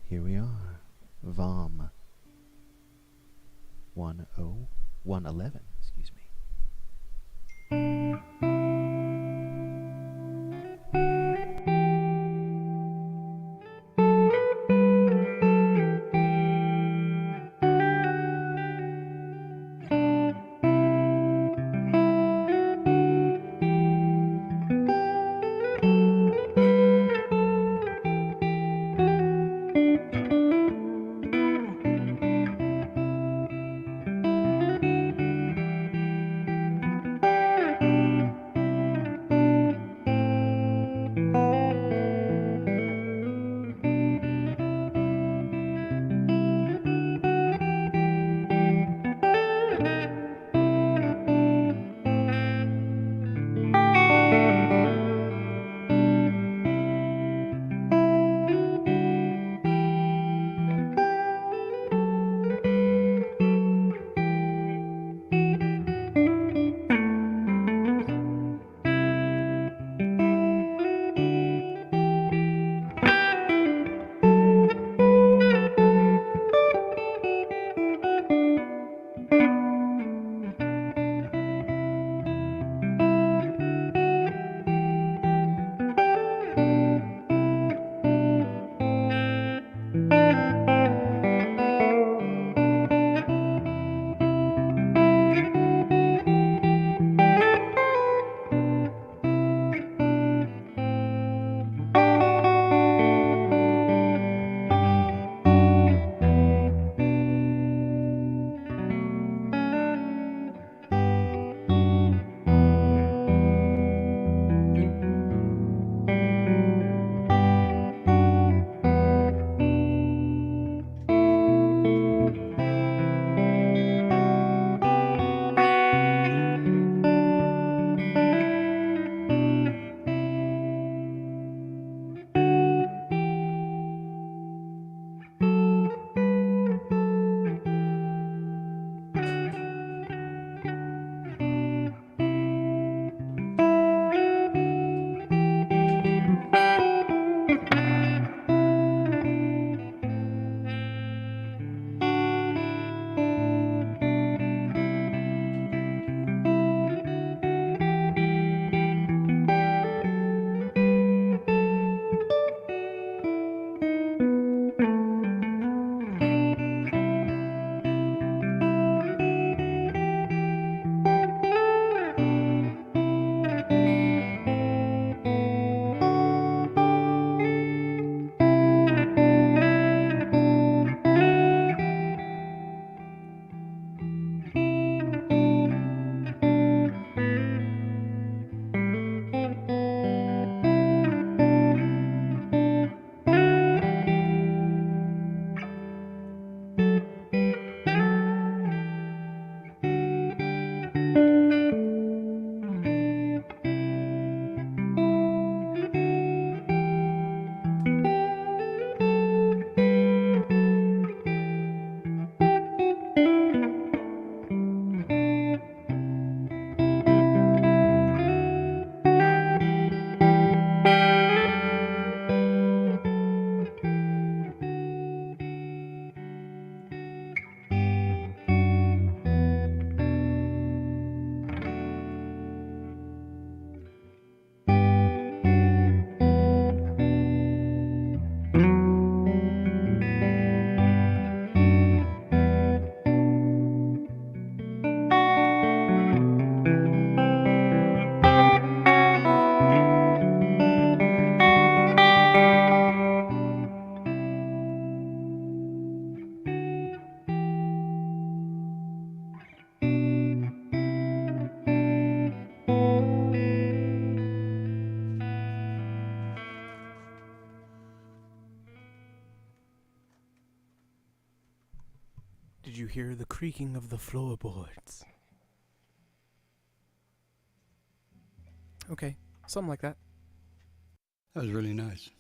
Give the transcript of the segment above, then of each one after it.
Here we are. VOM 111, excuse me. Did you hear the creaking of the floorboards? Okay, something like that. That was really nice.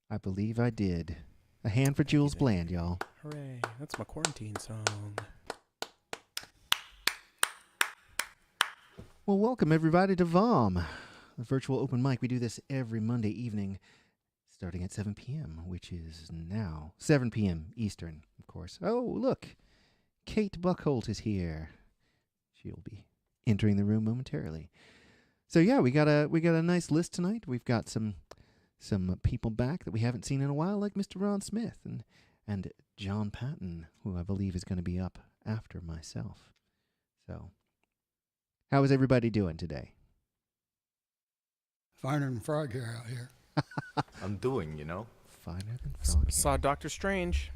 I believe I did. A hand for Jules Amazing. Bland, y'all. Hooray, that's my quarantine song. Well, welcome everybody to VOM, the virtual open mic. We do this every Monday evening, starting at 7 p.m., which is now 7 p.m. Eastern, of course. Oh, look, Kate Buckhold is here. She'll be entering the room momentarily. So yeah, we got a nice list tonight. We've got some people back that we haven't seen in a while, like Mr. Ron Smith and John Patton, who I believe is going to be up after myself. So, how is everybody doing today? Finer than frog hair out here. I'm doing, you know. Finer than frog. Saw Doctor Strange.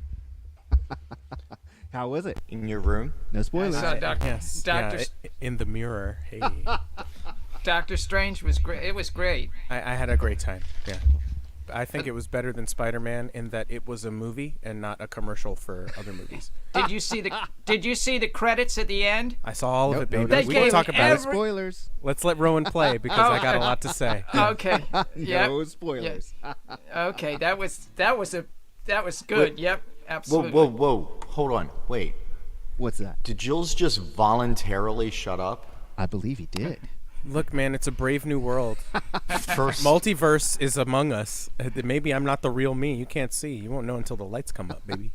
How was it? In your room? No spoilers. I saw Yes. Doctor In the mirror. Hey. Doctor Strange was great. It was great. I had a great time. Yeah. I think it was better than Spider-Man in that it was a movie and not a commercial for other movies. Did you see the credits at the end? I saw all of it, baby. They We can gave talk about No it. spoilers. Let's let Rowan play because I got a lot to say. Okay. Yep. No spoilers. Okay. That was good. Yep. Absolutely. Whoa. Hold on. Wait. What's that? Did Jules just voluntarily shut up? I believe he did. Look, man, it's a brave new world. First, Multiverse is among us. Maybe I'm not the real me. You can't see. You won't know until the lights come up, baby.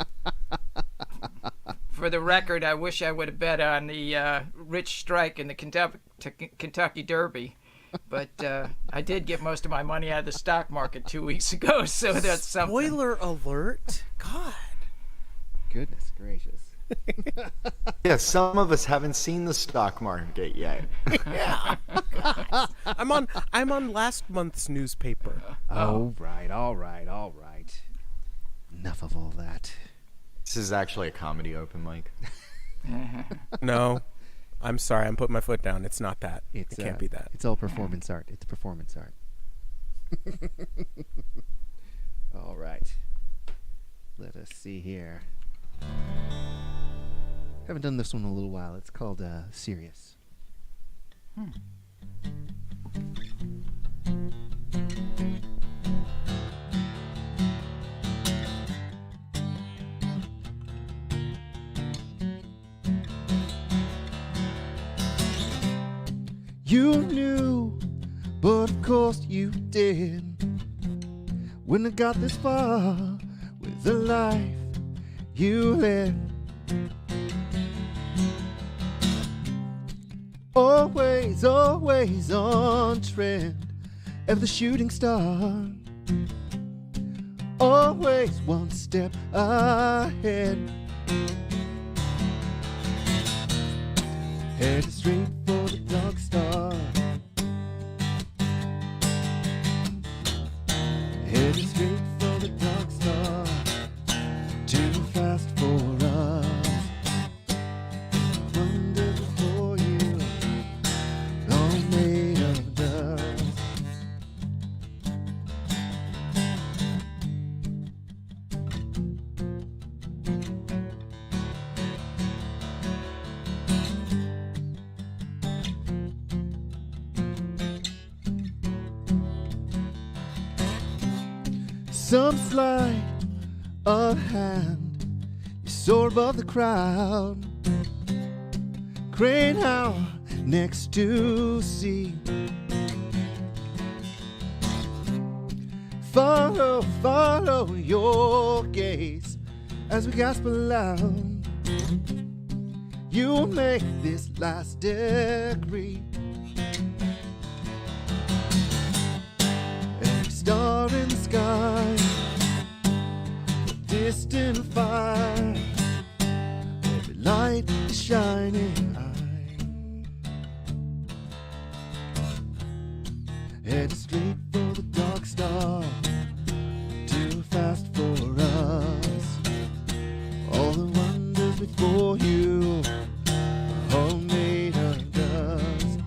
For the record, I wish I would have bet on the Rich Strike in the Kentucky Derby, but I did get most of my money out of the stock market 2 weeks ago, so that's something. Spoiler alert. God. Goodness gracious. yeah, some of us haven't seen the stock market yet. Yeah. I'm on last month's newspaper. All right. Enough of all that. This is actually a comedy open mic. No. I'm sorry. I'm putting my foot down. It's not that. It It's can't be that. It's all performance art. It's performance art. All right. Let us see here. Haven't done this one in a little while. It's called Serious. You knew, but of course you did. When I got this far with the life you led. Always on trend of the shooting star. Always one step ahead. Headed straight for the dark star. Headed straight for the dark star. Too fast for us. Wonder before you, all made of dust. Some sleight of hand, you soar above the crowd. Crane hour next to sea. Follow your gaze as we gasp aloud. You'll make this last degree. Every star in the sky, a distant fire, every light is shining eye. Headed straight for the dark star, too fast for us. All the wonders before you, all made of dust.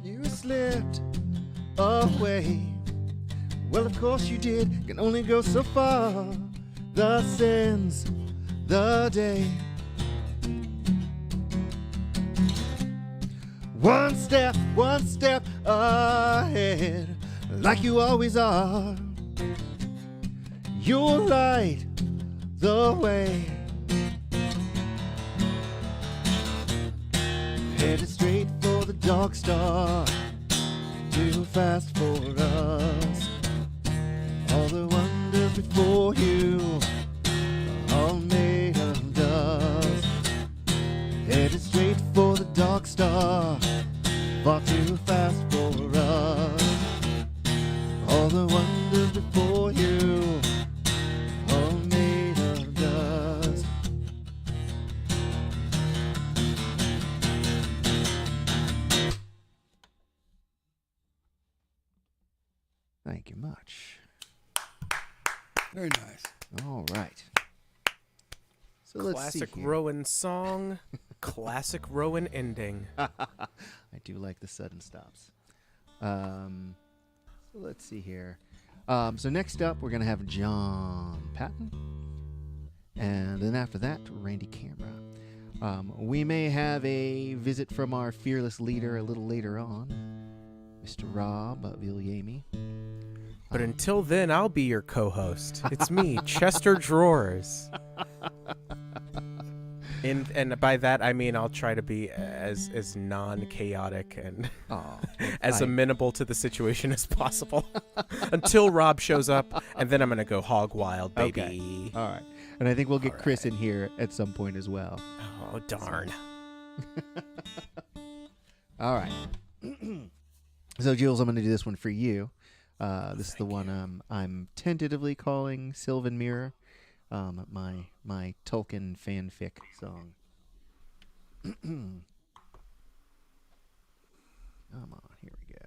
You slipped away. Well, of course you did. Can only go so far. Thus ends the day. One step ahead, like you always are. You'll light the way. Headed straight for the Dark Star, too fast for us. All the wonders before you, all made of dust. Headed straight for the Dark Star, far too fast for us. All the wonders before you, all made of dust. Thank you much. Very nice. All right. So let's Classic see here. Rowan song, classic Rowan ending. I do like the sudden stops. So let's see here. So next up, we're going to have John Patton. And then after that, Randy Camera. We may have a visit from our fearless leader a little later on, Mr. Rob Viliami. But until then, I'll be your co-host. It's me, Chester Drawers. And by that, I mean I'll try to be as non-chaotic and as amenable to the situation as possible until Rob shows up, and then I'm going to go hog wild, baby. Okay. All right. And I think we'll get Chris in here at some point as well. Oh, darn. All right. So, Jules, I'm going to do this one for you. This is the one I'm tentatively calling Sylvan Mirror, my Tolkien fanfic song. Come on, here we go.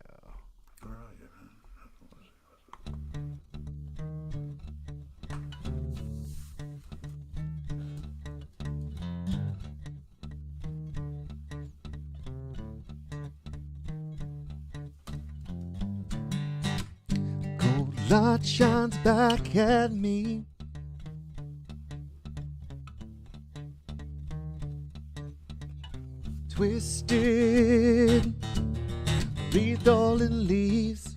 Cold light shines back at me. Twisted, wreathed all in leaves.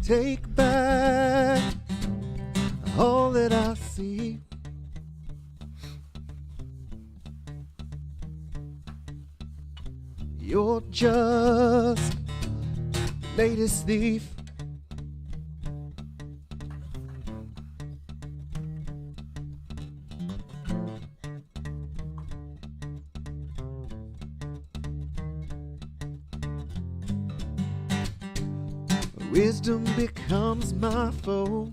Take back all that I see. You're just the latest thief. Wisdom becomes my foe.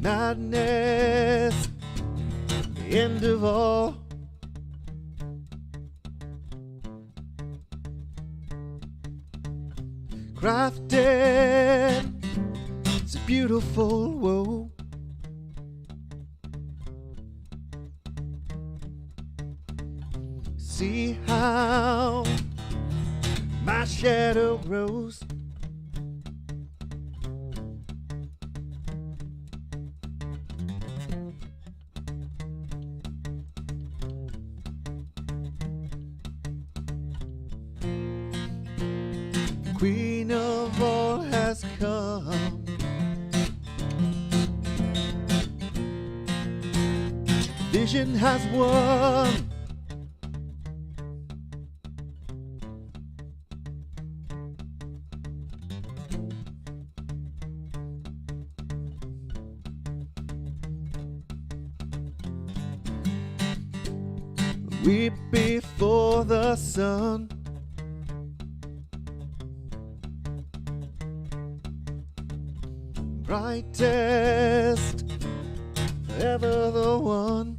Madness, the end of all. Crafted, it's a beautiful woe. See how my shadow grows. Queen of all has come. Vision has won. Weep before the sun. Brightest, ever the one.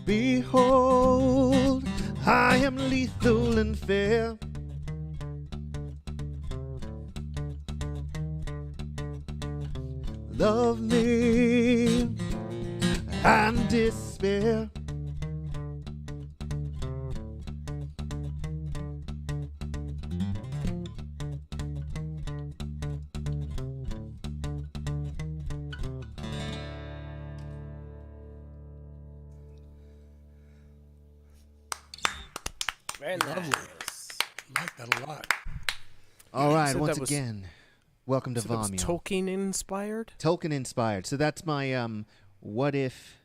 Behold, I am lethal and fair. Love me and despair. Very Lovely. nice. I like that a lot. All right, So once that was- again, welcome to So that was VOM. Tolkien inspired? Tolkien inspired. So that's my what if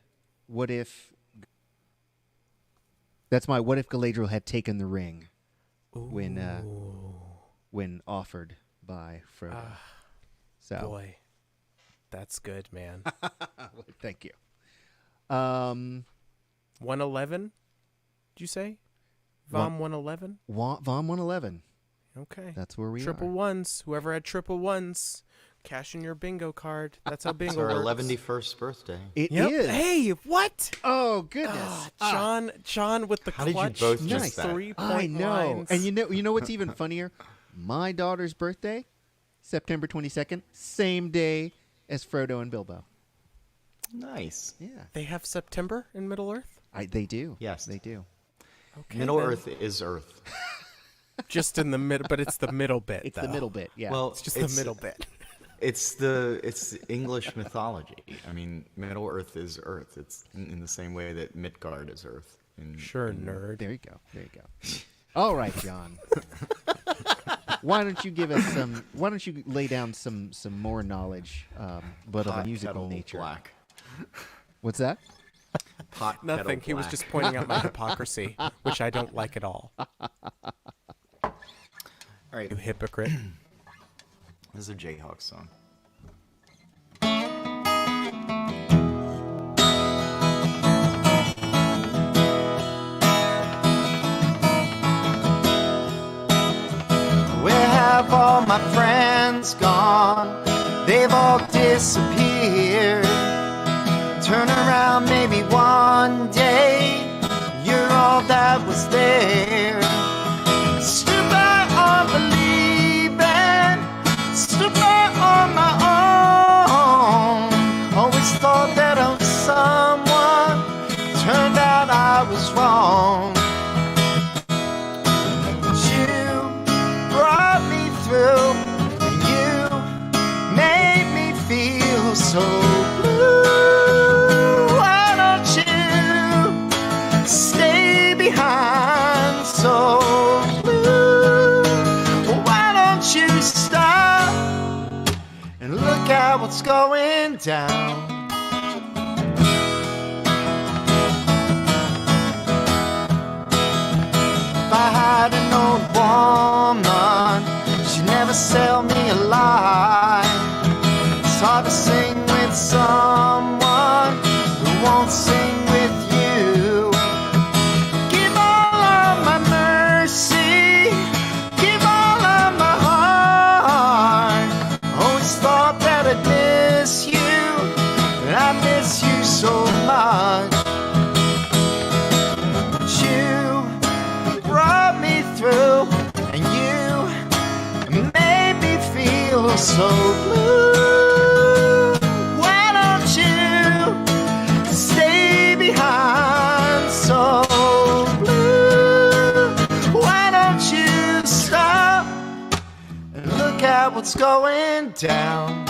that's my what if Galadriel had taken the ring when offered by Frodo. So Boy, that's good, man. thank you. 111? Did you say? VOM 111? VOM 111. Okay. That's where we Triple are. ones. Whoever had triple ones, cash in your bingo card. That's how bingo It's our works. 11st birthday. It Yep. is. Hey, what? Oh goodness. John with the How did you clutch. both miss just that? 3-point I know. lines. And you know what's even funnier? My daughter's birthday, September 22nd, same day as Frodo and Bilbo. Nice. Yeah. They have September in Middle Earth? They do. Yes. They do. Okay, Middle then. Earth is Earth. Just in the middle, but it's the middle bit. It's though. the middle bit. Yeah. Well, It's just the middle bit. It's English mythology. I mean, Middle Earth is Earth. It's in the same way that Midgard is Earth. Sure, nerd. there you go. There you go. All right, John. Why don't you give us some? Why don't you lay down some more knowledge, but of a Pot musical kettle nature? black. What's that? Pot Nothing. kettle He was black. just pointing out my hypocrisy, which I don't like at all. All right. You hypocrite. This is a Jayhawk song. Where have all my friends gone? They've all disappeared. Turn around, maybe one day you're all that was there. Stood by unbelieving, stood by on my own. Always thought that I was someone, turned out I was wrong. But you brought me through, and you made me feel so blue. Why don't you stay behind so blue? Why don't you stop and look at what's going down? If I had an old woman, she'd never sell me a lie. It's hard to sing with someone who won't sing with you. Give all of my mercy, give all of my heart. Always thought that I'd miss you, but I miss you so much. But you brought me through, and you made me feel so blue. Why don't you stay behind so blue? Why don't you stop and look at what's going down?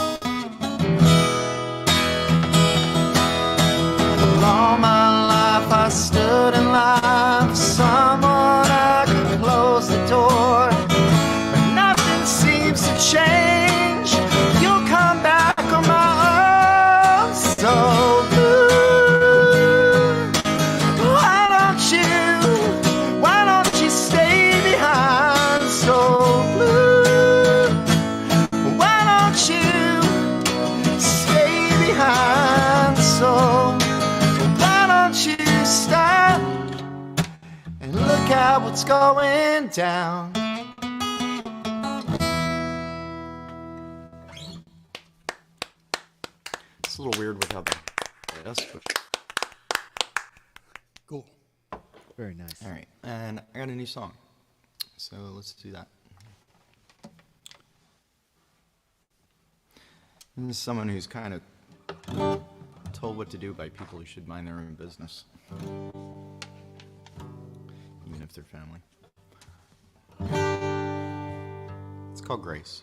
All my life I stood in line for someone I could close the door, but nothing seems to change. You'll come back on my own so blue. Why don't you stay behind so blue? Why don't you stay behind so? Why don't you stop and look at what's going down? It's a little weird without the yes, but Cool. Very nice. all right. And I got a new song, so let's do that. This is someone who's kind of told what to do by people who should mind their own business, even if they're family. It's called Grace.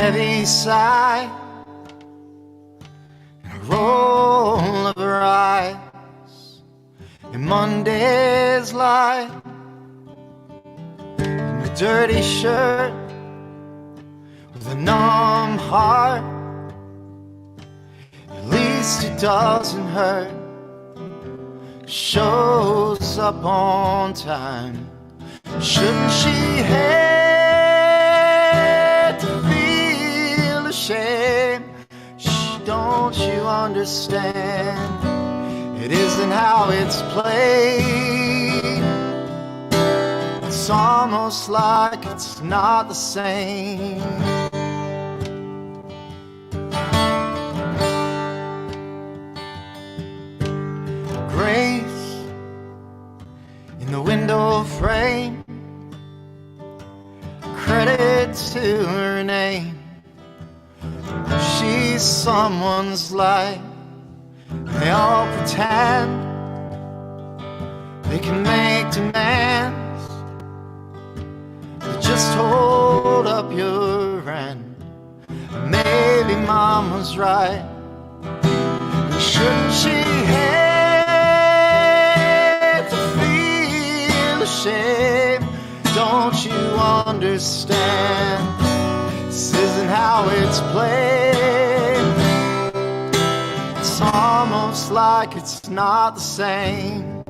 heavy sigh, and a roll of her eyes, and Monday's light, and a dirty shirt with a numb heart. At least it doesn't hurt. Shows up on time. Shouldn't she hate to feel ashamed? Don't you understand? It isn't how it's played. It's almost like it's not the same. Grace in the window frame, credit to her name. She's someone's life. They all pretend they can make demands, but just hold up your end. Maybe Mama's right. Shouldn't she hate to feel ashamed? Don't you understand? This isn't how it's played. It's almost like it's not the same.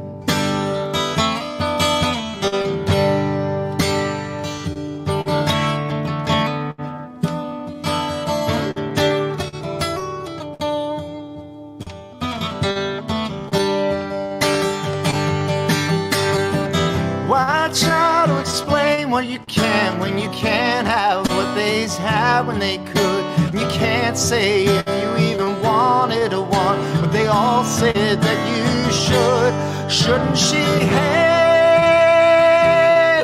Why try to explain what you can when you can't have what they's had when they could? You can't say if you even wanted to want what they all said that you should. Shouldn't she hate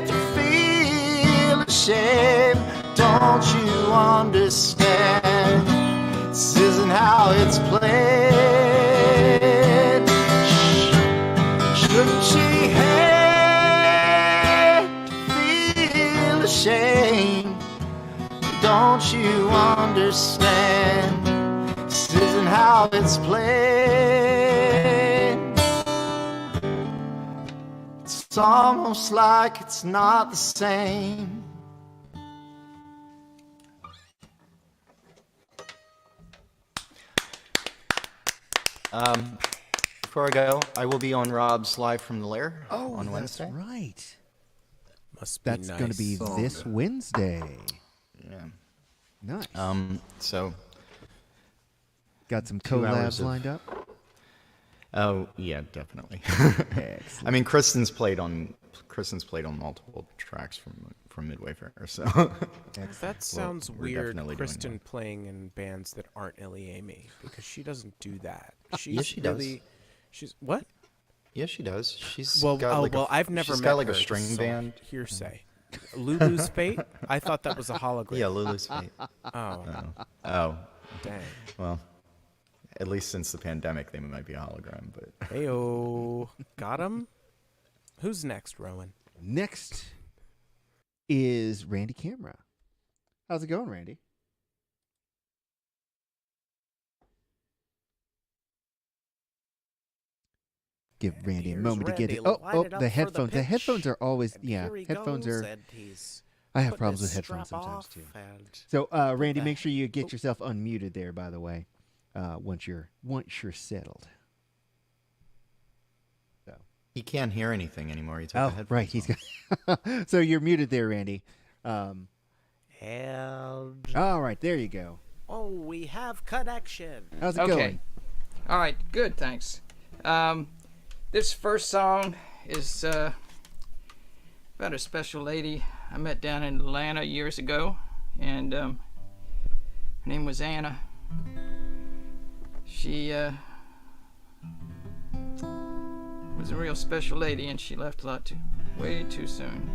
to feel ashamed? Don't you understand? This isn't how it's played. Shouldn't she hate shame? Don't you understand? This isn't how it's played. It's almost like it's not the same. Before I go, I will be on Rob's Live from the Lair on Wednesday. That's right. Must be That's nice. going to be this Wednesday. Yeah. Nice. So Got some 2 hours collabs of- lined up? Oh yeah, definitely. Excellent. I mean, Kristen's played on multiple tracks from Midway Fair, so That sounds we're weird, definitely doing Kristen well. playing in bands that aren't Ellie Amy, because she doesn't do that. Yes, she does. She's what? yeah, she does. She's Well, got like I've never she's met got like her. a string This is all band. Hearsay. Lulu's Fate? I thought that was a hologram. Yeah, Lulu's Fate. Oh, Oh, dang. well, at least since the pandemic, they might be a hologram. But Heyo. Got him? Who's next, Rowan? Next is Randy Camera. How's it going, Randy? Give Randy a Here's moment to get Randy it. Oh, lining up the for headphones. The pitch. headphones are always, And yeah, here he headphones goes, are. and he's I have putting problems his with headphones strap sometimes off too. and- So, Randy, the- make sure you get yourself unmuted there. By the way, once you're settled. he can't hear anything anymore. He took the Oh, headphones right. He's off. got. So you're muted there, Randy. And All right, there you go. oh, we have connection. How's it Okay. going? All right, good, thanks. This first song is about a special lady I met down in Atlanta years ago, and her name was Anna. She was a real special lady, and she left way too soon.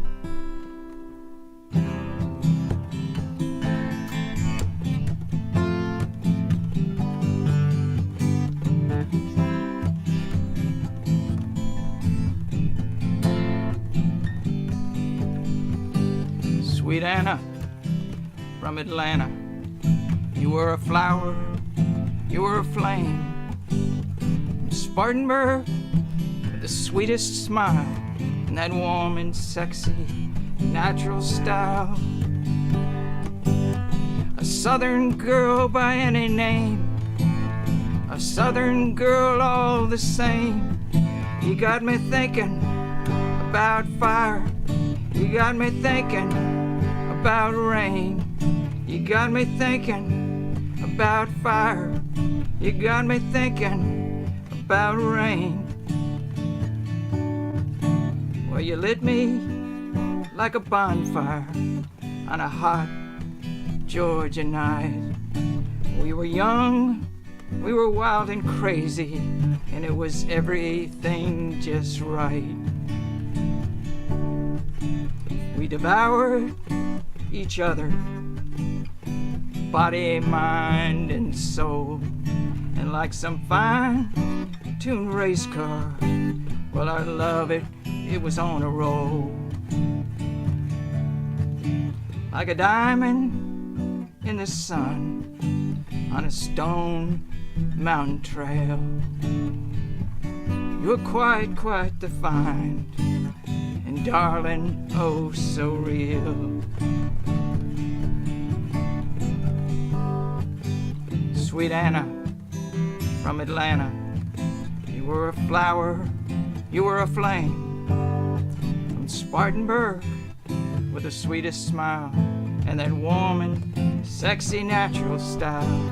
Sweet Anna from Atlanta, You were a flower, you were a flame. Spartanburg with the sweetest smile and that warm and sexy natural style. A southern girl by any name, a southern girl all the same. You got me thinking about fire, you got me thinking about rain. You got me thinking about fire, you got me thinking about rain. Well, you lit me like a bonfire on a hot Georgia night. We were young, we were wild and crazy, and it was everything just right. We devoured each other, body, mind, and soul, and like some fine-tuned race car, well, I love it, it was on a roll. Like a diamond in the sun on a stone mountain trail. You were quite defined, and darling, oh so real. Sweet Anna from Atlanta, you were a flower, you were a flame. From Spartanburg with the sweetest smile and that warm and sexy natural style.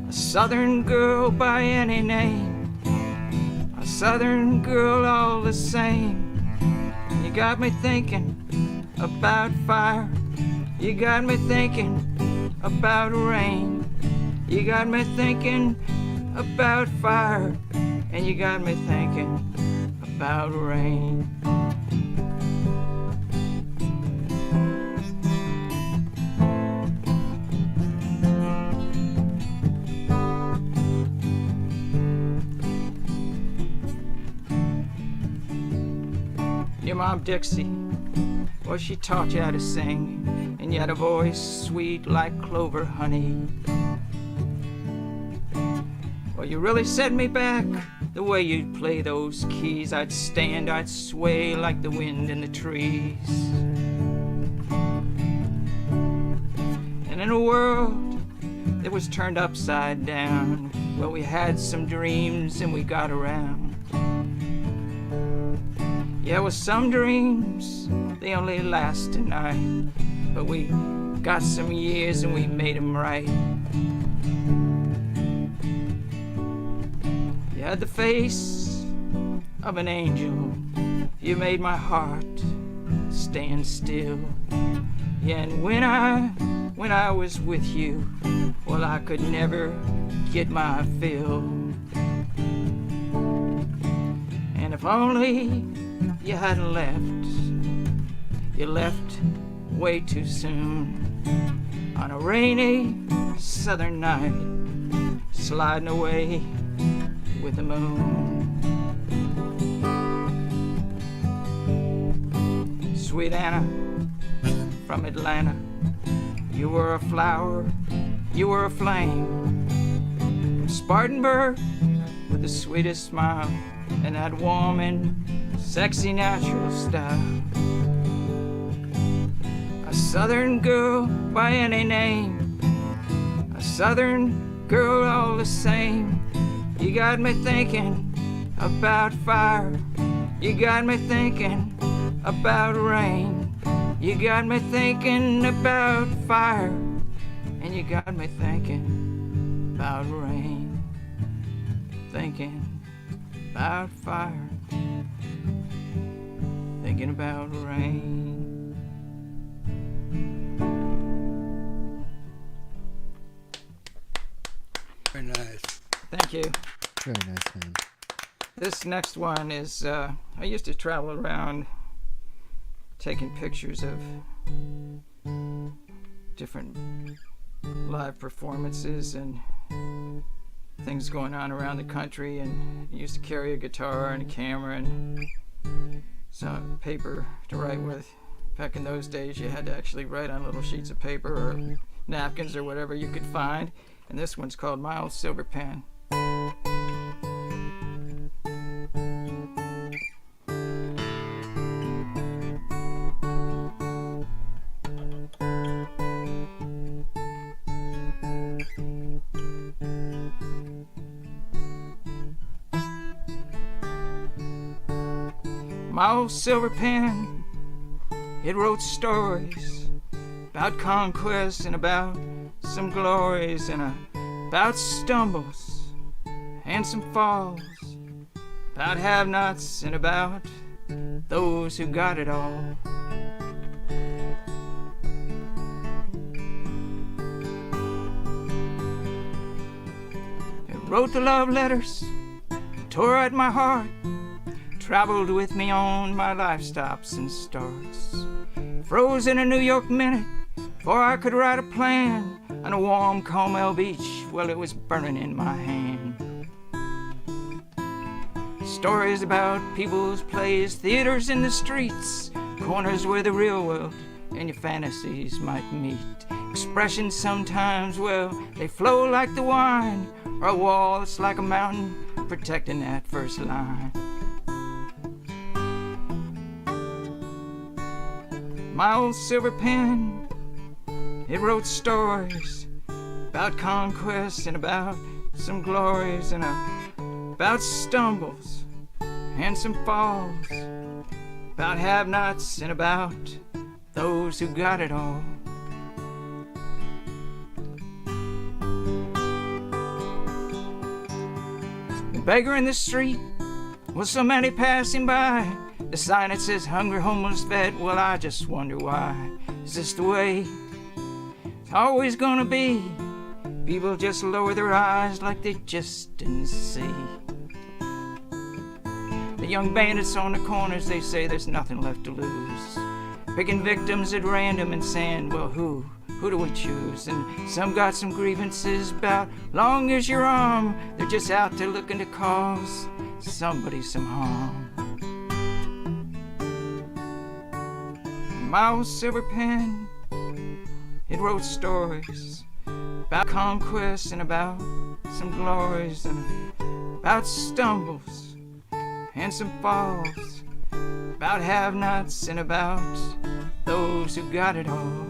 A southern girl by any name, a southern girl all the same. You got me thinking about fire, you got me thinking about rain. You got me thinking about fire, and you got me thinking about rain. Your mom Dixie, well, she taught you how to sing, and you had a voice sweet like clover honey. Well, you really set me back, the way you'd play those keys. I'd stand, I'd sway like the wind in the trees. And in a world that was turned upside down, well, we had some dreams and we got around. Yeah, with some dreams, they only last a night, but we got some years and we made them right. You had the face of an angel, you made my heart stand still. Yeah, and when I was with you, well, I could never get my fill. And if only you hadn't left, you left way too soon on a rainy southern night, sliding away with the moon. Sweet Anna from Atlanta, you were a flower, you were a flame. From Spartanburg with the sweetest smile and that warm and sexy natural style. A southern girl by any name, a southern girl all the same. You got me thinking about fire, you got me thinking about rain. You got me thinking about fire, and you got me thinking about rain. Thinking about fire, thinking about rain. Very nice. Thank you. Very nice, man. This next one is, I used to travel around taking pictures of different live performances and things going on around the country, and I used to carry a guitar and a camera and some paper to write with. Back in those days, you had to actually write on little sheets of paper, or napkins or whatever you could find. And this one's called My Old Silver Pen. My old silver pen, it wrote stories about conquest and about some glories and about stumbles and some falls, about have-nots and about those who got it all. It wrote the love letters, tore at my heart, traveled with me on my life stops and starts. Froze in a New York minute before I could write a plan on a warm Carmel beach while it was burning in my hand. Stories about people's plays, theaters in the streets, corners where the real world and your fantasies might meet. Expressions sometimes, well, they flow like the wine, or a wall that's like a mountain protecting that first line. My old silver pen, it wrote stories about conquest and about some glories and about stumbles and some falls, about have-nots and about those who got it all. The beggar in the street was so many passing by. The sign that says hungry homeless vet, well, I just wonder why. Is this the way it's always gonna be? People just lower their eyes like they just didn't see. The young bandits on the corners, they say there's nothing left to lose. Picking victims at random and saying, well, who do we choose? And some got some grievances about long as your arm. They're just out there looking to cause somebody some harm. My old silver pen, it wrote stories about conquest and about some glories and about stumbles and some falls, about have-nots and about those who got it all.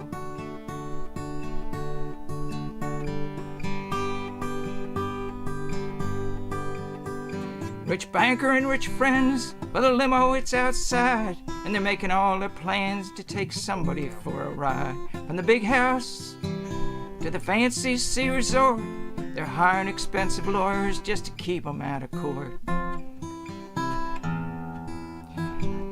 Rich banker and rich friends, but the limo, it's outside, and they're making all their plans to take somebody for a ride. From the big house to the fancy sea resort, they're hiring expensive lawyers just to keep them out of court.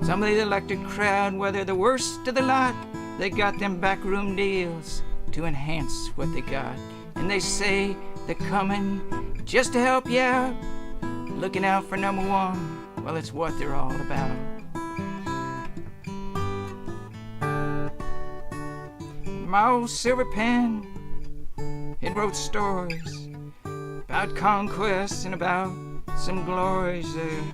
Some of the elected crowd, well, they're the worst of the lot. They got them backroom deals to enhance what they got. And they say they're coming just to help you out. Looking out for number one, well, it's what they're all about. My old silver pen, it wrote stories about conquest and about some glories,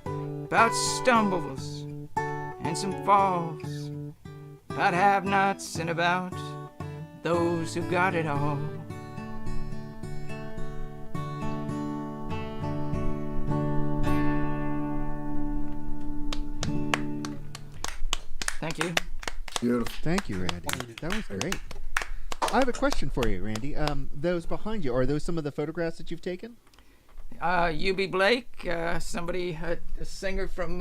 about stumbles and some falls, about have-nots and about those who got it all. Thank you. Beautiful. Thank you, Randy. That was great. I have a question for you, Randy. Those behind you, are those some of the photographs that you've taken? U.B. Blake, somebody, a singer from,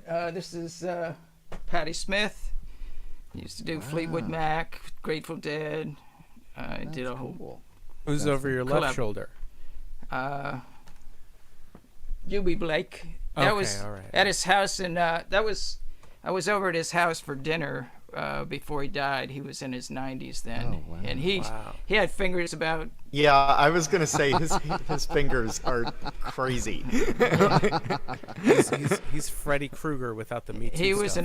this is Patti Smith. He used to do Fleetwood Mac, Grateful Dead. Did a whole. Cool. Who's over your left shoulder? U.B. Blake. That Okay, was all right. at his house, and I was over at his house for dinner before he died. He was in his 90s then, Oh, wow. and he had fingers about. Yeah, I was gonna say his fingers are crazy. He's Freddy Krueger without the meat. He was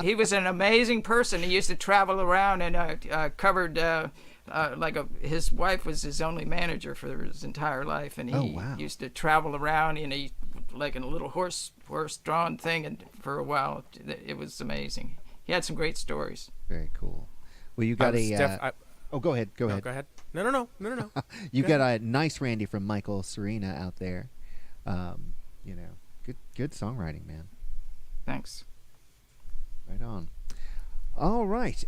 he was an amazing person. He used to travel around and covered. His wife was his only manager for his entire life, and he used to travel around in a little horse-drawn thing, and for a while it was amazing. He had some great stories. Very cool. Well, you got Oh, go ahead. Go No, ahead. go ahead. No. You Go got a nice Randy from Michael Serena out there. Good songwriting, man. Thanks. Right on. All right.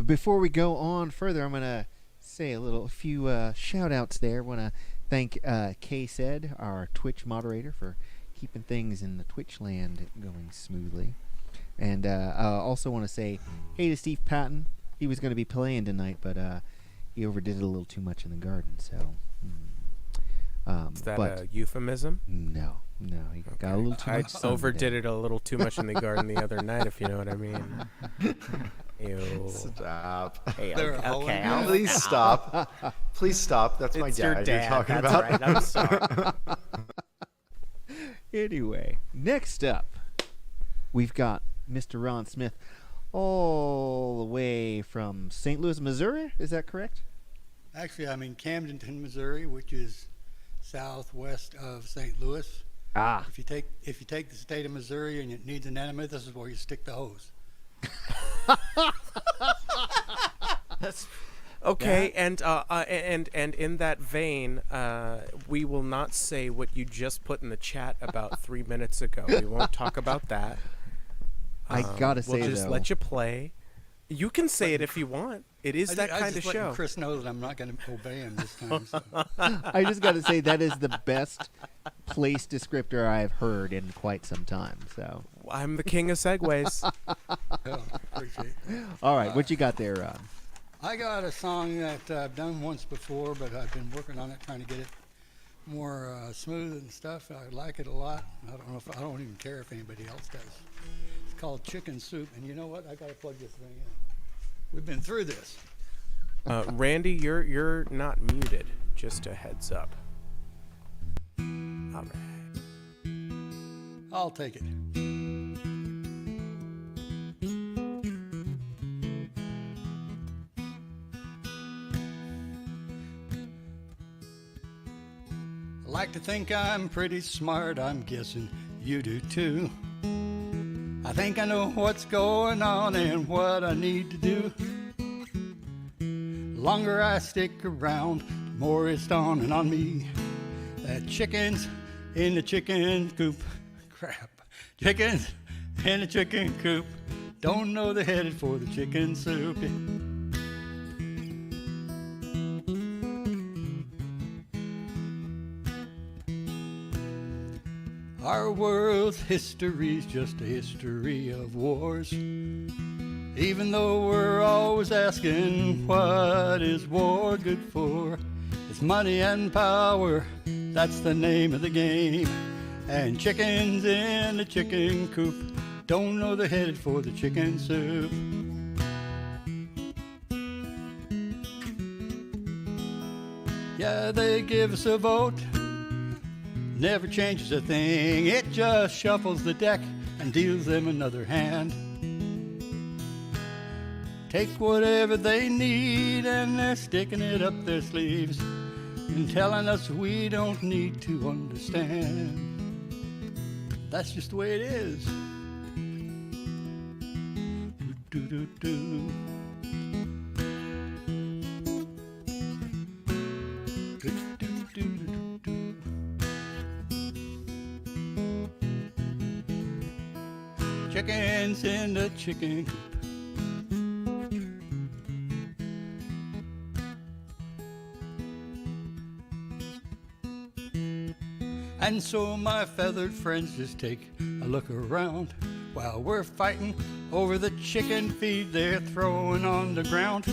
Before we go on further, I'm gonna say a few shout outs there. Want to thank K-Said, our Twitch moderator, for keeping things in the Twitch land going smoothly. And I also want to say hey to Steve Patton. He was going to be playing tonight, but he overdid it a little too much in the garden. So, Is that a euphemism? No, he got a little too much. I overdid it a little too much in the garden the other night, if you know what I mean. Ew. Stop. Hey, okay. Please stop. Please stop. That's my It's dad, your you're dad. talking That's about. right. I'm sorry. Anyway, next up, we've got Mr. Ron Smith, all the way from St. Louis, Missouri. Is that correct? Actually, I'm in Camdenton, Missouri, which is southwest of St. Louis. Ah. If you take the state of Missouri and it needs an enema, this is where you stick the hose. That's okay. And in that vein, we will not say what you just put in the chat about 3 minutes ago. We won't talk about that. I gotta say, we'll just though, let you play. You can say it if you want. It is that I kind of just letting show. Chris knows that I'm not going to obey him this time. So. I just got to say that is the best place descriptor I've heard in quite some time. So, I'm the king of segues. Yeah, appreciate it. all right, what you got there, Ron? I got a song that I've done once before, but I've been working on it, trying to get it more smooth and stuff. I like it a lot. I don't even care if anybody else does. It's called Chicken Soup, and you know what? I got to plug this thing in. We've been through this. Randy, you're not muted. Just a heads up. All right. I'll take it. I like to think I'm pretty smart, I'm guessing you do too. I think I know what's going on and what I need to do. The longer I stick around, the more it's dawning on me that chickens in the chicken coop. Crap. Chickens in the chicken coop don't know they're headed for the chicken soup. Our world's history's just a history of wars. Even though we're always asking, what is war good for? It's money and power, that's the name of the game. And chickens in the chicken coop don't know they're headed for the chicken soup. Yeah, they give us a vote, never changes a thing. It just shuffles the deck and deals them another hand. Take whatever they need and they're sticking it up their sleeves and telling us we don't need to understand. That's just the way it is. Do-do-do-do. Do-do-do-do-do. Chickens in the chicken coop. And so my feathered friends just take a look around while we're fighting over the chicken feed they're throwing on the ground.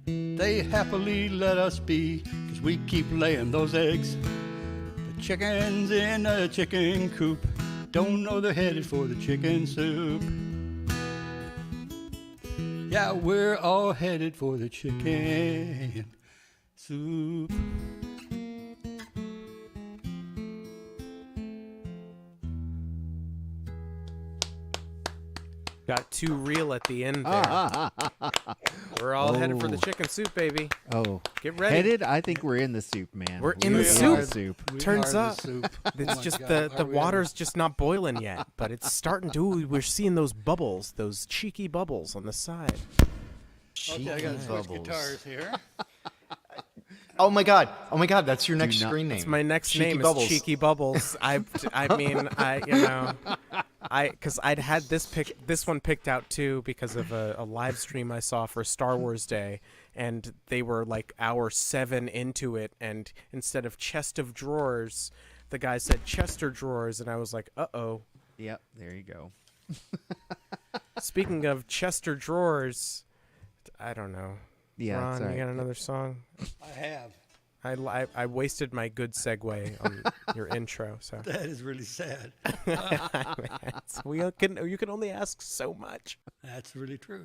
They happily let us be, 'cause we keep laying those eggs. The chickens in a chicken coop don't know they're headed for the chicken soup. Yeah, we're all headed for the chicken soup. Got too real at the end there. We're all headed for the chicken soup, baby. Oh, Get ready. headed? I think we're in the soup, man. We're in the soup. We Turns are up. the soup. It's Oh my just God, the are we water's just not boiling yet, but it's starting to. We're seeing those bubbles, those cheeky bubbles on the side. Okay, I got to switch guitars here. Oh my god! That's your next screen name. It's my next Cheeky name Bubbles. is Cheeky Bubbles. Because I'd had this one picked out too because of a live stream I saw for Star Wars Day, and they were like hour 7 into it, and instead of chest of drawers, the guy said Chester drawers, and I was like, uh-oh. Yep, there you go. Speaking of Chester drawers, I don't know. Yeah, Ron, sorry. you got another song? I have. I wasted my good segue on your intro, so That is really sad. you can only ask so much. That's really true.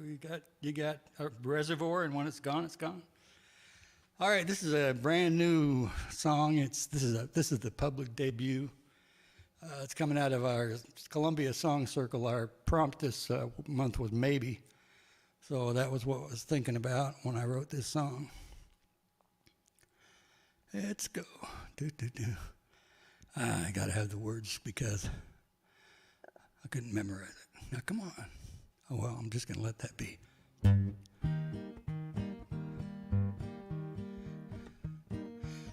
You got a reservoir, and when it's gone, it's gone. All right, this is a brand new song. This is the public debut. It's coming out of our Columbia Song Circle. Our prompt this month was maybe, so that was what I was thinking about when I wrote this song. Let's go. I gotta have the words because I couldn't memorize it. Now come on. Oh well, I'm just gonna let that be.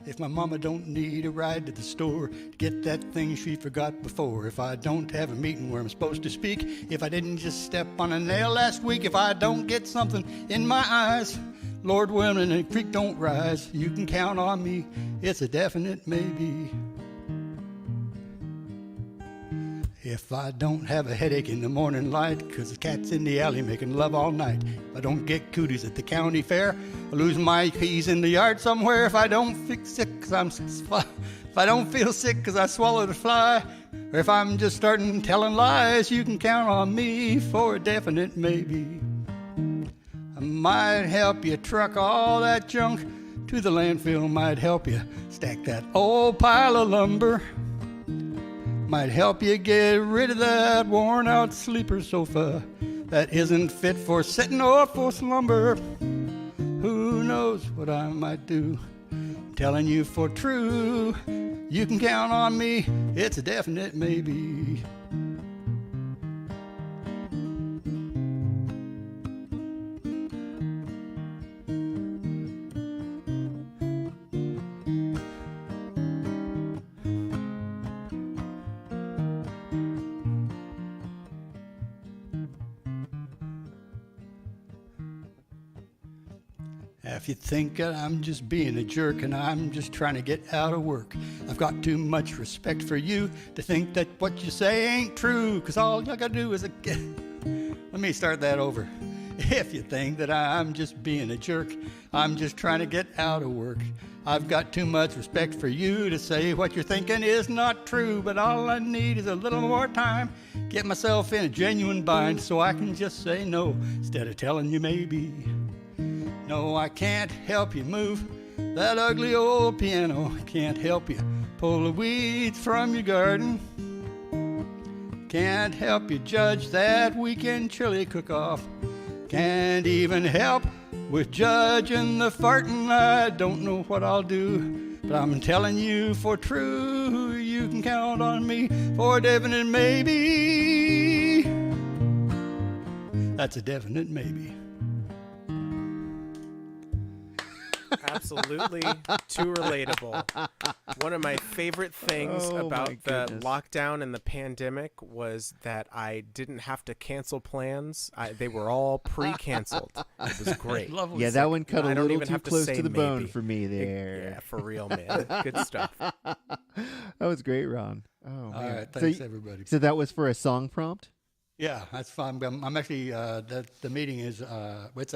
If my mama don't need a ride to the store to get that thing she forgot before, if I don't have a meeting where I'm supposed to speak, if I didn't just step on a nail last week, if I don't get something in my eyes, Lord willing, and the creek don't rise, you can count on me, it's a definite maybe. If I don't have a headache in the morning light, 'cause the cat's in the alley making love all night, if I don't get cooties at the county fair, I lose my keys in the yard somewhere, if I don't feel sick 'cause I swallowed a fly, or if I'm just starting telling lies, you can count on me for a definite maybe. I might help you truck all that junk to the landfill, might help you stack that old pile of lumber, might help you get rid of that worn out sleeper sofa that isn't fit for sitting or for slumber. Who knows what I might do? I'm telling you for true, you can count on me, it's a definite maybe. If you think that I'm just being a jerk and I'm just trying to get out of work, I've got too much respect for you to think that what you say ain't true, 'cause all you gotta do is let me start that over. If you think that I'm just being a jerk, I'm just trying to get out of work, I've got too much respect for you to say what you're thinking is not true, but all I need is a little more time, get myself in a genuine bind so I can just say no instead of telling you maybe. No, I can't help you move that ugly old piano. Can't help you pull the weeds from your garden. Can't help you judge that weekend chili cook-off. Can't even help with judging the farting. I don't know what I'll do, but I'm telling you for true, you can count on me for a definite maybe. That's a definite maybe. Absolutely too relatable. One of my favorite things about the lockdown and the pandemic was that I didn't have to cancel plans. They were all pre-canceled. It was great. Yeah, that one cut a little even too have to close say to the bone maybe. for me there. Yeah, for real, man. Good stuff. That was great, Ron. Oh, All man. right, thanks everybody. So that was for a song prompt? Yeah, that's fine. I'm actually the meeting is it's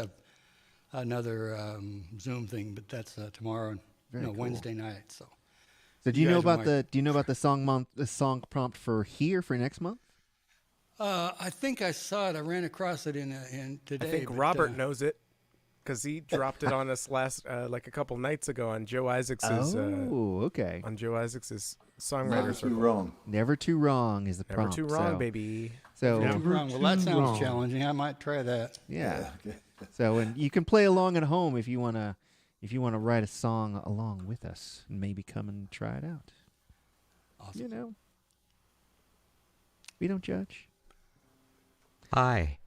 another Zoom thing, but that's tomorrow. Very cool. Wednesday night. So do you know about the song prompt for next month? I think I saw it. I ran across it in today. I think Robert knows it because he dropped it on us last like a couple nights ago on Joe Isaacs's. Okay. On Joe Isaacs's songwriter Never circle. too wrong. Never too wrong is the Never prompt. too wrong, baby. So Never wrong. Well, that sounds challenging. I might try that. Yeah. So and you can play along at home if you wanna write a song along with us and maybe come and try it out. Awesome. You know, we don't judge. Hi.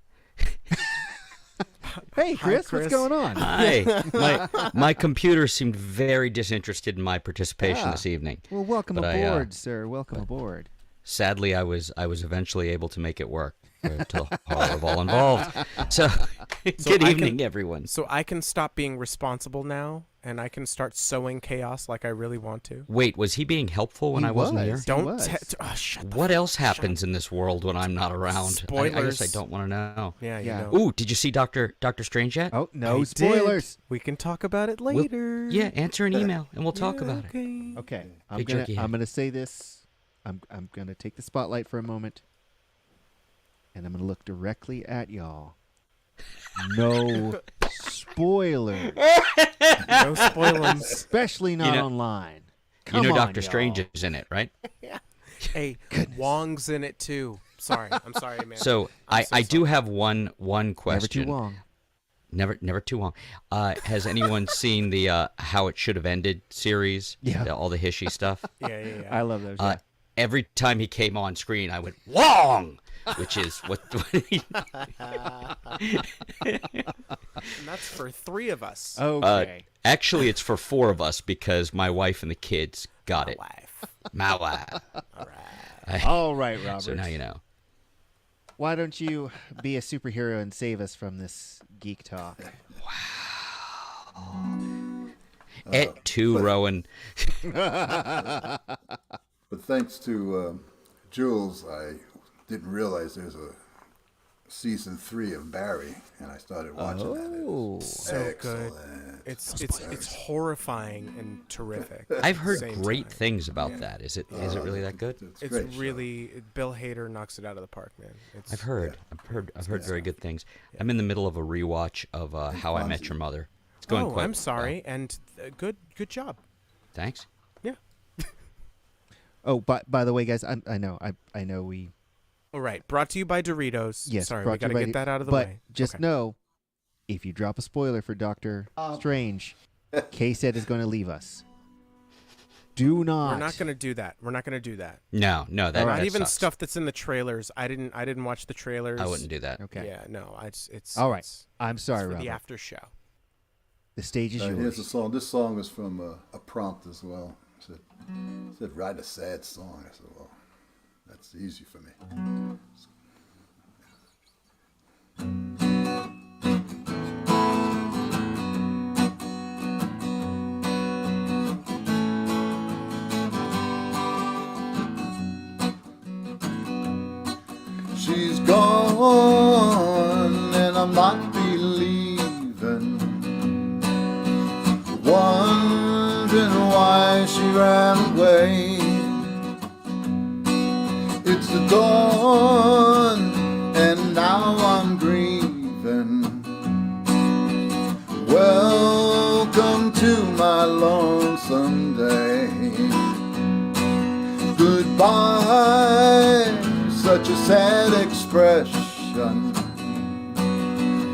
Hey, Chris, what's going on? Hi. My computer seemed very disinterested in my participation this evening. Well, welcome aboard, sir. Welcome aboard. Sadly, I was eventually able to make it work, to the horror of all involved. So good evening, everyone. So I can stop being responsible now, and I can start sowing chaos like I really want to. Wait, was he being helpful when I wasn't here? Don't shut the What else happens in this world when I'm not around? Spoilers. I guess I don't want to know. Yeah, you know. Ooh, did you see Doctor Strange yet? Oh, no I spoilers. did. We can talk about it later. Yeah, answer an email and we'll talk about it. Okay, Big jerky head. I'm gonna say this. I'm gonna take the spotlight for a moment, and I'm gonna look directly at y'all. No spoilers. No spoilers. Especially not online. Come You know on, Doctor y'all. Strange is in it, right? Hey, Wong's in it too. I'm sorry, man. So I do have one question. Never too long. Never too long. Has anyone seen the How It Should Have Ended series? Yeah. All the Hishy stuff? Yeah. I love those. Yeah. Every time he came on screen, I went, Wong! Which is what... And that's for 3 of us. Okay. Actually, it's for 4 of us because my wife and the kids got it. Wife. My wife. All right. All right, Robert. So now you know. Why don't you be a superhero and save us from this geek talk? Et tu, Rowan. But thanks to Jules, I didn't realize there's a season 3 of Barry, and I started watching that. It was So good. excellent. It's horrifying and terrific. I've heard Same great time. things about that. Is it really that good? It's great show. really Bill Hader knocks it out of the park, man. I've heard very good things. I'm in the middle of a rewatch of How I Met Your Mother. It's going quite I'm sorry, well. and good job. Thanks. Yeah. Oh, by the way, guys, I know we. All right. Brought to you by Doritos. Yes, Sorry, brought we to you got to by get that out of the but way. just Okay. know, if you drop a spoiler for Doctor Strange, K-Set is going to leave us. Do not. We're not going to do that. We're not going to do that. No, that Not that even sucks. stuff that's in the trailers. I didn't watch the trailers. I wouldn't do that. Okay. Yeah, no. It's All right. it's- I'm it's sorry, for Robert. the after show. The stage is Here's yours. the song. This song is from a prompt as well. It said, write a sad song. I said, well, that's easy for me. She's gone and I'm not believing, wondering why she ran away. It's the dawn and now I'm grieving. Welcome to my lonesome day. Goodbye, such a sad expression.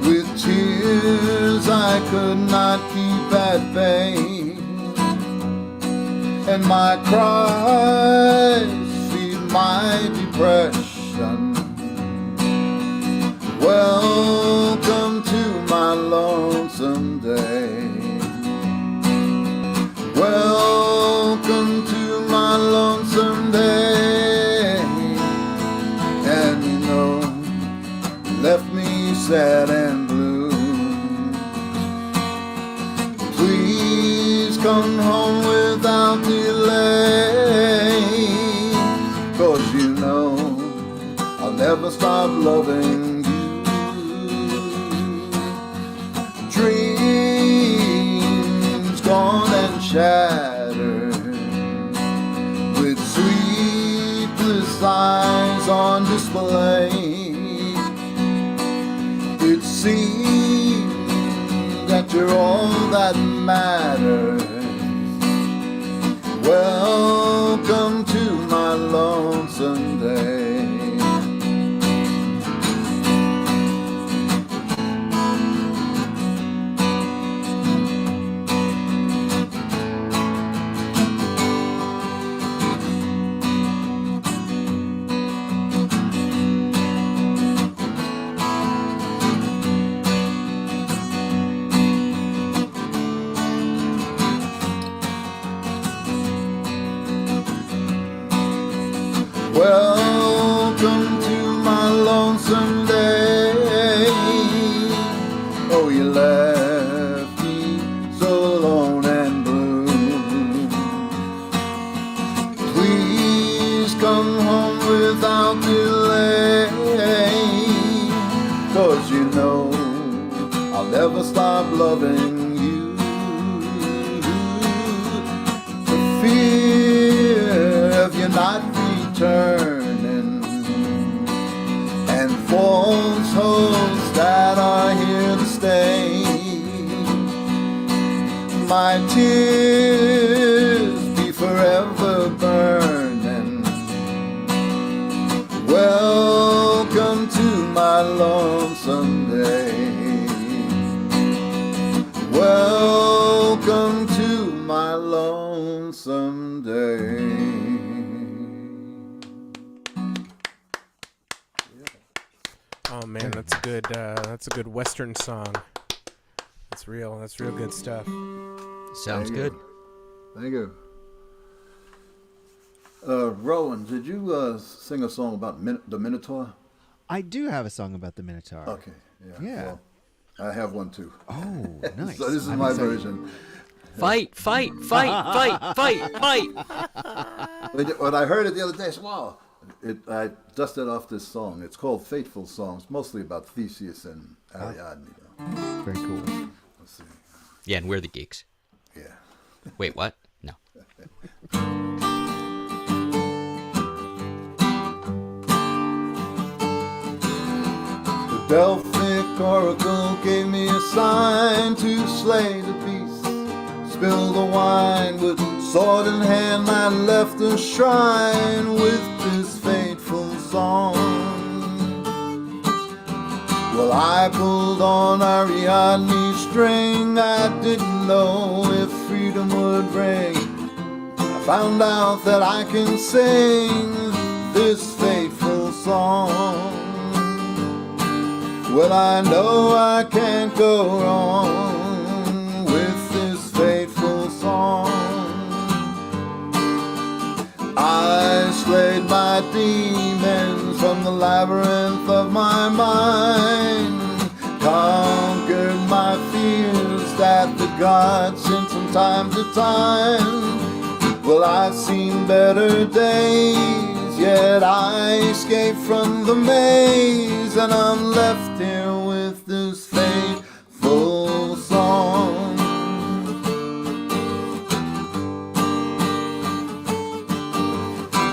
With tears I could not keep at bay, and my cries feed my depression. Welcome to my lonesome day. Welcome to my lonesome day. And you know, left me sad and blue. Please come home without delay, 'cause you know I'll never stop loving you. Dreams gone and shattered, with sleepless eyes on display. It seems that you're all that matters. Welcome to my lonesome day. ever stop loving you. The fear of you not returning, and false hopes that are here to stay. My tears be forever burning. Welcome to my lonesome day. Welcome to my lonesome day. Oh man, that's good. That's a good Western song. That's real. That's real good stuff. Sounds good. Thank you. Rowan, did you sing a song about the Minotaur? I do have a song about the Minotaur. Okay. Yeah. Well, I have one too. Oh, nice. So this is my version. Fight, fight, fight, fight, fight, fight. When I heard it the other day, I said, wow. I dusted off this song. It's called Fateful Songs, mostly about Theseus and Ariadne. Very cool. Let's see. Yeah, and we're the geeks. Yeah. Wait, what? No. The Delphic oracle gave me a sign to slay the beast, spill the wine. With sword in hand I left the shrine with this fateful song. Well, I pulled on Ariadne's string. I didn't know if freedom would ring. I found out that I can sing this fateful song. Well, I know I can't go wrong with this fateful song. I slayed my demons from the labyrinth of my mind, conquered my fears that the gods sent from time to time. Well, I've seen better days, yet I escaped from the maze, and I'm left here with this fateful song.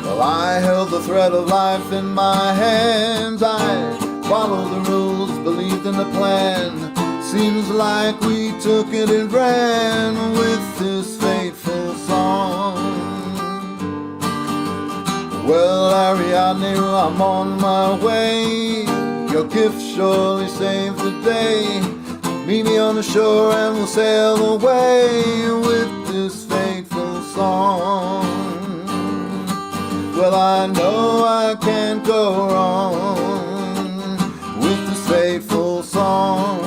Well, I held the thread of life in my hands. I followed the rules, believed in the plan. Seems like we took it and ran with this fateful song. Well, Ariadne, I'm on my way. Your gift surely saved the day. Meet me on the shore and we'll sail away with this fateful song. Well, I know I can't go wrong with this fateful song.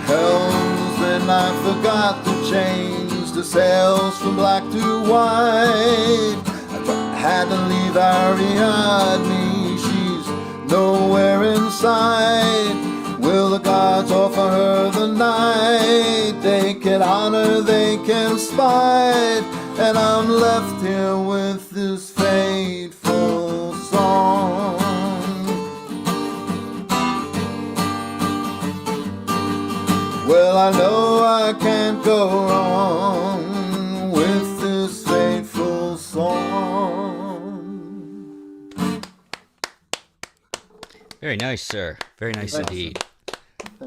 Helmsman, I forgot to change the sails from black to white. I had to leave Ariadne, she's nowhere in sight. Will the gods offer her the night? They can honor, they can spite, and I'm left here with this fateful song. Well, I know I can't go wrong with this fateful song. Very nice, sir. Very nice indeed.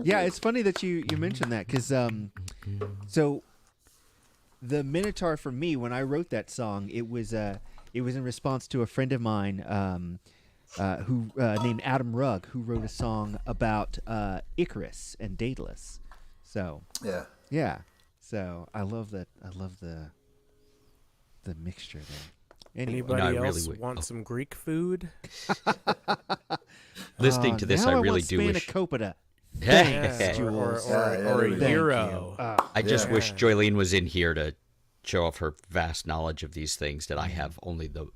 Yeah, it's funny that you mentioned that because so the Minotaur for me, when I wrote that song, it was in response to a friend of mine who named Adam Rugg, who wrote a song about Icarus and Daedalus. So yeah. So I love that. I love the mixture there. Anyway. Anybody else want some Greek food? Listening to this, I really do wish. Spanakopita. Hey. Or a euro. I just wish Joylene was in here to show off her vast knowledge of these things that I have only the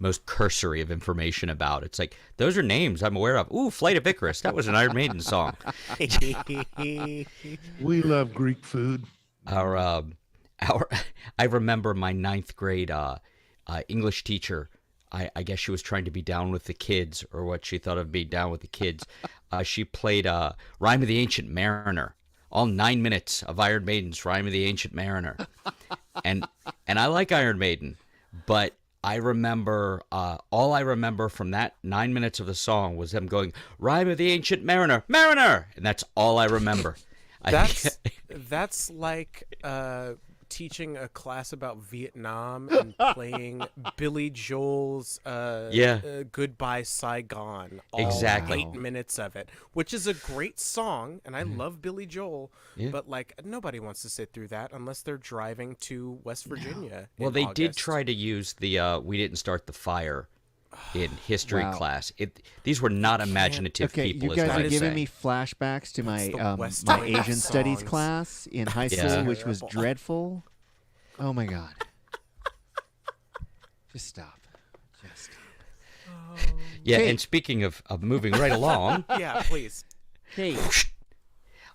most cursory of information about. It's like, those are names I'm aware of. Ooh, Flight of Icarus. That was an Iron Maiden song. We love Greek food. I remember my 9th grade English teacher I guess she was trying to be down with the kids, or what she thought of being down with the kids. She played Rhyme of the Ancient Mariner, all 9 minutes of Iron Maiden's Rhyme of the Ancient Mariner. And I like Iron Maiden, but I remember, all I remember from that 9 minutes of the song was them going, Rhyme of the Ancient Mariner, Mariner! And that's all I remember. That's like teaching a class about Vietnam and playing Billy Joel's Goodbye Saigon. Exactly. 8 minutes of it, which is a great song, and I love Billy Joel, but like nobody wants to sit through that unless they're driving to West Virginia. Well, they did try to use the We Didn't Start the Fire in history class. These were not imaginative people. You guys are giving me flashbacks to my my Asian studies class in high school, which was dreadful. Oh my god! Just stop. Yeah, Kate. And speaking of moving right along, yeah, please. Kate.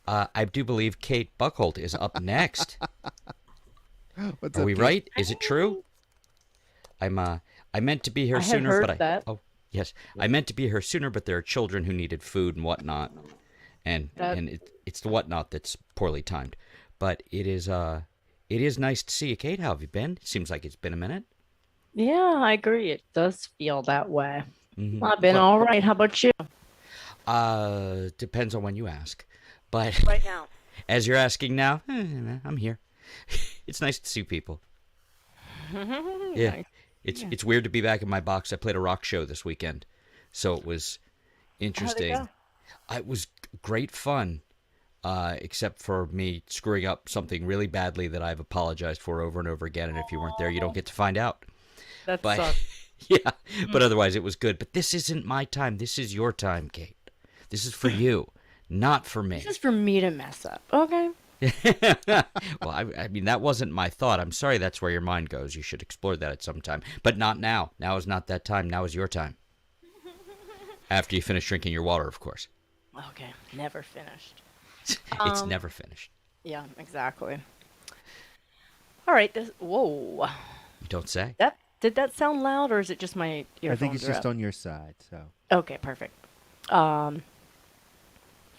I do believe Kate Buckhold is up next. What's Are up, we Kate? right? Is it true? I meant to be here sooner, but I meant to be here sooner, but there are children who needed food and whatnot, and it's the whatnot that's poorly timed. But it is nice to see you, Kate. How have you been? It seems like it's been a minute. Yeah, I agree. It does feel that way. Mm-hmm. I've been all right. How about you? Depends on when you ask, but Right now. as you're asking now, I'm here. It's nice to see people. Yeah. It's weird to be back in my box. I played a rock show this weekend, so it was interesting. How'd it go? It was great fun, except for me screwing up something really badly that I've apologized for over and over again, and if you weren't there, you don't get to find out. That But sucks. yeah, but otherwise it was good. But this isn't my time. This is your time, Kate. This is for you, not for me. This is for me to mess up, okay? Well, I mean, that wasn't my thought. I'm sorry that's where your mind goes. You should explore that at some time. But not now. Now is not that time. Now is your time. After you finish drinking your water, of course. Okay, never finished. It's never finished. Yeah, exactly. All right, whoa. You don't say. Did that sound loud, or is it just my earphones? I think it's just up? on your side. So. Okay, perfect. All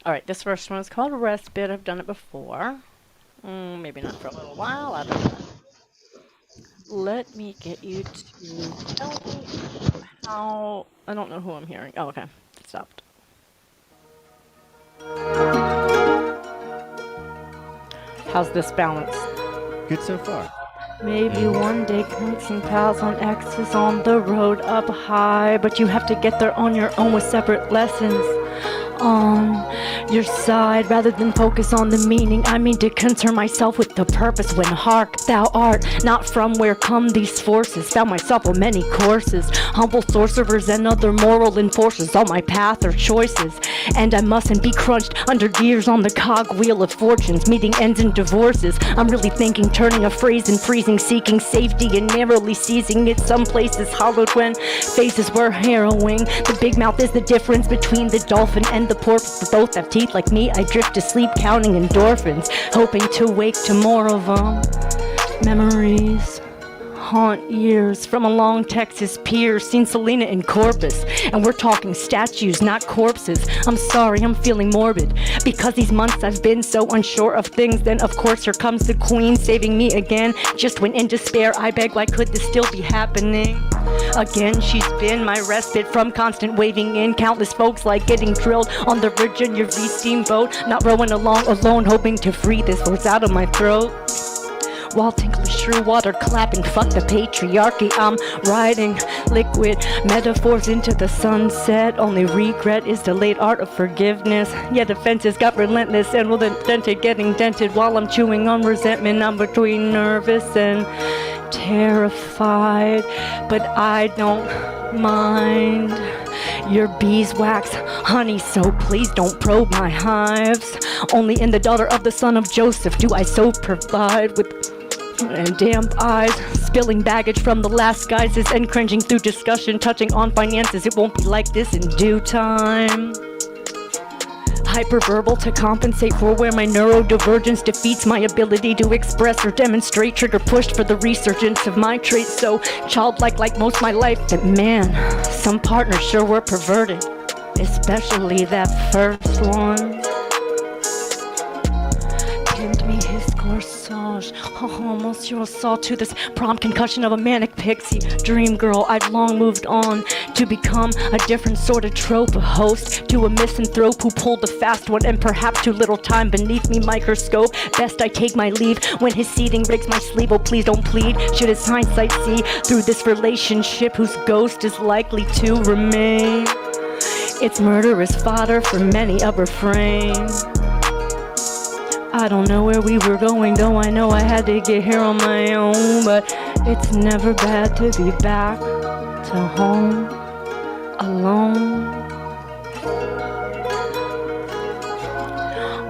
right, this first one is called Respite. I've done it before. Maybe not for a little while. I don't know. Let me get you to tell me how... I don't know who I'm hearing. Oh, okay. It stopped. How's this balance? Good so far. Maybe one day connecting pals on X's on the road up high, but you have to get there on your own with separate lessons on your side rather than focus on the meaning. I mean to concern myself with the purpose when hark thou art not from where come these forces. Found myself on many courses, humble sorcerers and other moral enforcers on my path or choices, and I mustn't be crunched under gears on the cogwheel of fortunes, meeting ends and divorces. I'm really thinking, turning a phrase and freezing, seeking safety and narrowly seizing it. Some places hollowed when faces were harrowing. The big mouth is the difference between the dolphin and the porpoise. Both have teeth like me. I drift to sleep counting endorphins, hoping to wake to more of them. Memories haunt years from a long Texas pier. Seen Selena in Corpus, and we're talking statues, not corpses. I'm sorry, I'm feeling morbid because these months I've been so unsure of things. Then of course here comes the queen saving me again. Just when in despair I beg, why could this still be happening again? She's been my respite from constant waving in. Countless folks like getting drilled on the Virginia V steamboat, not rowing along alone, hoping to free this voice out of my throat. While tinkly shrew water clapping, fuck the patriarchy. I'm riding liquid metaphors into the sunset. Only regret is the late art of forgiveness. Yet offenses got relentless and will dented getting dented. While I'm chewing on resentment, I'm between nervous and terrified, but I don't mind your beeswax, honey, so please don't probe my hives. Only in the daughter of the son of Joseph do I so provide with and damp eyes, spilling baggage from the last guises and cringing through discussion touching on finances. It won't be like this in due time. Hyperverbal to compensate for where my neurodivergence defeats my ability to express or demonstrate. Trigger pushed for the resurgence of my traits. So childlike like most my life. But man, some partners sure were perverted. Especially that first one. Pinned me his corsage. Almost your assault to this prompt concussion of a manic pixie dream girl. I've long moved on to become a different sort of trope, a host to a misanthrope who pulled the fast one and perhaps too little time beneath me microscope. Best I take my leave when his seething rigs my sleeve. Oh, please don't plead. Should his hindsight see through this relationship whose ghost is likely to remain? It's murderous fodder for many a refrain. I don't know where we were going, though I know I had to get here on my own. But it's never bad to be back to home alone.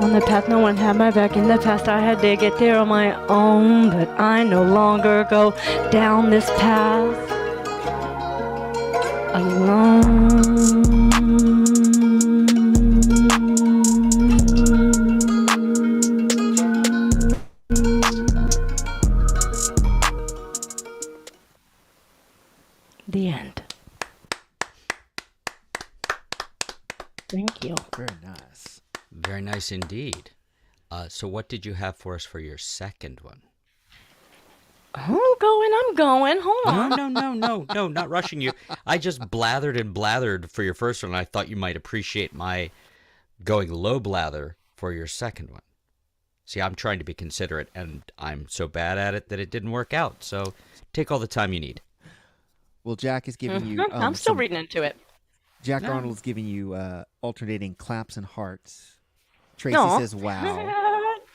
On the path, no one had my back. In the past, I had to get there on my own. But I no longer go down this path alone. The end. Thank you. Very nice. Very nice indeed. So what did you have for us for your second one? I'm going. Hold on. No, not rushing you. I just blathered and blathered for your first one. And I thought you might appreciate my going low blather for your second one. See, I'm trying to be considerate, and I'm so bad at it that it didn't work out. So take all the time you need. Well, Jack is giving you... I'm still reading into it. Jack Arnold's giving you alternating claps and hearts. Tracy says, wow.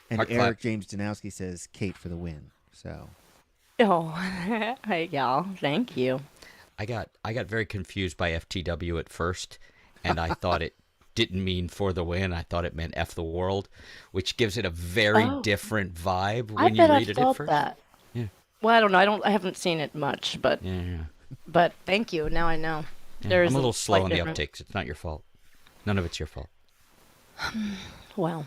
And Heart Eric clap. James Danowski says, Kate for the win. So... Oh, hey, y'all. Thank you. I got very confused by FTW at first, and I thought it didn't mean for the win. I thought it meant F the world, which gives it a very different vibe when you read it at first. That. Yeah. Well, I don't know. I haven't seen it much, but but thank you. Now I know. Yeah. There is I'm a little slow on the difference. uptakes. It's not your fault. None of it's your fault. Well,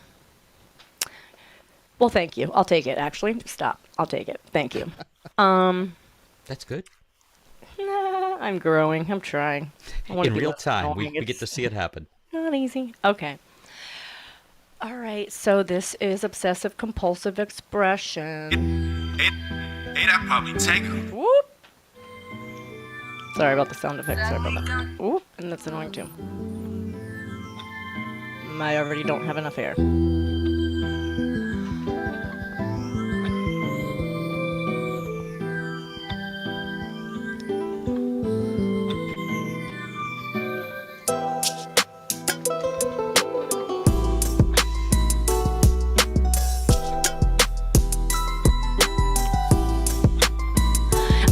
thank you. I'll take it. Actually, stop. I'll take it. Thank you. That's good. Nah, I'm growing. I'm trying. In real time, we get to see it happen. Not easy. Okay. All right. So this is obsessive compulsive expression. Hey, that probably take him. Whoop. Sorry about the sound effects. Sorry about that. Whoop. And that's annoying too. I already don't have enough air.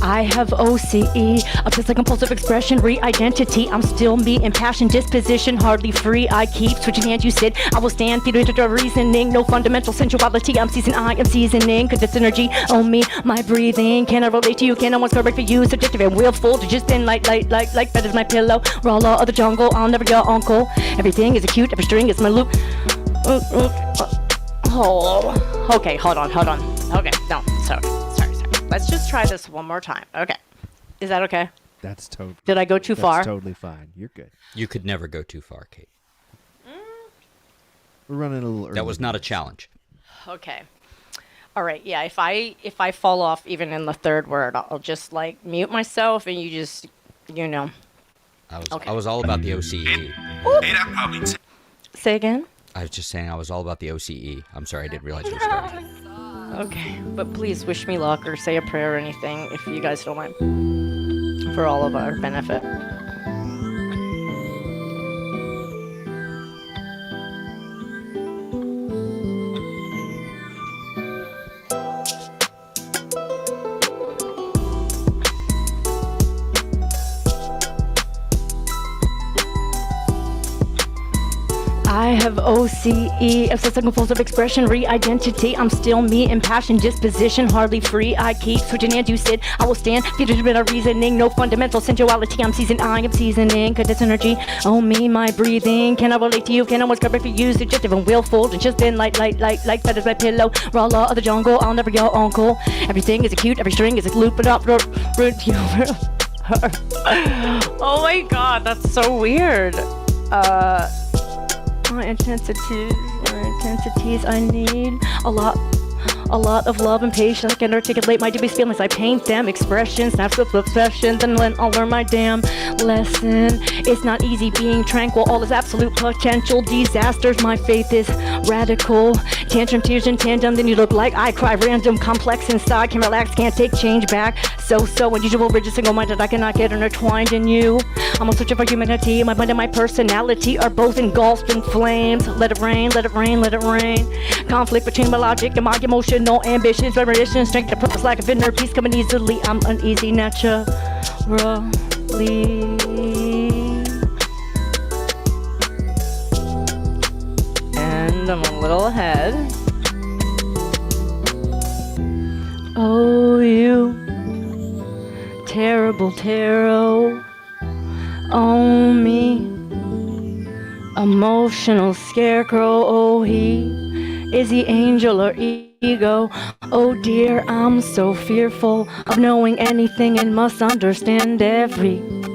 I have OCE, obsessive compulsive expression, re-identity. I'm still me, impassioned disposition, hardly free. I keep switching hands, you sit. I will stand, theoretical reasoning, no fundamental sensuality. I'm seasoning, cause it's energy on me, my breathing. Can I relate to you? Can I what's correct for you? Subjective and willful to just been like feathers my pillow. Raw law of the jungle, I'll never your uncle. Everything is acute, every string is my loop. Oh, okay, hold on. Okay, no, sorry. Let's just try this one more time. Okay. Is that okay? That's totally... Did I go too far? That's totally fine. You're good. You could never go too far, Kate. We're running a little early. That was not a challenge. Okay. All right. Yeah, if I fall off even in the third word, I'll just like mute myself and you just, you know. I was all about the OCE. Hey, that probably take Say again? I was just saying I was all about the OCE. I'm sorry, I didn't realize you were starting. Okay, but please wish me luck or say a prayer or anything if you guys don't mind. For all of our benefit. I have OCE, obsessive compulsive expression, re-identity. I'm still me, impassioned disposition, hardly free. I keep switching and you sit. I will stand, featured with a reasoning, no fundamental sensuality. I'm seasoned, I am seasoning, cause energy. Oh me, my breathing. Can I relate to you? Can I was covered for you? Suggestive and willful, and just been like feathers my pillow. Raw law of the jungle, I'll never your uncle. Everything is acute, every string is a loop, but up, oh my god, that's so weird. My intensities, I need a lot of love and patience. I can articulate my deepest feelings. I paint them, expressions, snaps with obsession. Then I'll learn my damn lesson. It's not easy being tranquil. All is absolute potential disasters. My faith is radical. Tantrum, tears in tandem. Then you look like I cry random. Complex inside. Can relax, can't take change back. So unusual, rigid, single-minded. I cannot get intertwined in you. I'm on searching for humanity. My mind and my personality are both engulfed in flames. Let it rain, let it rain, let it rain. Conflict between my logic and my emotional ambitions, variation, strength, and purpose, lack of inner peace coming easily. I'm uneasy naturally. And I'm a little ahead. Oh, you terrible tarot. Oh, me emotional scarecrow. Oh, is he angel or ego? Oh dear, I'm so fearful of knowing anything and must understand everything.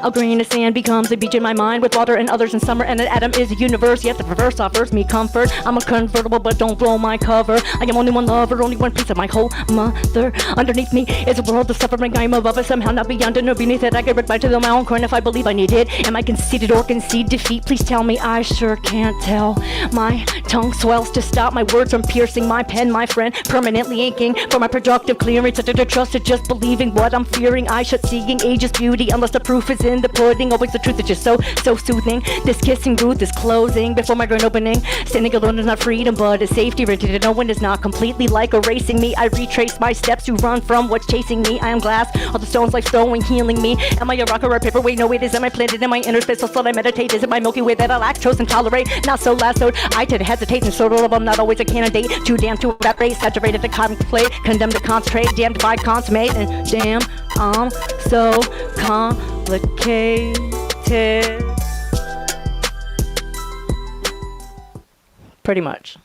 A grain of sand becomes a beach in my mind, with water and others in summer, and an atom is a universe, yet the reverse offers me comfort. I'm a convertible, but don't blow my cover. I am only one lover, only one piece of my whole mother. Underneath me is a world of suffering. I am above it, somehow not beyond it, nor beneath it. I get right to my own corn if I believe I need it. Am I conceited or concede defeat? Please tell me, I sure can't tell. My tongue swells to stop my words from piercing my pen, my friend, permanently inking for my productive clearance. I don't trust it, just believing what I'm fearing. I should seeing age's beauty unless the proof is in the pudding. Always the truth is just so soothing. This kissing booth is closing before my grand opening. Standing alone is not freedom, but a safety. Ready to know when is not completely like erasing me. I retrace my steps to run from what's chasing me. I am glass, all the stones life throwing, healing me. Am I a rock or a paperweight? No, it isn't. I planted in my inner space, so slow I meditate. Is it my Milky Way that I lactose and tolerate? Not so lassoed. I tend to hesitate, and sort of I'm not always a candidate. Too damn to that race, saturated to contemplate, condemned to concentrate, damned if I consummate, and damn, I'm so complicated. Pretty much.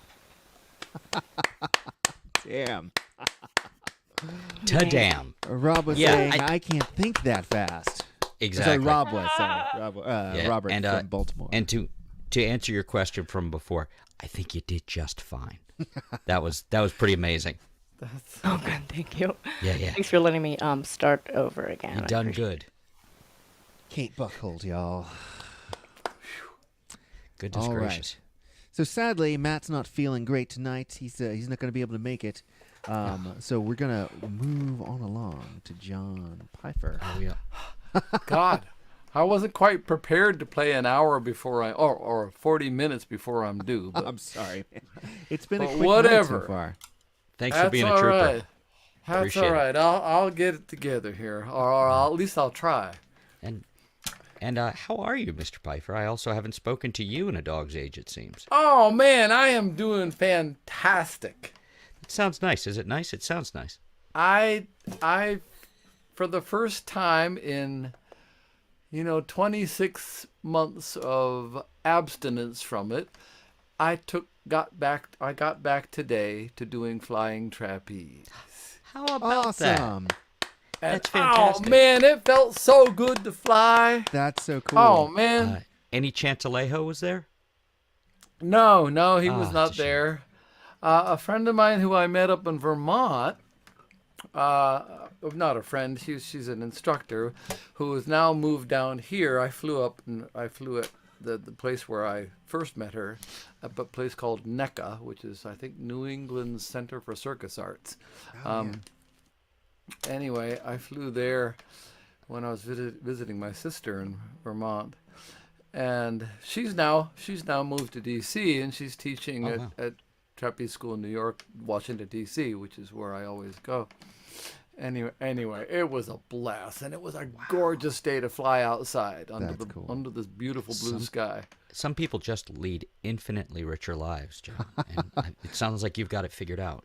Damn. Ta-damn. Rob was saying, I can't think that fast. Exactly. Sorry, Rob was. Robert from Baltimore. And to answer your question from before, I think you did just fine. That was pretty amazing. Oh, good. Thank you. Yeah. Thanks for letting me start over again. You done good. Kate Buckhold, y'all. Goodness gracious. So sadly, Matt's not feeling great tonight. He's not going to be able to make it. So we're going to move on along to John Pfeiffer. Oh, yeah. God, I wasn't quite prepared to play an hour before or 40 minutes before I'm due. But I'm sorry. It's been a quick whatever. night so far. Thanks for being a trooper. Right. That's Appreciate all right. I'll get it together here, or at least I'll try. And how are you, Mr. Pfeiffer? I also haven't spoken to you in a dog's age, it seems. Oh man, I am doing fantastic. It sounds nice. Is it nice? It sounds nice. I for the first time in 26 months of abstinence from it, I got back today to doing flying trapeze. How about that? That's fantastic. Oh man, it felt so good to fly. That's so cool. Oh man. Any chance Alejo was there? No, he was not there. A friend of mine who I met up in Vermont, not a friend, she's an instructor who has now moved down here. I flew at the place where I first met her, a place called NECA, which is I think New England's Center for Circus Arts. Anyway, I flew there when I was visiting my sister in Vermont, and she's now moved to D.C. and she's teaching at trapeze school in New York, Washington D.C., which is where I always go. Anyway, it was a blast, and it was a gorgeous day to fly outside under this beautiful blue sky. Some people just lead infinitely richer lives, John, and it sounds like you've got it figured out.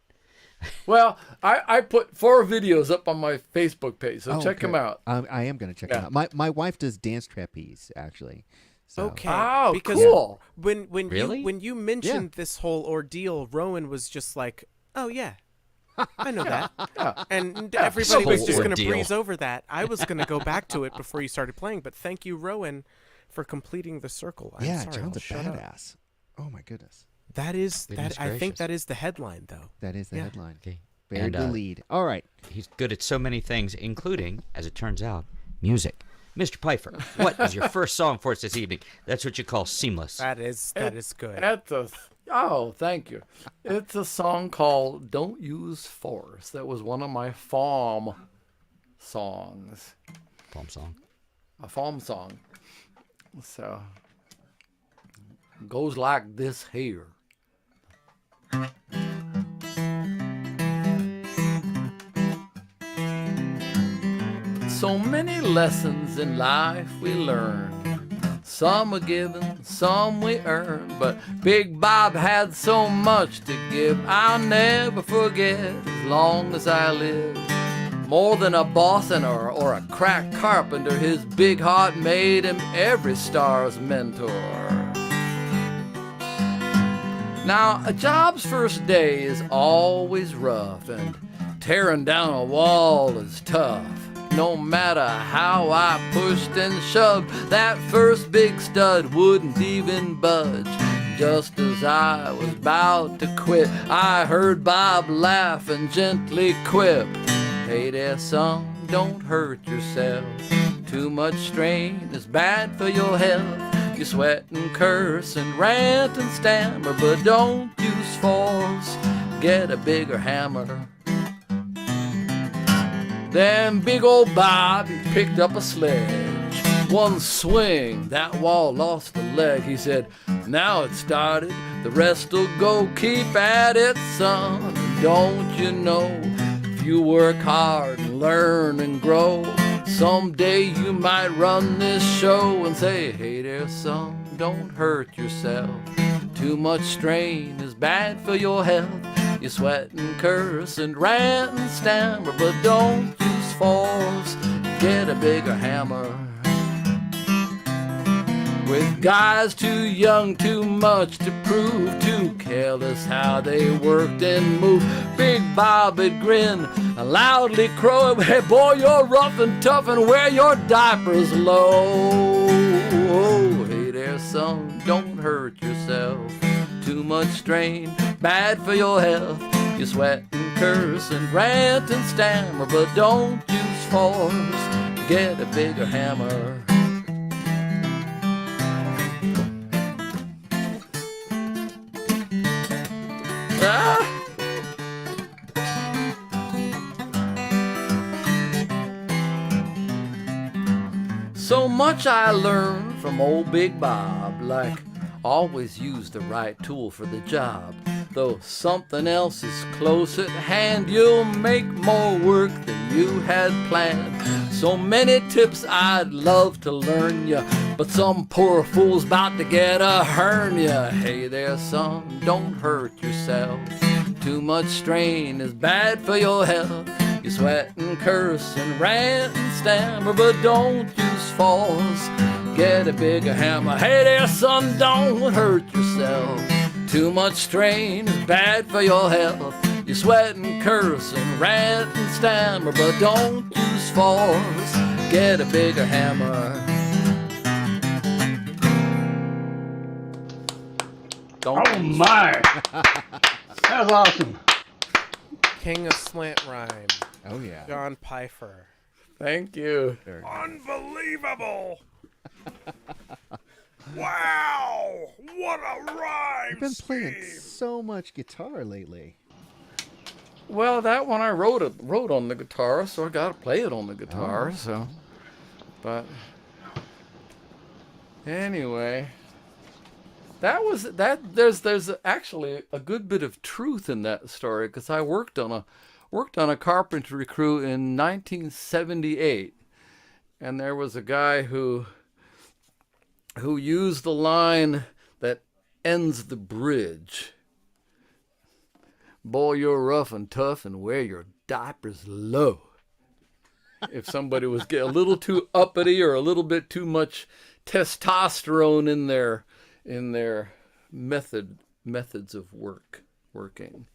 Well, I put 4 videos up on my Facebook page, so check them out. I am going to check them out. My wife does dance trapeze, actually. So. Okay. Oh, because cool. When you mentioned this whole ordeal, Rowan was just like, "Oh yeah, I know that," and everybody was just going to breeze over that. I was going to go back to it before you started playing, but thank you, Rowan, for completing the circle. I'm sorry, John's a shut badass. Oh my goodness. That is that. I think that is the headline, though. That is the headline. Okay. Very good lead. All right. He's good at so many things, including, as it turns out, music. Mr. Pfeiffer, what is your first song for us this evening? That's what you call seamless. That is good. Thank you. It's a song called "Don't Use Force." That was one of my FOM songs. FOM song. A FOM song. So it goes like this here. So many lessons in life we learn. Some are given, some we earn. But Big Bob had so much to give, I'll never forget as long as I live. More than a boss or a crack carpenter, his big heart made him every star's mentor. Now, a job's first day is always rough, and tearing down a wall is tough. No matter how I pushed and shoved, that first big stud wouldn't even budge. Just as I was about to quit, I heard Bob laugh and gently quip, "Hey there, son, don't hurt yourself. Too much strain is bad for your health. You sweat and curse and rant and stammer, but don't use force. Get a bigger hammer." Then big old Bob, he picked up a sledge. One swing, that wall lost a leg. He said, "Now it started, the rest'll go. Keep at it, son. Don't you know, if you work hard and learn and grow, someday you might run this show and say, 'Hey there, son, don't hurt yourself. Too much strain is bad for your health. You sweat and curse and rant and stammer, but don't use force. Get a bigger hammer.'" With guys too young, too much to prove, too careless how they worked and moved, Big Bob would grin and loudly crow, "Hey boy, you're rough and tough and wear your diapers low. Oh, hey there, son, don't hurt yourself. Too much strain, bad for your health. You sweat and curse and rant and stammer, but don't use force. Get a bigger hammer." So much I learned from old Big Bob, like always use the right tool for the job. Though something else is close at hand, you'll make more work than you had planned. So many tips I'd love to learn ya, but some poor fool's about to get a hernia. Hey there, son, don't hurt yourself. Too much strain is bad for your health. You sweat and curse and rant and stammer, but don't use force. Get a bigger hammer. Hey there, son, don't hurt yourself. Too much strain is bad for your health. You sweat and curse and rant and stammer, but don't use force. Get a bigger hammer. Oh my! That was awesome. King of slant rhyme. Oh yeah. John Pfeiffer. Thank you. Unbelievable! Wow! What a rhyme! You've been playing so much guitar lately. Well, that one I wrote on the guitar, so I got to play it on the guitar. So, but anyway, that was that. There's actually a good bit of truth in that story, because I worked on worked on a carpentry crew in 1978, and there was a guy who used the line that ends the bridge. Boy, you're rough and tough and wear your diapers low. If somebody was getting a little too uppity or a little bit too much testosterone in their methods of working.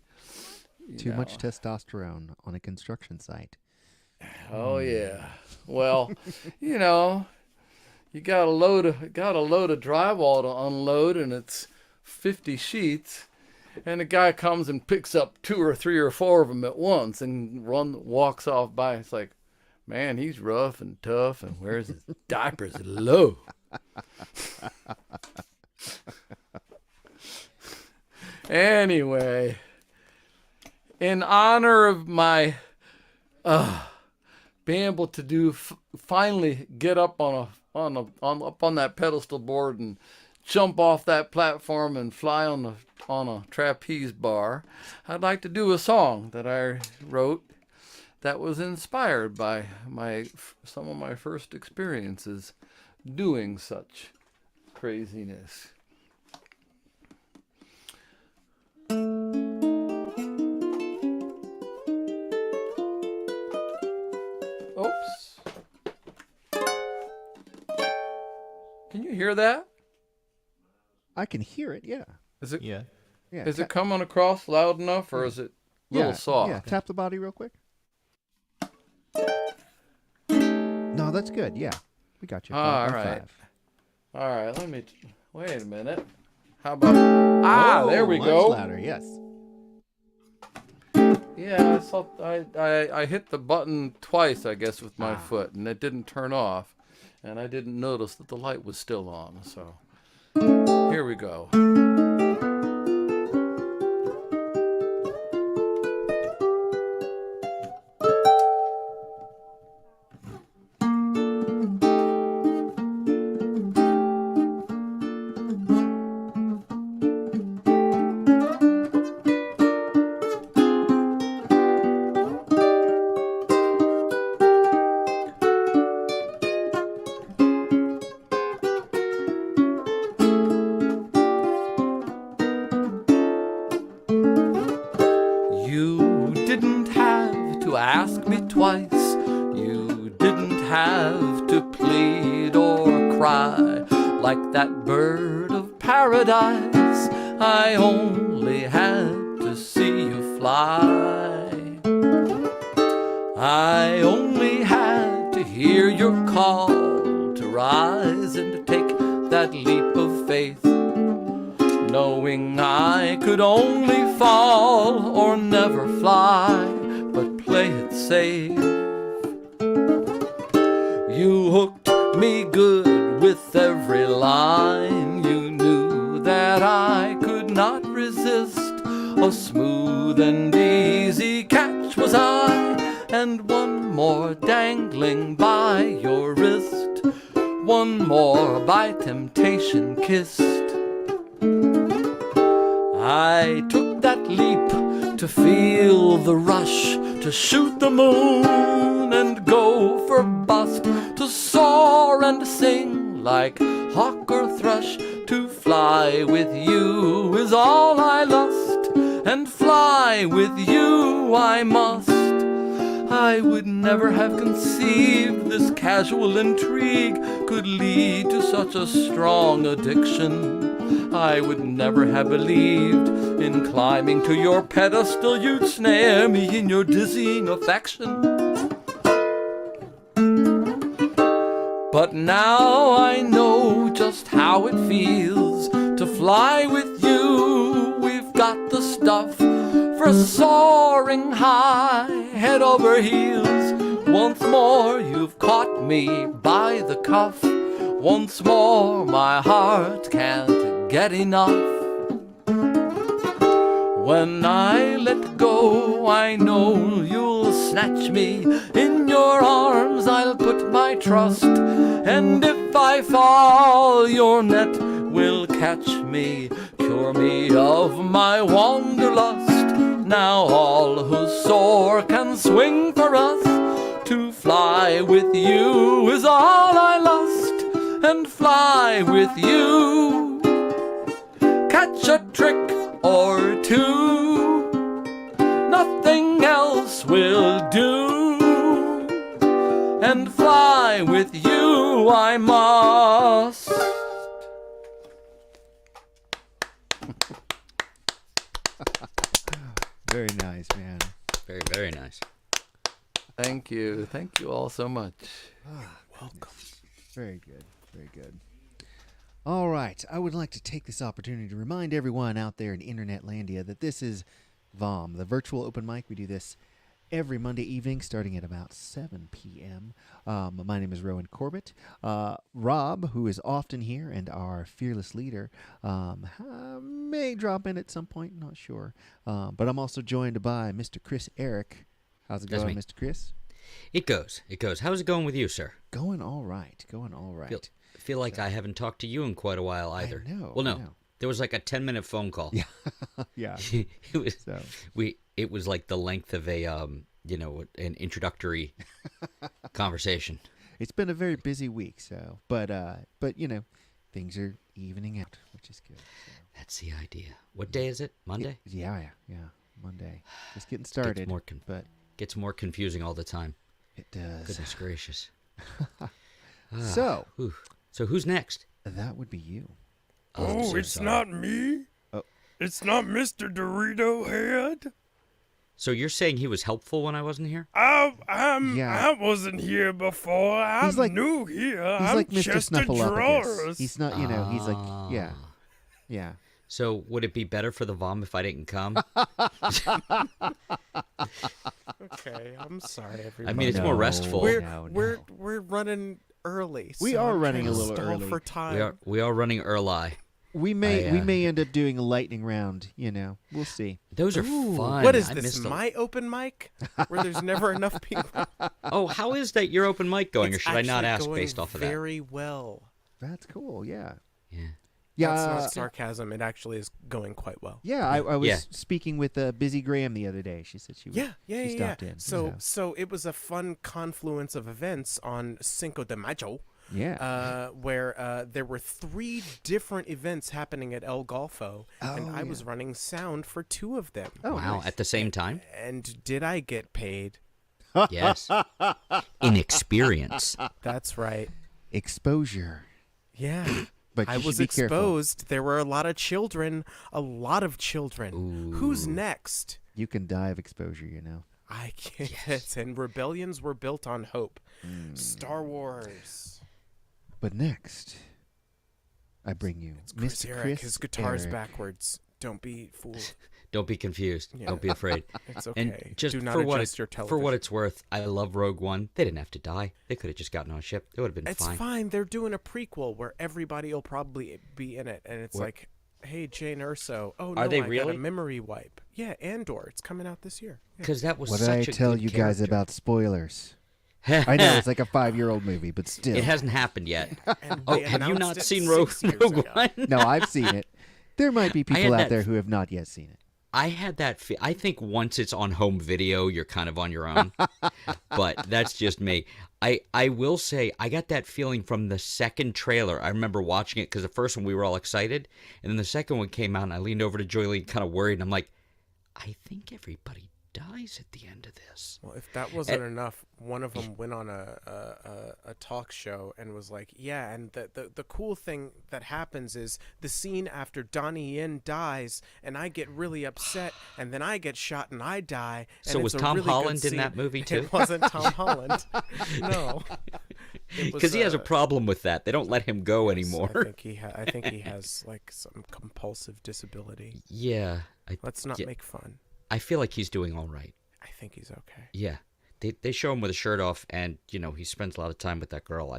Too much testosterone on a construction site. Oh yeah. Well, you know, you got a load of drywall to unload, and it's 50 sheets, and a guy comes and picks up 2 or 3 or 4 of them at once and walks off by. It's like, man, he's rough and tough and wears his diapers low. Anyway, in honor of my being able to finally get up on that pedestal board and jump off that platform and fly on a trapeze bar, I'd like to do a song that I wrote that was inspired by some of my first experiences doing such craziness. Oops. Can you hear that? I can hear it, yeah. Is it? Yeah. Is it coming across loud enough, or is it a little soft? Yeah, tap the body real quick. No, that's good, yeah. We got you. All right. All right, let me... Wait a minute. How about... there we go. Much louder, yes. Yeah, I hit the button twice, I guess, with my foot, and it didn't turn off. And I didn't notice that the light was still on, so... Here we go. I only had to see you fly. I only had to hear your call to rise and to take that leap of faith, knowing I could only fall or never fly, but play it safe. You hooked me good with every line. You knew that I could not resist. A smooth and easy catch was I, and one more dangling by your wrist, one more by temptation kissed. I took that leap to feel the rush, to shoot the moon and go for bust, to soar and sing like hawk or thrush. To fly with you is all I lust, and fly with you I must. I would never have conceived this casual intrigue could lead to such a strong addiction. I would never have believed in climbing to your pedestal you'd snare me in your dizzying affection. But now I know just how it feels to fly with you. We've got the stuff for soaring high, head over heels. Once more you've caught me by the cuff. Once more my heart can't get enough. When I let go, I know you'll snatch me in your arms. I'll put my trust, and if I fall, your net will catch me, cure me of my wanderlust. Now all who soar can swing for us. To fly with you is all I lust, and fly with you. Catch a trick or two, nothing else will do, and fly with you I must. Very nice, man. Very, very nice. Thank you all so much. Welcome. Very good, very good. All right, I would like to take this opportunity to remind everyone out there in Internetlandia that this is VOM, the virtual open mic. We do this every Monday evening starting at about 7 p.m. My name is Rowan Corbett. Rob, who is often here and our fearless leader, may drop in at some point, not sure. But I'm also joined by Mr. Chris Eric. How's it going, Mr. Chris? It goes. How's it going with you, sir? Going all right. Feel like I haven't talked to you in quite a while either. I know. Well, no. There was like a 10-minute phone call. Yeah. Yeah. It was like the length of a an introductory conversation. It's been a very busy week, so but things are evening out, which is good. So. That's the idea. What day is it? Monday? Yeah. Monday. Just getting started. Gets more confusing all the time. It does. Goodness gracious. So who's next? That would be you. Oh, it's not me? Oh. It's not Mr. Dorito Head? So you're saying he was helpful when I wasn't here? I wasn't here before. I'm new here. He's I'm like Mr. Chester Snuffleupagus. Drawers. He's not, he's like, yeah. So would it be better for the VOM if I didn't come? Okay, I'm sorry, everybody. I mean, it's more restful. We're running early. We so are I'm running trying a to little stall early. for time. We are running early. We may end up doing a lightning round. We'll see. Those are fun. What is this? My open mic, where there's never enough people. Oh, how is that your open mic going, or should I not ask going based off of that? Very well. That's cool. Yeah. That's not sarcasm. It actually is going quite well. Yeah, I was speaking with Busy Graham the other day. She said she stopped in. So it was a fun confluence of events on Cinco de Mayo. Yeah. Where there were 3 different events happening at El Golfo, and I was running sound for 2 of them. Oh, wow! Nice. At the same time. And did I get paid? Yes. Inexperience. That's right. Exposure. Yeah. But I was exposed. There were a lot of children. Ooh. Who's next? You can die of exposure, I can't. Yes. And rebellions were built on hope. Star Wars. But next, I bring you Chris Mr. Eric. Chris His guitar's Eric. backwards. Don't be fooled. Don't be confused. Yeah. Don't be afraid. It's okay. And just do not for adjust your television. For what it's worth, I love Rogue One. They didn't have to die. They could have just gotten on a ship. It would have been fine. It's fine. They're doing a prequel where everybody will probably be in it, and it's like, hey, Jane Erso. Oh no, Are they I really? got a memory wipe. Yeah, Andor. It's coming out this year. Because that was What such did I a tell good you guys character. about spoilers? I know it's like a 5-year-old movie, but still. It hasn't happened yet. Oh, have you not seen 6 years Rogue ago. One? No, I've seen it. There might be people out there who have not yet seen it. I had that. I think once it's on home video, you're kind of on your own. But that's just me. I will say I got that feeling from the second trailer. I remember watching it because the first one we were all excited, and then the second one came out, and I leaned over to Joylee, kind of worried, and I'm like, I think everybody dies at the end of this. Well, if that wasn't enough, one of them went on a talk show and was like, yeah, and the cool thing that happens is the scene after Donnie Yen dies, and I get really upset, and then I get shot and I die. And So was Tom Holland in that movie too? It wasn't Tom Holland. No. Because he has a problem with that. They don't let him go anymore. I think he has like some compulsive disability. Yeah. Let's not make fun. I feel like he's doing all right. I think he's okay. Yeah. They show him with a shirt off, and, he spends a lot of time with that girl.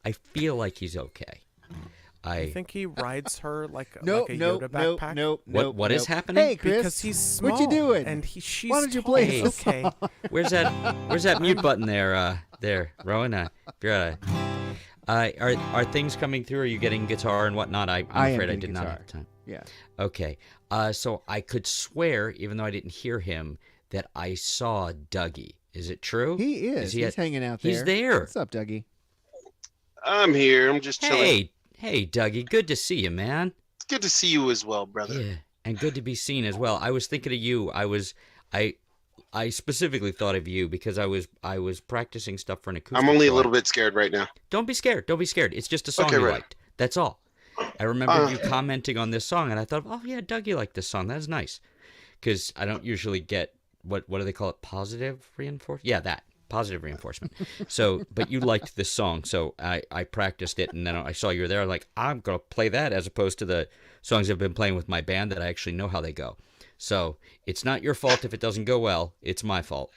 I feel like he's okay. I think he rides her like a Nope, Yoda backpack. What is happening? Hey, Chris, Because he's small. what you doing? And she's Why don't you tall. play It's okay. Where's that mute button there? There, Rowan. If you're are things coming through? Are you getting guitar and whatnot? I'm afraid I did not have time. Yeah. Okay. So I could swear, even though I didn't hear him, that I saw Dougie. Is it true? He is. He's hanging out there. He's there. What's up, Dougie? I'm here. I'm just chilling. Hey, Dougie. Good to see you, man. It's good to see you as well, brother. Yeah, and good to be seen as well. I was thinking of you. I specifically thought of you because I was practicing stuff for an acoustic. I'm only song. a little bit scared right now. Don't be scared. Don't be scared. It's just a song you liked. That's all. I remember you commenting on this song, and I thought, oh yeah, Dougie liked this song. That's nice, because I don't usually get what do they call it? Positive reinforcement? Yeah, that positive reinforcement. So, but you liked this song, so I practiced it, and then I saw you were there. I'm like, I'm gonna play that as opposed to the songs I've been playing with my band that I actually know how they go. So it's not your fault if it doesn't go well. It's my fault.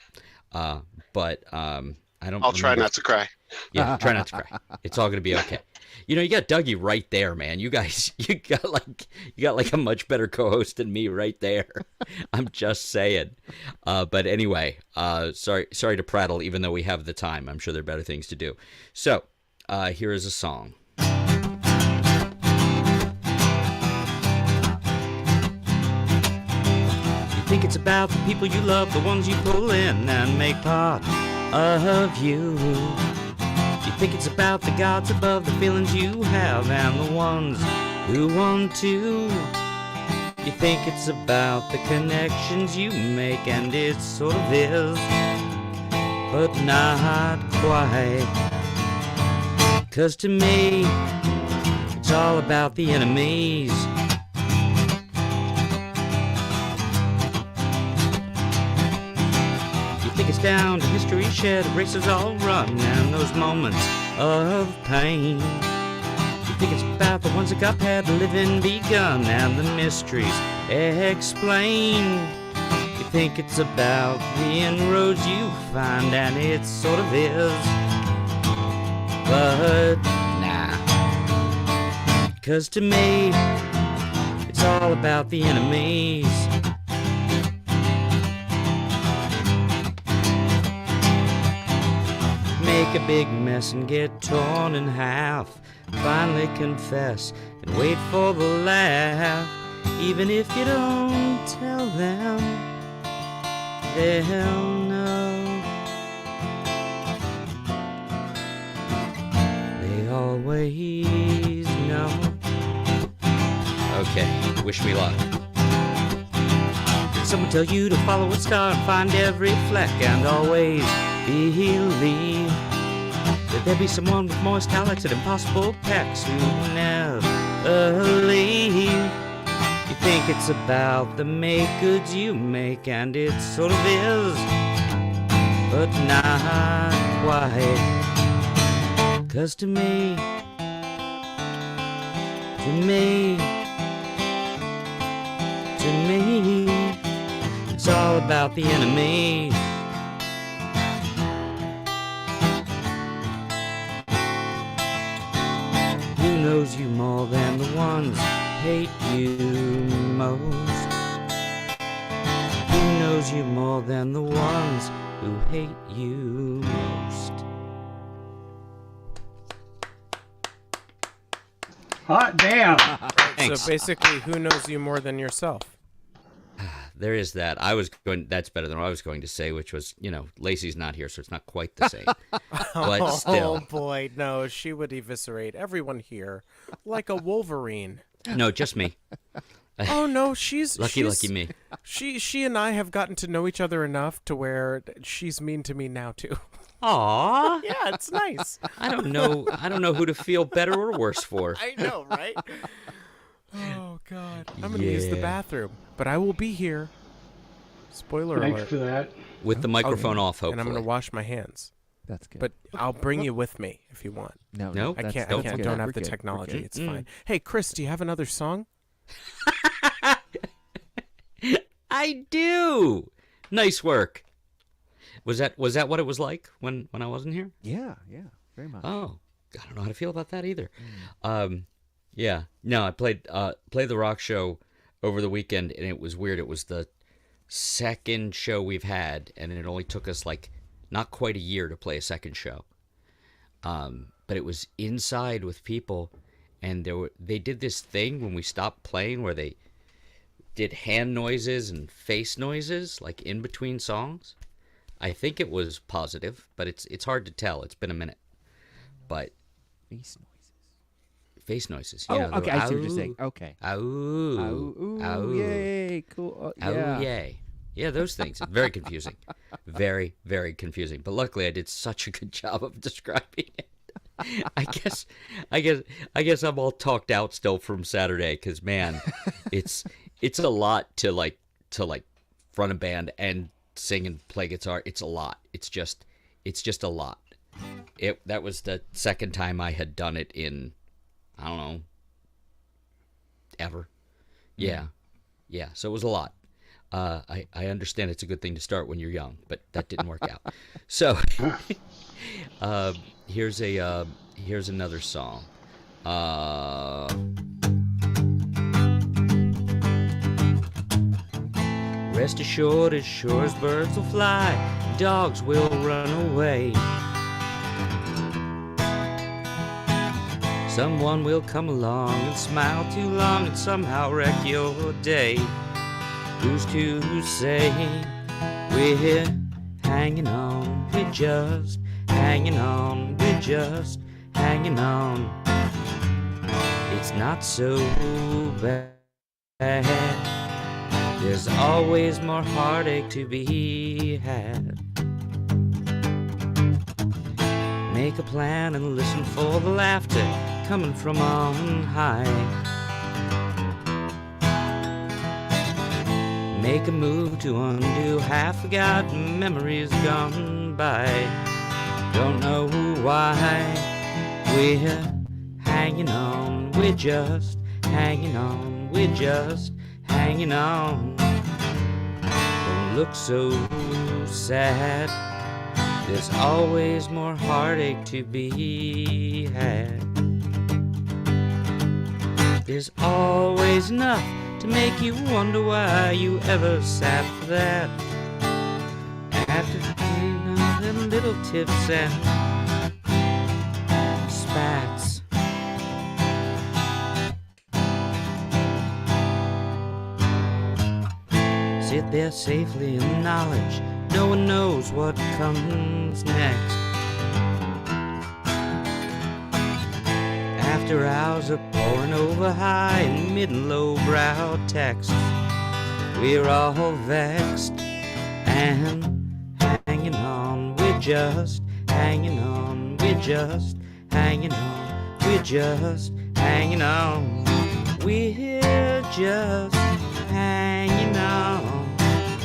But I don't. I'll try not to cry. Yeah, try not to cry. It's all gonna be okay. You know, you got Dougie right there, man. You guys, you got like a much better co-host than me right there. I'm just saying. But anyway, sorry to prattle, even though we have the time. I'm sure there are better things to do. So, here is a song. You think it's about the people you love, the ones you pull in and make part of you. You think it's about the gods above, the feelings you have, and the ones who want to. You think it's about the connections you make, and it sort of is, but not quite. 'Cause to me, it's all about the enemies. It's down to history shed, races all run, and those moments of pain. You think it's about the ones that got had, the living begun, and the mysteries explained. You think it's about the inroads you find, and it sort of is, but nah. 'Cause to me, it's all about the enemies. Make a big mess and get torn in half. Finally confess and wait for the laugh. Even if you don't tell them, they'll know. They always know. Okay, wish me luck. Someone tell you to follow a star and find every fleck, and always believe that there be someone with more talents and impossible pecs who never leave. You think it's about the make goods you make, and it sort of is, but not quite. 'Cause to me, it's all about the enemies. Who knows you more than the ones who hate you most? Who knows you more than the ones who hate you most? Hot damn. Thanks. So basically, who knows you more than yourself? There is that. That's better than what I was going to say, which was, Lacey's not here, so it's not quite the same. But still. Oh, boy, no. She would eviscerate everyone here like a Wolverine. No, just me. Oh, no, she's... Lucky me. She and I have gotten to know each other enough to where she's mean to me now, too. Aww. Yeah, it's nice. I don't know who to feel better or worse for. I know, right? Oh, God. I'm going to use the bathroom, but I will be here. Spoiler alert. Thanks for that. With the microphone off, hopefully. And I'm going to wash my hands. That's good. But I'll bring you with me if you want. No, I can't. Don't Don't have the technology. It's fine. Hey, Chris, do you have another song? I do. Nice work. Was that what it was like when I wasn't here? Yeah, very much. Oh, I don't know how to feel about that either. Yeah. No, I played the rock show over the weekend, and it was weird. It was the second show we've had, and it only took us not quite a year to play a second show. But it was inside with people, and they did this thing when we stopped playing where they did hand noises and face noises like in between songs. I think it was positive, but it's hard to tell. It's been a minute. But face noises. Oh, You know, okay. I see what you're saying. ow, Okay. ow, Ooh, ow, yay, cool. Yeah. oh, yay. Yeah, those things. Very confusing. Very, very confusing. But luckily I did such a good job of describing it. I guess I'm all talked out still from Saturday because, man, it's a lot to front a band and sing and play guitar. It's a lot. It's just a lot. That was the second time I had done it in, I don't know, ever. Yeah. So it was a lot. I understand it's a good thing to start when you're young, but that didn't work out. So here's another song. Rest assured, as sure as birds will fly, dogs will run away. Someone will come along and smile too long and somehow wreck your day. Who's to say we're hanging on, we're just hanging on, we're just hanging on. It's not so bad. There's always more heartache to be had. Make a plan and listen for the laughter coming from on high. Make a move to undo half-forgotten memories gone by. Don't know why we're hanging on, we're just hanging on, we're just hanging on. Don't look so sad. There's always more heartache to be had. There's always enough to make you wonder why you ever sat for that. After them little tips and spats. Sit there safely in the knowledge no one knows what comes next. After hours of pouring over high and mid and low brow texts, we're all vexed and hanging on. We're just hanging on. We're just hanging on. We're just hanging on. We're just hanging on.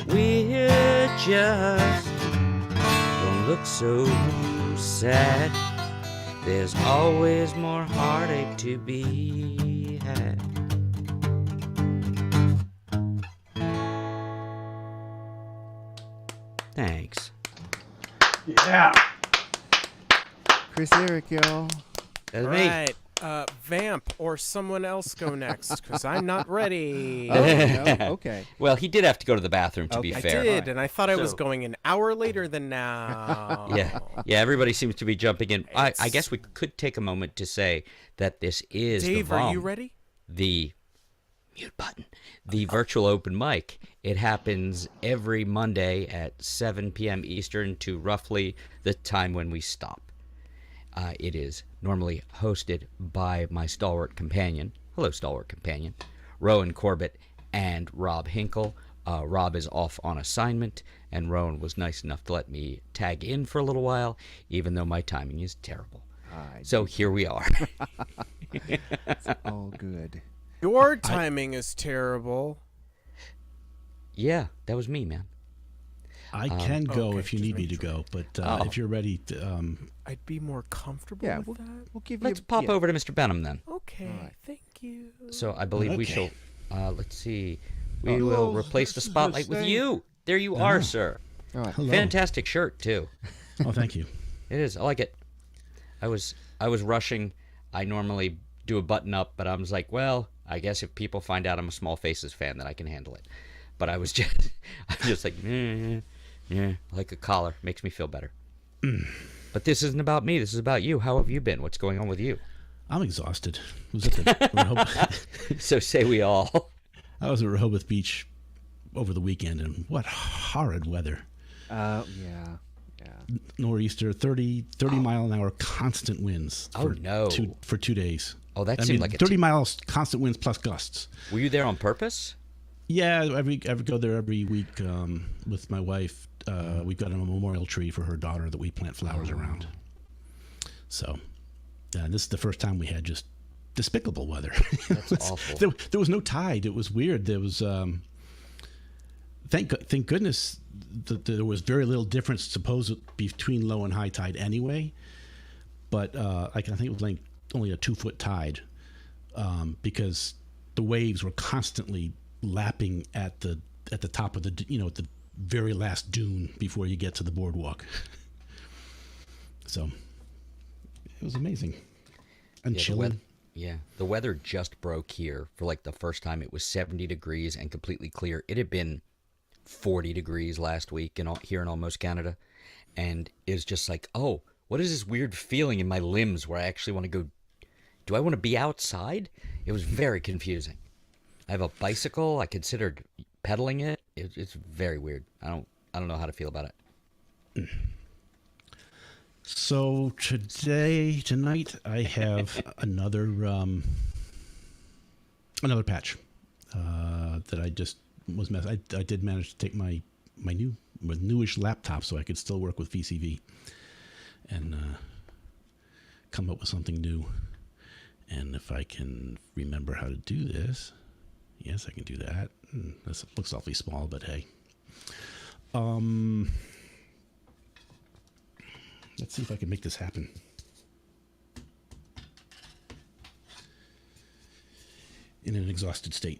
We're just, don't look so sad. There's always more heartache to be had. Thanks. Yeah. Chris Eric, y'all. That's All me. right. Vamp or someone else go next, because I'm not ready. Oh, no? Okay. Well, he did have to go to the bathroom, to be fair. I did, and I thought I was going an hour later than now. Yeah, everybody seems to be jumping in. I guess we could take a moment to say that this is Dave, the VOM, are you ready? The mute button, the virtual open mic. It happens every Monday at 7 p.m. Eastern to roughly the time when we stop. It is normally hosted by my stalwart companion. Hello, stalwart companion. Rowan Corbett and Rob Hinkle. Rob is off on assignment, and Rowan was nice enough to let me tag in for a little while, even though my timing is terrible. So here we are. It's all good. Your timing is terrible. Yeah, that was me, man. I can go if you need me to go, but if you're ready, I'd be more comfortable with that. We'll give Let's pop over to Mr. Benham then. Okay, thank you. So I believe we shall. Let's see. We will replace the spotlight with you. There you are, sir. All right. Hello. Fantastic shirt too. Oh, thank you. It is. I like it. I was rushing. I normally do a button up, but I was like, well, I guess if people find out I'm a Small Faces fan, then I can handle it. But I'm just like, yeah, like a collar. Makes me feel better. But this isn't about me. This is about you. How have you been? What's going on with you? I'm exhausted. I was at the Rehoboth. So say we all. I was at Rehoboth Beach over the weekend, and what horrid weather. Yeah. Nor'easter, 30 mile an hour constant winds. Oh, no. For 2 days. Oh, that seemed like 30 miles constant winds plus gusts. Were you there on purpose? Yeah, I go there every week with my wife. We've got a memorial tree for her daughter that we plant flowers around. So, this is the first time we had just despicable weather. That's awful. There was no tide. It was weird. There was, thank goodness, there was very little difference supposedly between low and high tide anyway. But I think it was like only a 2-foot tide because the waves were constantly lapping at the top of the the very last dune before you get to the boardwalk. So it was amazing and chilly. The weather just broke here for like the first time. It was 70 degrees and completely clear. It had been 40 degrees last week here in almost Canada, and it's just like, oh, what is this weird feeling in my limbs where I actually want to go? Do I want to be outside? It was very confusing. I have a bicycle. I considered pedaling it. It's very weird. I don't know how to feel about it. So tonight, I have another patch that I just was I did manage to take my newish laptop so I could still work with VCV and come up with something new. And if I can remember how to do this, yes, I can do that. This looks awfully small, but hey. Let's see if I can make this happen. In an exhausted state.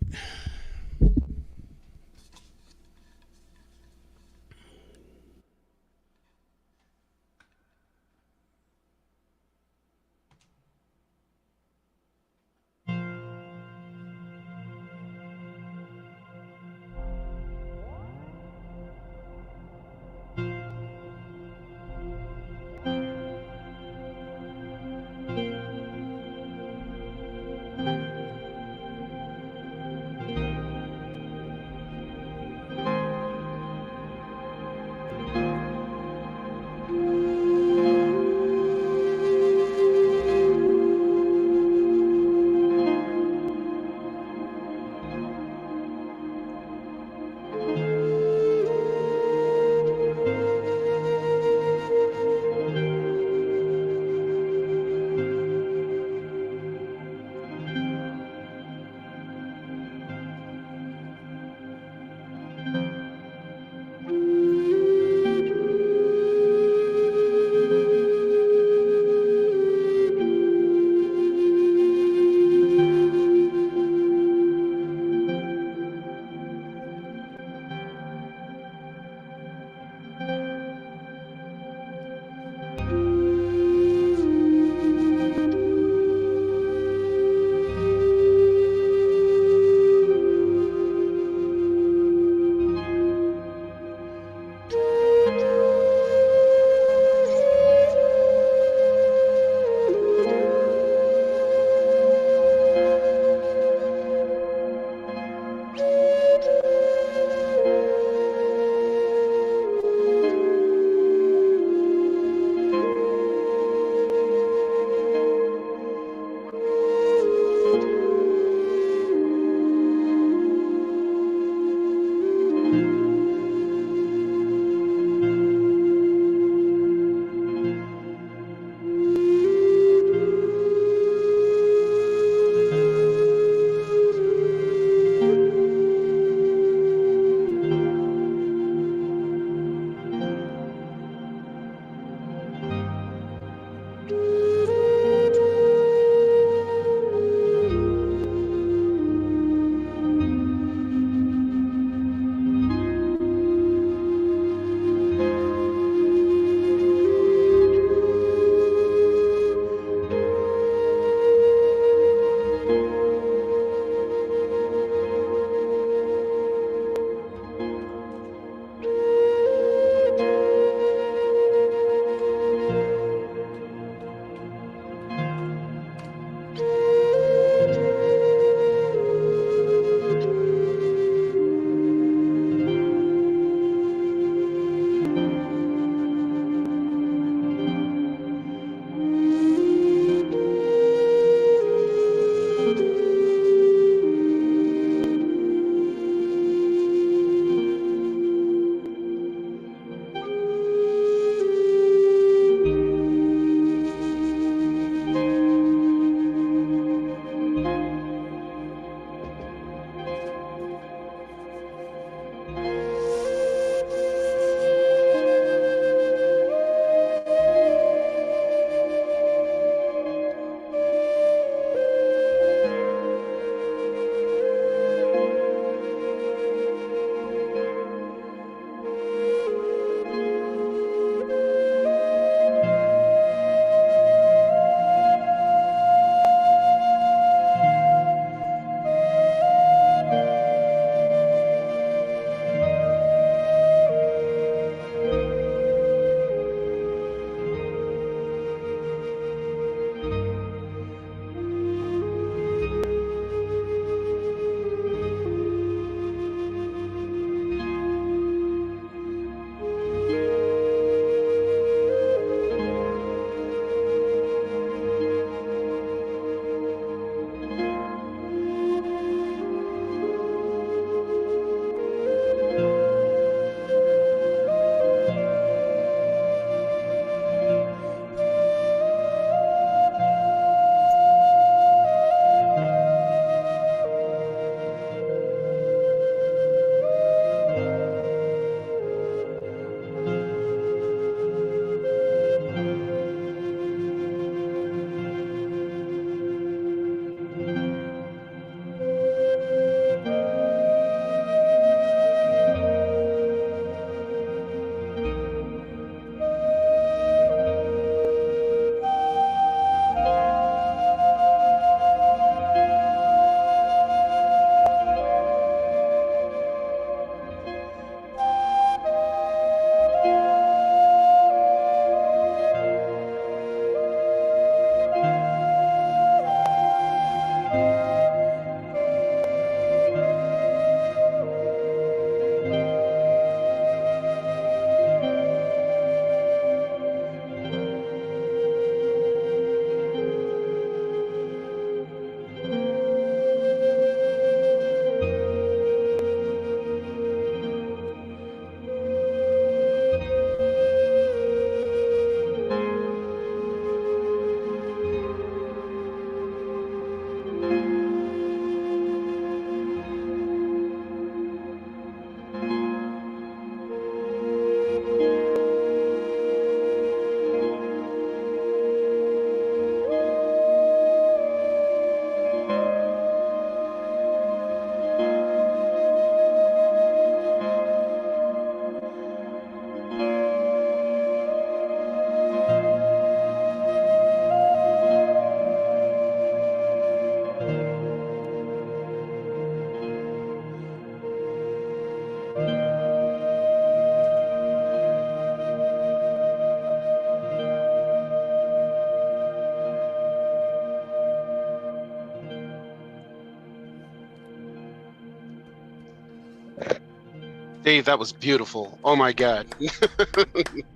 Dave, that was beautiful. Oh my God.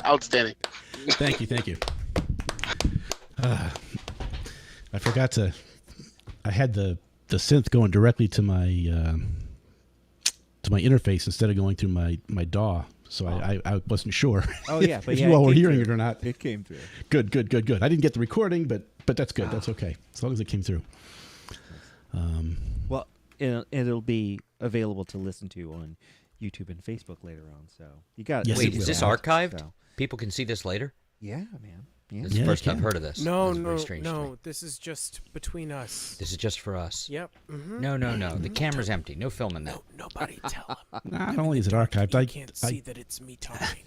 Outstanding. Thank you. I forgot to. I had the synth going directly to my interface instead of going through my DAW, so I wasn't sure. Oh yeah, but if you all were hearing through. it or not. It came through. Good. I didn't get the recording, but that's good. That's okay as long as it came through. Well, it'll be available to listen to on YouTube and Facebook later on. So you got. Yes, wait, is this archived? So. People can see this later? Yeah, man. Yeah. This is the first I've heard of this. No. This is just between us. This is just for us. Yep. Mm-hmm. No. The camera's empty. No filming that. No, nobody tell them. Not only is it archived, I can't see that it's me talking.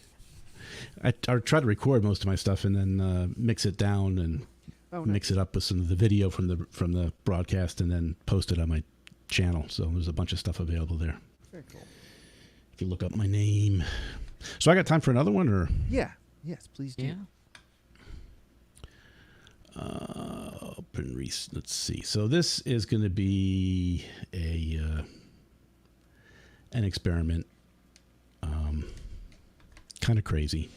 I try to record most of my stuff and then mix it down and mix it up with some of the video from the broadcast and then post it on my channel. So there's a bunch of stuff available there. Very cool. If you look up my name. So I got time for another one, or? Yeah. Yes, please do. Yeah. Open let's see. So this is going to be an experiment. Kind of crazy.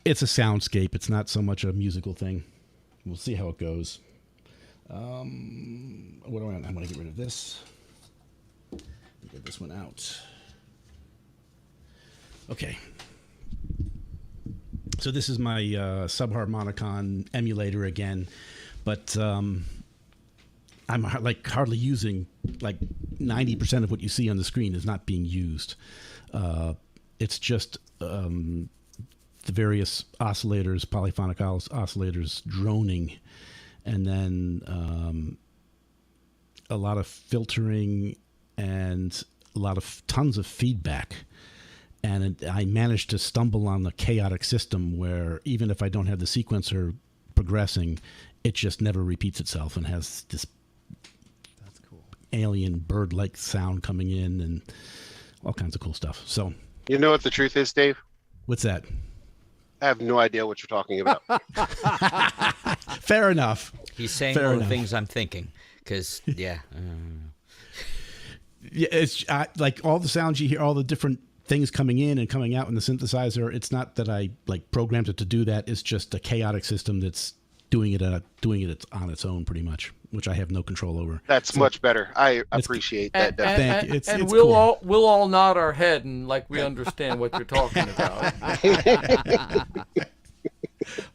It's a soundscape. It's not so much a musical thing. We'll see how it goes. I'm going to get rid of this. Get this one out. Okay. So this is my subharmonicon emulator again, but I'm like hardly using, like 90% of what you see on the screen is not being used. It's just the various oscillators, polyphonic oscillators droning, and then a lot of filtering and tons of feedback. And I managed to stumble on the chaotic system where even if I don't have the sequencer progressing, it just never repeats itself and has this alien bird-like sound coming in and all kinds of cool stuff. So, you know what the truth is, Dave? What's that? I have no idea what you're talking about. Fair enough. He's saying all the things I'm thinking. Because, yeah. Yeah, it's like all the sounds you hear, all the different things coming in and coming out in the synthesizer. It's not that I like programmed it to do that. It's just a chaotic system that's doing it on its own, pretty much, which I have no control over. That's much better. I appreciate that. Thank you. It's we'll all nod our head and like we understand what you're talking about.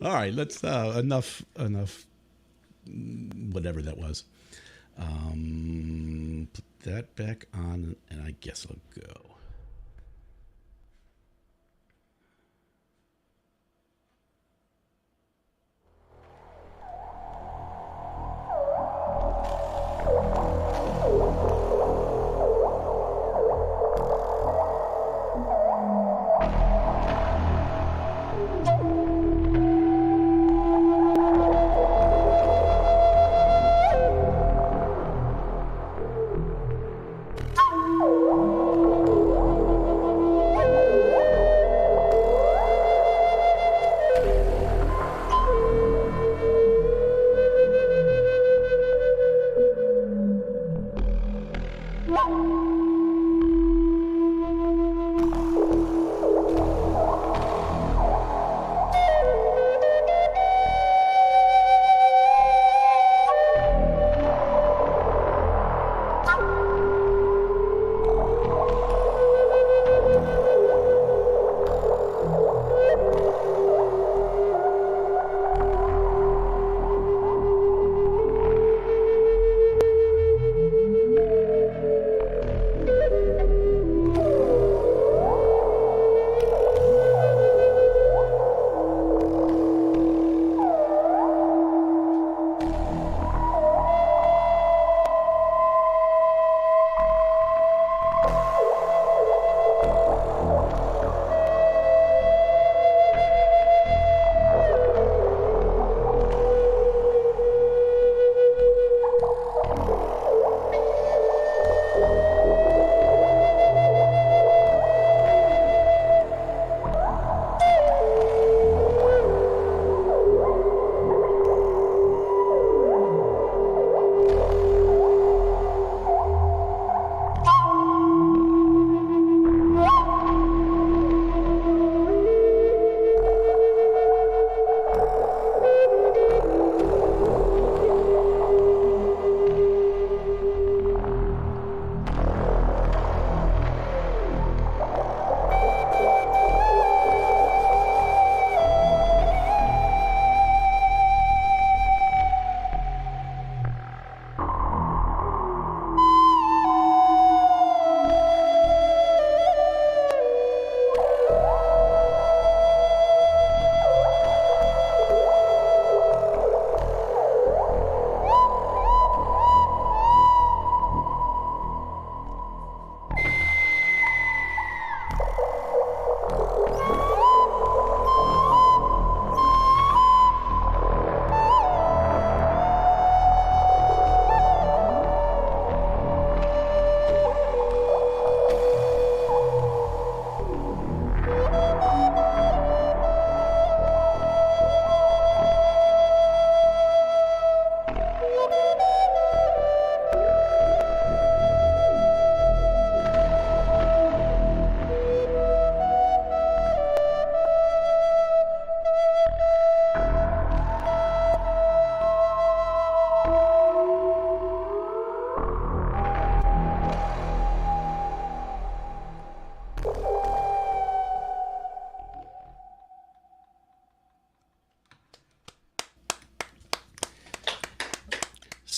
All right, let's enough. Whatever that was. Put that back on, and I guess I'll go.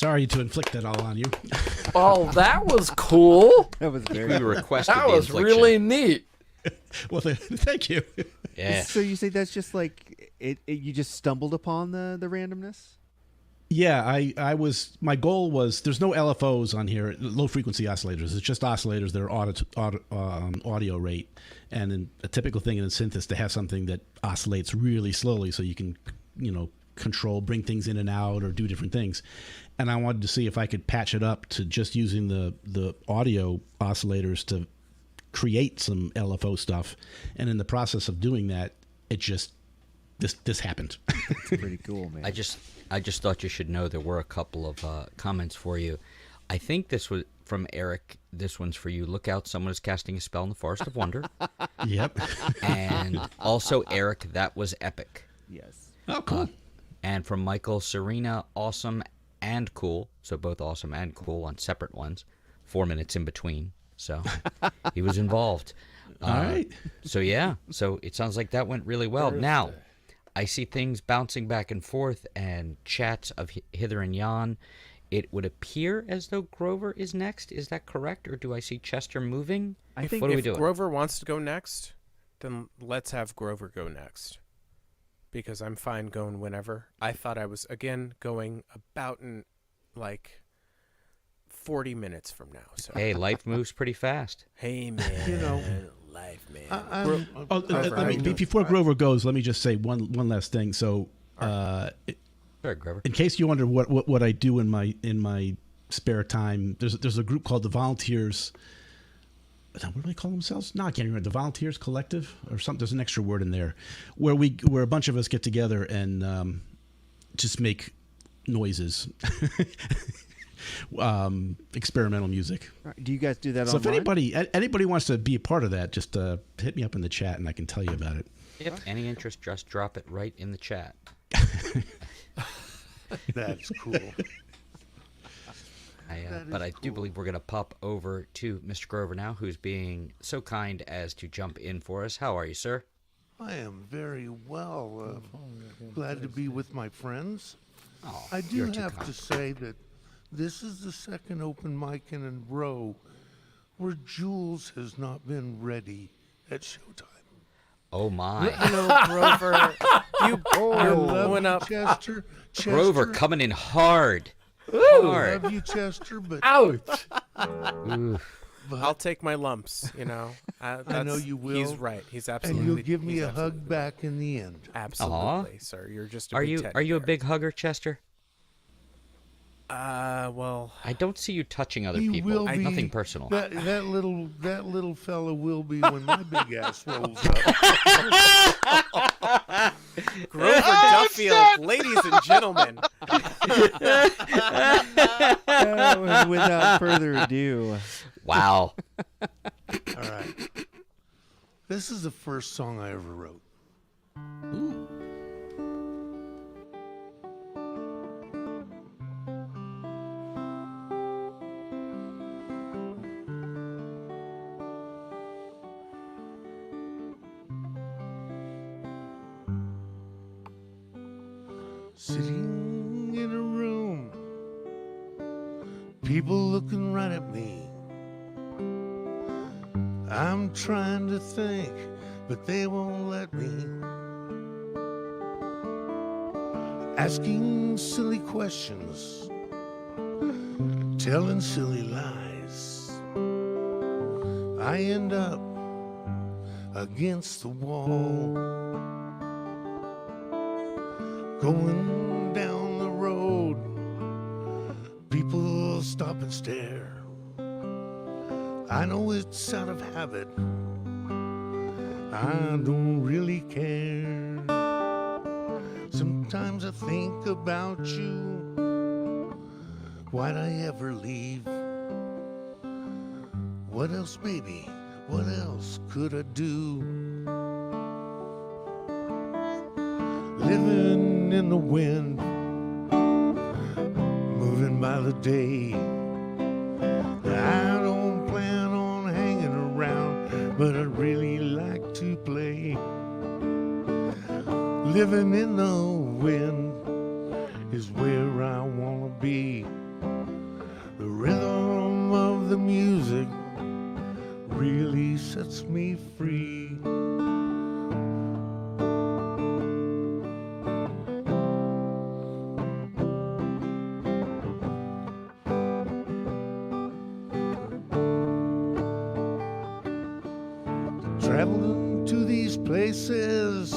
Sorry to inflict that all on you. Oh, that was cool. That was very. We requested That the was infliction. really neat. Well, thank you. Yeah. So you say that's just like you just stumbled upon the randomness? Yeah, my goal was, there's no LFOs on here, low frequency oscillators. It's just oscillators that are audio rate. And then a typical thing in a synth is to have something that oscillates really slowly so you can, control, bring things in and out or do different things. And I wanted to see if I could patch it up to just using the audio oscillators to create some LFO stuff. And in the process of doing that, it just, this happened. It's pretty cool, man. I just thought you should know there were a couple of comments for you. I think this was from Eric. This one's for you. Look out, someone is casting a spell in the Forest of Wonder. Yep. And also, Eric, that was epic. Yes. Oh, cool. And from Michael, Serena, awesome and cool. So both awesome and cool on separate ones. 4 minutes in between. So he was involved. All right. So yeah. So it sounds like that went really well. Now, I see things bouncing back and forth and chats of hither and yon. It would appear as though Grover is next. Is that correct? Or do I see Chester moving? I think what are we if doing? Grover wants to go next, then let's have Grover go next. Because I'm fine going whenever. I thought I was, again, going about in, 40 minutes from now. So. Hey, life moves pretty fast. Hey, man. Life, man. Before Grover goes, let me just say one last thing. So, Sorry, Grover. in case you wonder what I do in my spare time, there's a group called the Volunteers. What do they call themselves? No, I can't remember. The Volunteers Collective or something. There's an extra word in there, where a bunch of us get together and just make noises. Experimental music. Right. Do you guys do that So online? if anybody wants to be a part of that, just hit me up in the chat and I can tell you about it. If any interest, just drop it right in the chat. That's cool. But I do believe we're going to pop over to Mr. Grover now, who's being so kind as to jump in for us. How are you, sir? I am very well. Glad to be with my friends. Oh, I do you're too have kind. to say that this is the second open mic in a row where Jules has not been ready at showtime. Oh, my. Grover, you blowing up. Chester. Grover coming in hard. I Hard. love you, Chester, but Ouch! I'll take my lumps, I know you will. He's right. He's absolutely. And you'll give me he's a hug back in the end. Absolutely, sir. You're just a Are big you teddy are you a bear. big hugger, Chester? Well, I don't see you touching other He people. will be. Nothing personal. That little fella will be when my big ass rolls up. Grover Duffield, ladies and gentlemen. Without further ado. Wow. All right. This is the first song I ever wrote. Ooh. Sitting in a room, people looking right at me. I'm trying to think, but they won't let me. Asking silly questions, telling silly lies. I end up against the wall, going down the road. People stop and stare. I know it's out of habit. I don't really care. Sometimes I think about you. Why'd I ever leave? What else, baby? What else could I do? Living in the wind, moving by the day. I don't plan on hanging around, but I'd really like to play. Living in the wind is where I wanna be. The rhythm of the music really sets me free. Traveling to these places,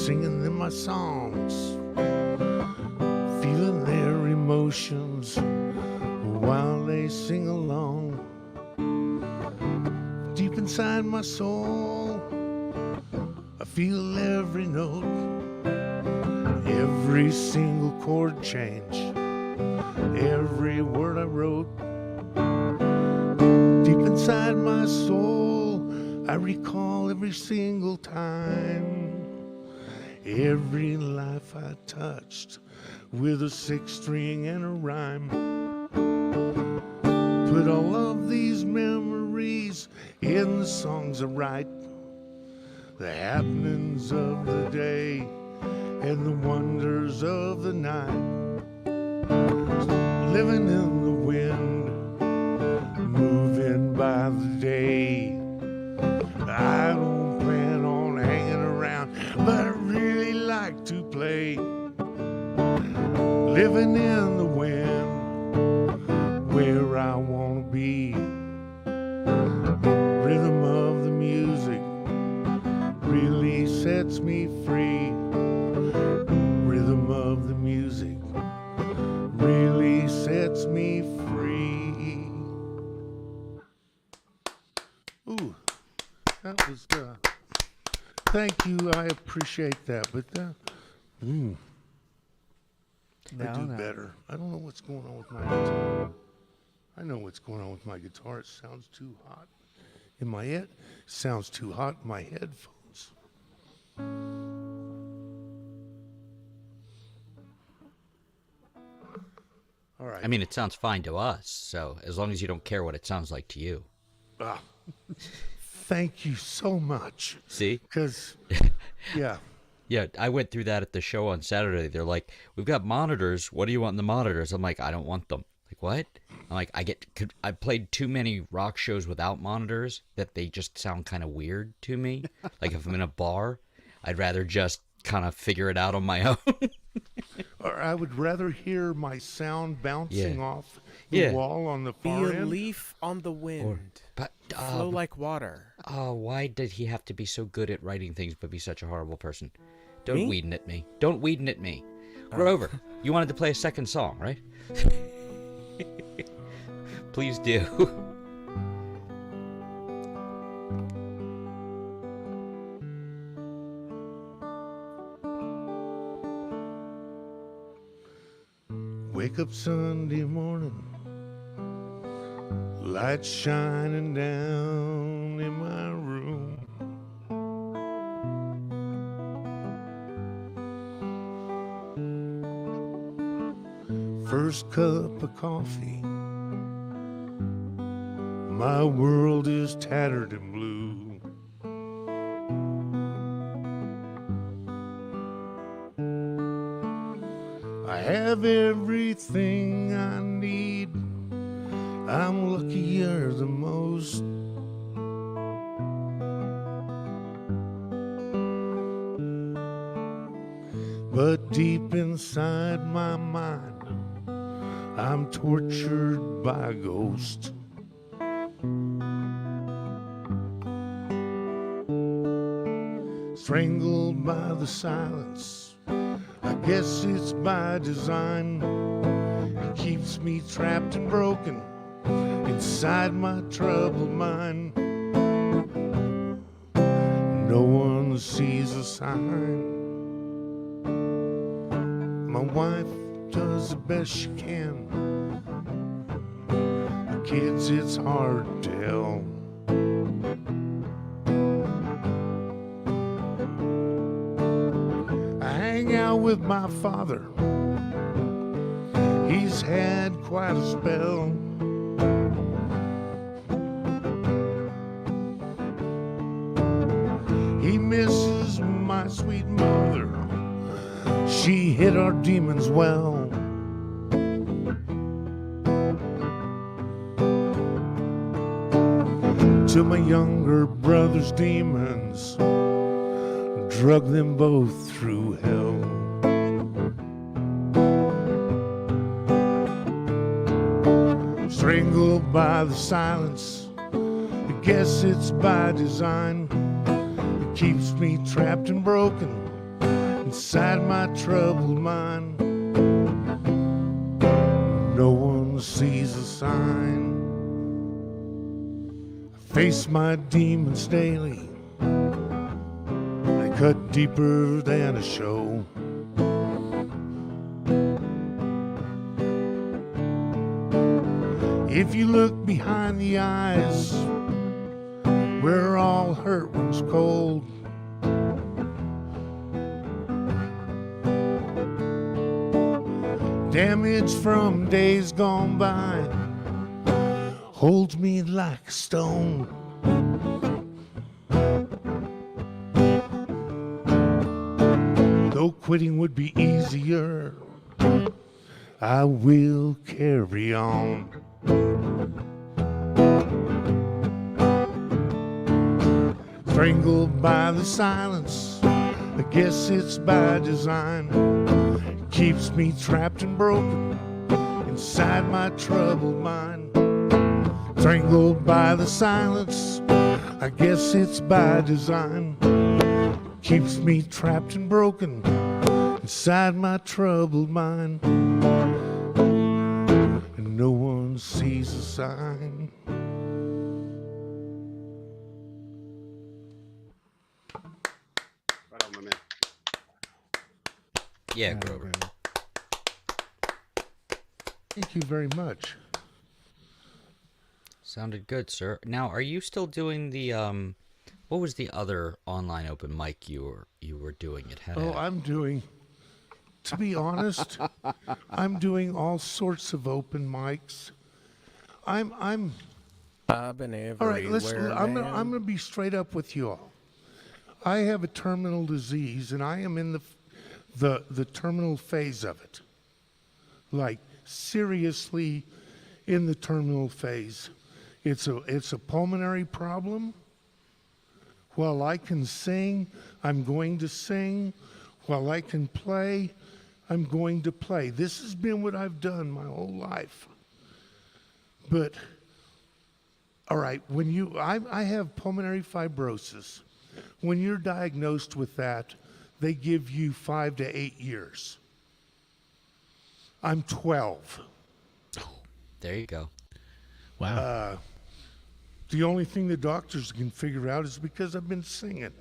singing them my songs, feeling their emotions while they sing along. Deep inside my soul, I feel every note, every single chord change, every word I wrote. Deep inside my soul, I recall every single time, every life I touched with a sixth string and a rhyme. Put all of these memories in the songs I write, the happenings of the day and the wonders of the night. Living in the wind, moving by the day. I don't plan on hanging around, but I really like to play. Living in the wind, where I want to be. Rhythm of the music really sets me free. Rhythm of the music really sets me free. Ooh, that was thank you, I appreciate that, but I do better. I don't know what's going on with my guitar. I know what's going on with my guitar. It sounds too hot in my head. Sounds too hot in my headphones. All right. I mean, it sounds fine to us, so as long as you don't care what it sounds like to you. Thank you so much. See? Because, yeah. Yeah, I went through that at the show on Saturday. They're like, we've got monitors. What do you want in the monitors? I'm like, I don't want them. Like, what? I'm like, I played too many rock shows without monitors that they just sound kind of weird to me. Like if I'm in a bar, I'd rather just kind of figure it out on my own. Or I would rather hear my sound bouncing off the wall on the far end. Be a leaf on the wind. Flow like water. Oh, why did he have to be so good at writing things but be such a horrible person? Don't Me? Whedon at me. Don't Whedon at me. Grover, you wanted to play a second song, right? Please do. Wake up Sunday morning, light shining down in my room. First cup of coffee, my world is tattered and blue. I have everything I need. I'm luckier than most. But deep inside my mind, I'm tortured by a ghost. Strangled by the silence, I guess it's by design. It keeps me trapped and broken inside my troubled mind. No one sees a sign. My wife does the best she can. The kids, it's hard to tell. I hang out with my father. He's had quite a spell. He misses my sweet mother. She hid our demons well. till my younger brother's demons drug them both through hell. Strangled by the silence, I guess it's by design. It keeps me trapped and broken inside my troubled mind. No one sees a sign. I face my demons daily. They cut deeper than a show. If you look behind the eyes, where all hurt one's cold, damage from days gone by holds me like a stone. Though quitting would be easier, I will carry on. Strangled by the silence, I guess it's by design. Keeps me trapped and broken inside my troubled mind. Strangled by the silence, I guess it's by design. Keeps me trapped and broken inside my troubled mind. And no one sees a sign. Right on, my man. Yeah, Grover. Thank you very much. Sounded good, sir. Now, are you still doing the what was the other online open mic you were doing? It had. I'm doing. To be honest, I'm doing all sorts of open mics. I'm been everywhere. all right. I'm gonna be straight up with you all. I have a terminal disease, and I am in the terminal phase of it. Like seriously, in the terminal phase. It's a pulmonary problem. While I can sing, I'm going to sing. While I can play, I'm going to play. This has been what I've done my whole life. But, all right, I have pulmonary fibrosis. When you're diagnosed with that, they give you 5 to 8 years. I'm 12. There you go. Wow. The only thing the doctors can figure out is because I've been singing.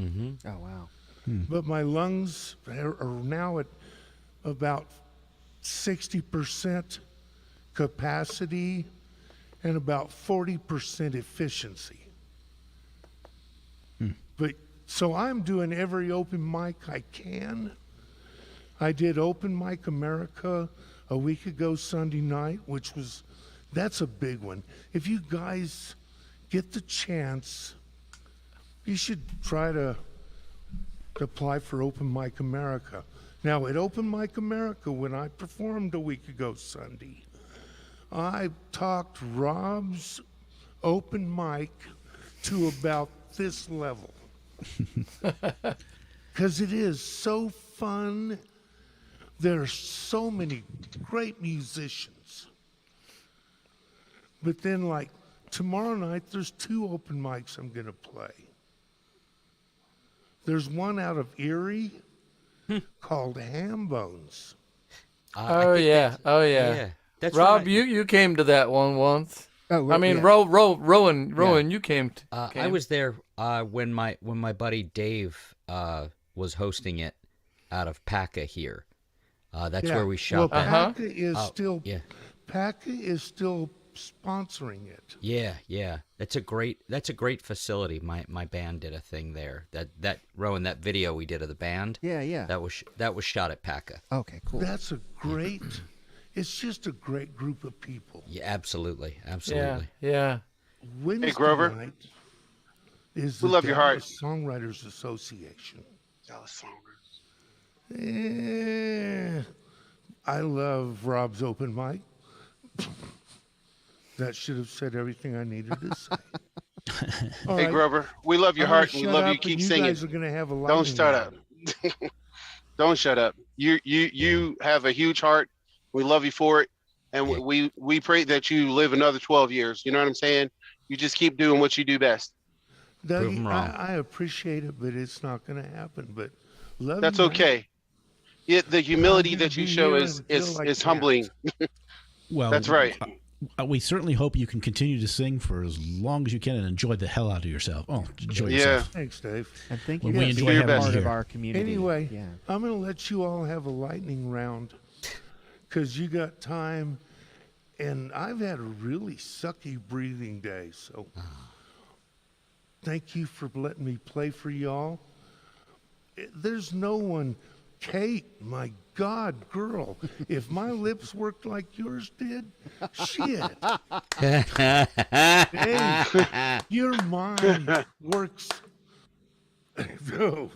Mm-hmm. Oh, wow. But my lungs are now at about 60% capacity and about 40% efficiency. But so I'm doing every open mic I can. I did Open Mic America a week ago Sunday night, that's a big one. If you guys get the chance, you should try to apply for Open Mic America. Now, at Open Mic America, when I performed a week ago Sunday, I talked Rob's open mic to about this level. Because it is so fun. There are so many great musicians. But then, like, tomorrow night, there's 2 open mics I'm going to play. There's one out of Erie called Ham Bones. Oh yeah. That's Rob, right. you came to that one once. Oh, I mean, yeah. Rowan, you came. I was there when my buddy Dave was hosting it out of PACA here. That's where we shot. Well, that. PACA is still sponsoring it. Yeah. That's a great facility. My band did a thing there. That Rowan, that video we did of the band. Yeah. That was shot at PACA. Okay, cool. That's a great. It's just a great group of people. Yeah, absolutely. Yeah. Wednesday Hey, Grover. night is We the love your heart. Dallas Songwriters Association. Dallas Songwriters. I love Rob's open mic. That should have said everything I needed to say. Hey, Grover, we love your heart and we love you. Keep singing. You guys are gonna have a Don't lightning start up. round. Don't shut up. You have a huge heart. We love you for it, and we pray that you live another 12 years. You know what I'm saying? You just keep doing what you do best. Dougie, I appreciate it, but it's not gonna happen. But love That's you, okay. The humility that you show is humbling. Well, that's right. We certainly hope you can continue to sing for as long as you can and enjoy the hell out of yourself. Oh, enjoy yourself. Thanks, Dave. And thank you When we guys enjoy for being having part you of here. our community. Anyway, Yeah. I'm going to let you all have a lightning round because you got time, and I've had a really sucky breathing day. So thank you for letting me play for y'all. There's no one, Kate, my God, girl, if my lips worked like yours did, shit. Dave, your mind works. No,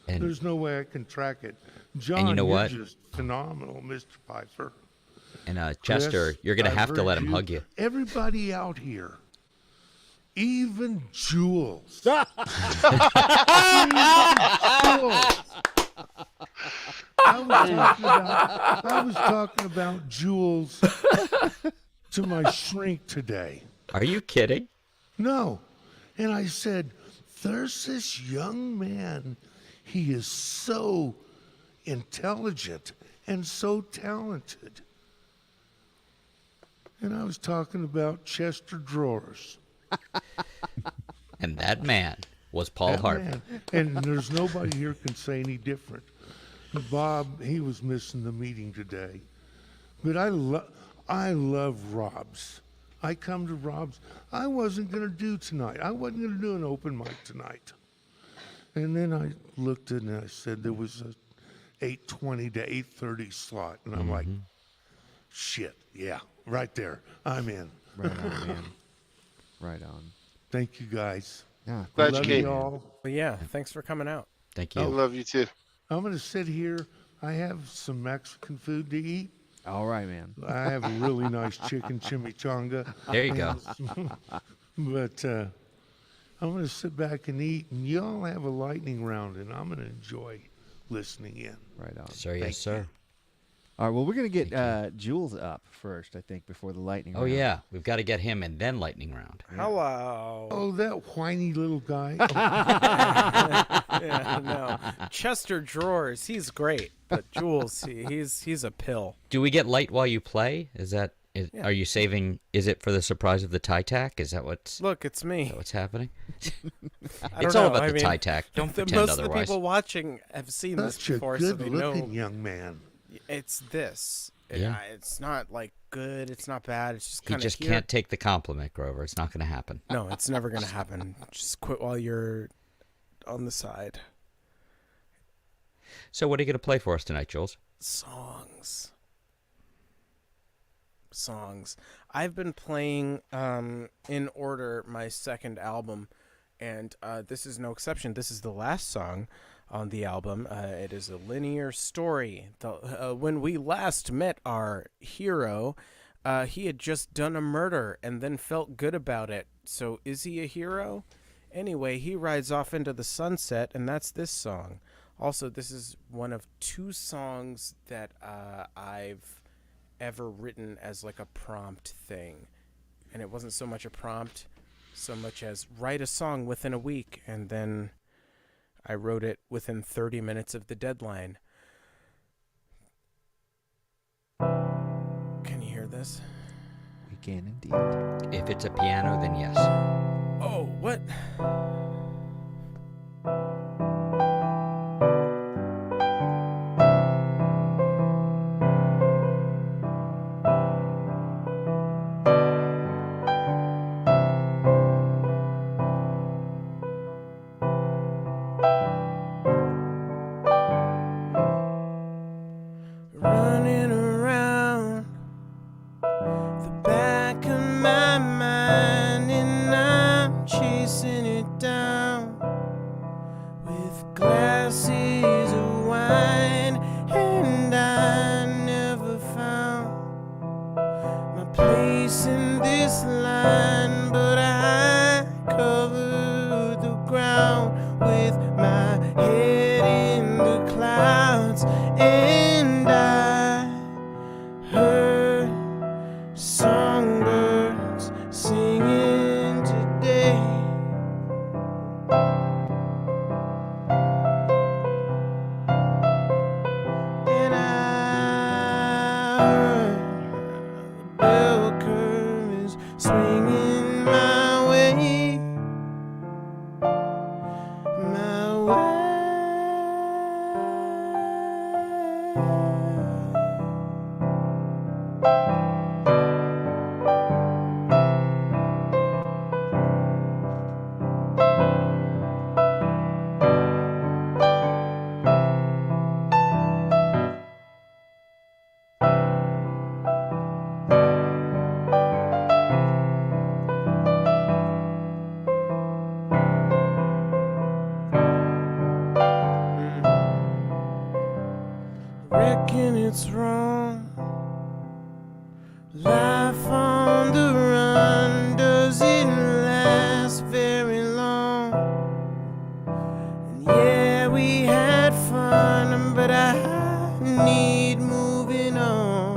there's no way I can track it. John, and you know you're what? just phenomenal, Mr. Pfeiffer. And Chester, Chris, you're going to I've have to heard let him hug you. Everybody out here, even Jules. I was talking about Jules to my shrink today. Are you kidding? No. And I said, there's this young man. He is so intelligent and so talented. And I was talking about Chester Drawers. And that man was Paul Harvey. And there's nobody here can say any different. Bob, he was missing the meeting today. But I love Rob's. I come to Rob's. I wasn't going to do tonight. I wasn't going to do an open mic tonight. And then I looked at it and I said there was a 8:20 to 8:30 slot. And I'm like, shit, yeah, right there. I'm in. Right on, man. Right on. Thank you, guys. Yeah, Glad you love came. you all. Well, yeah, thanks for coming out. Thank I you. love you too. I'm going to sit here. I have some Mexican food to eat. All right, man. I have a really nice chicken chimichanga. There you go. But I'm going to sit back and eat, and y'all have a lightning round, and I'm going to enjoy listening in. Right on. Sir, yes, sir. All right, well, we're going to get Jules up first, I think, before the lightning round. Oh, yeah. We've got to get him and then lightning round. Hello. Oh, that whiny little guy. Yeah, no. Chester Drawers, he's great, but Jules, he's a pill. Do we get light while you play? Yeah. Are you saving? Is it for the surprise of the tie tack? Is that what's? Look, it's me. Is that what's happening? I It's don't all know. about I the mean, tie tack. Don't pretend most otherwise. of the people watching have seen this Such a before, so they know. good-looking young man. It's this. Yeah. It's not like good. It's not bad. It's just He kind of. just can't take the compliment, Grover. It's not going to happen. No, it's never gonna happen. Just quit while you're on the side. So, what are you going to play for us tonight, Jules? Songs. I've been playing in order my second album, and this is no exception. This is the last song on the album. It is a linear story. When we last met our hero, he had just done a murder and then felt good about it. So is he a hero? Anyway, he rides off into the sunset, and that's this song. Also, this is one of two songs that I've ever written as like a prompt thing. And it wasn't so much a prompt, so much as write a song within a week, and then I wrote it within 30 minutes of the deadline. Can you hear this? We can indeed. If it's a piano, then yes. Oh, what? Running around the back of my mind, and I'm chasing it down with glasses of wine, and I never found my place in this line, but I covered Reckon it's wrong. Life on the run doesn't last very long. And yeah, we had fun, but I need moving on.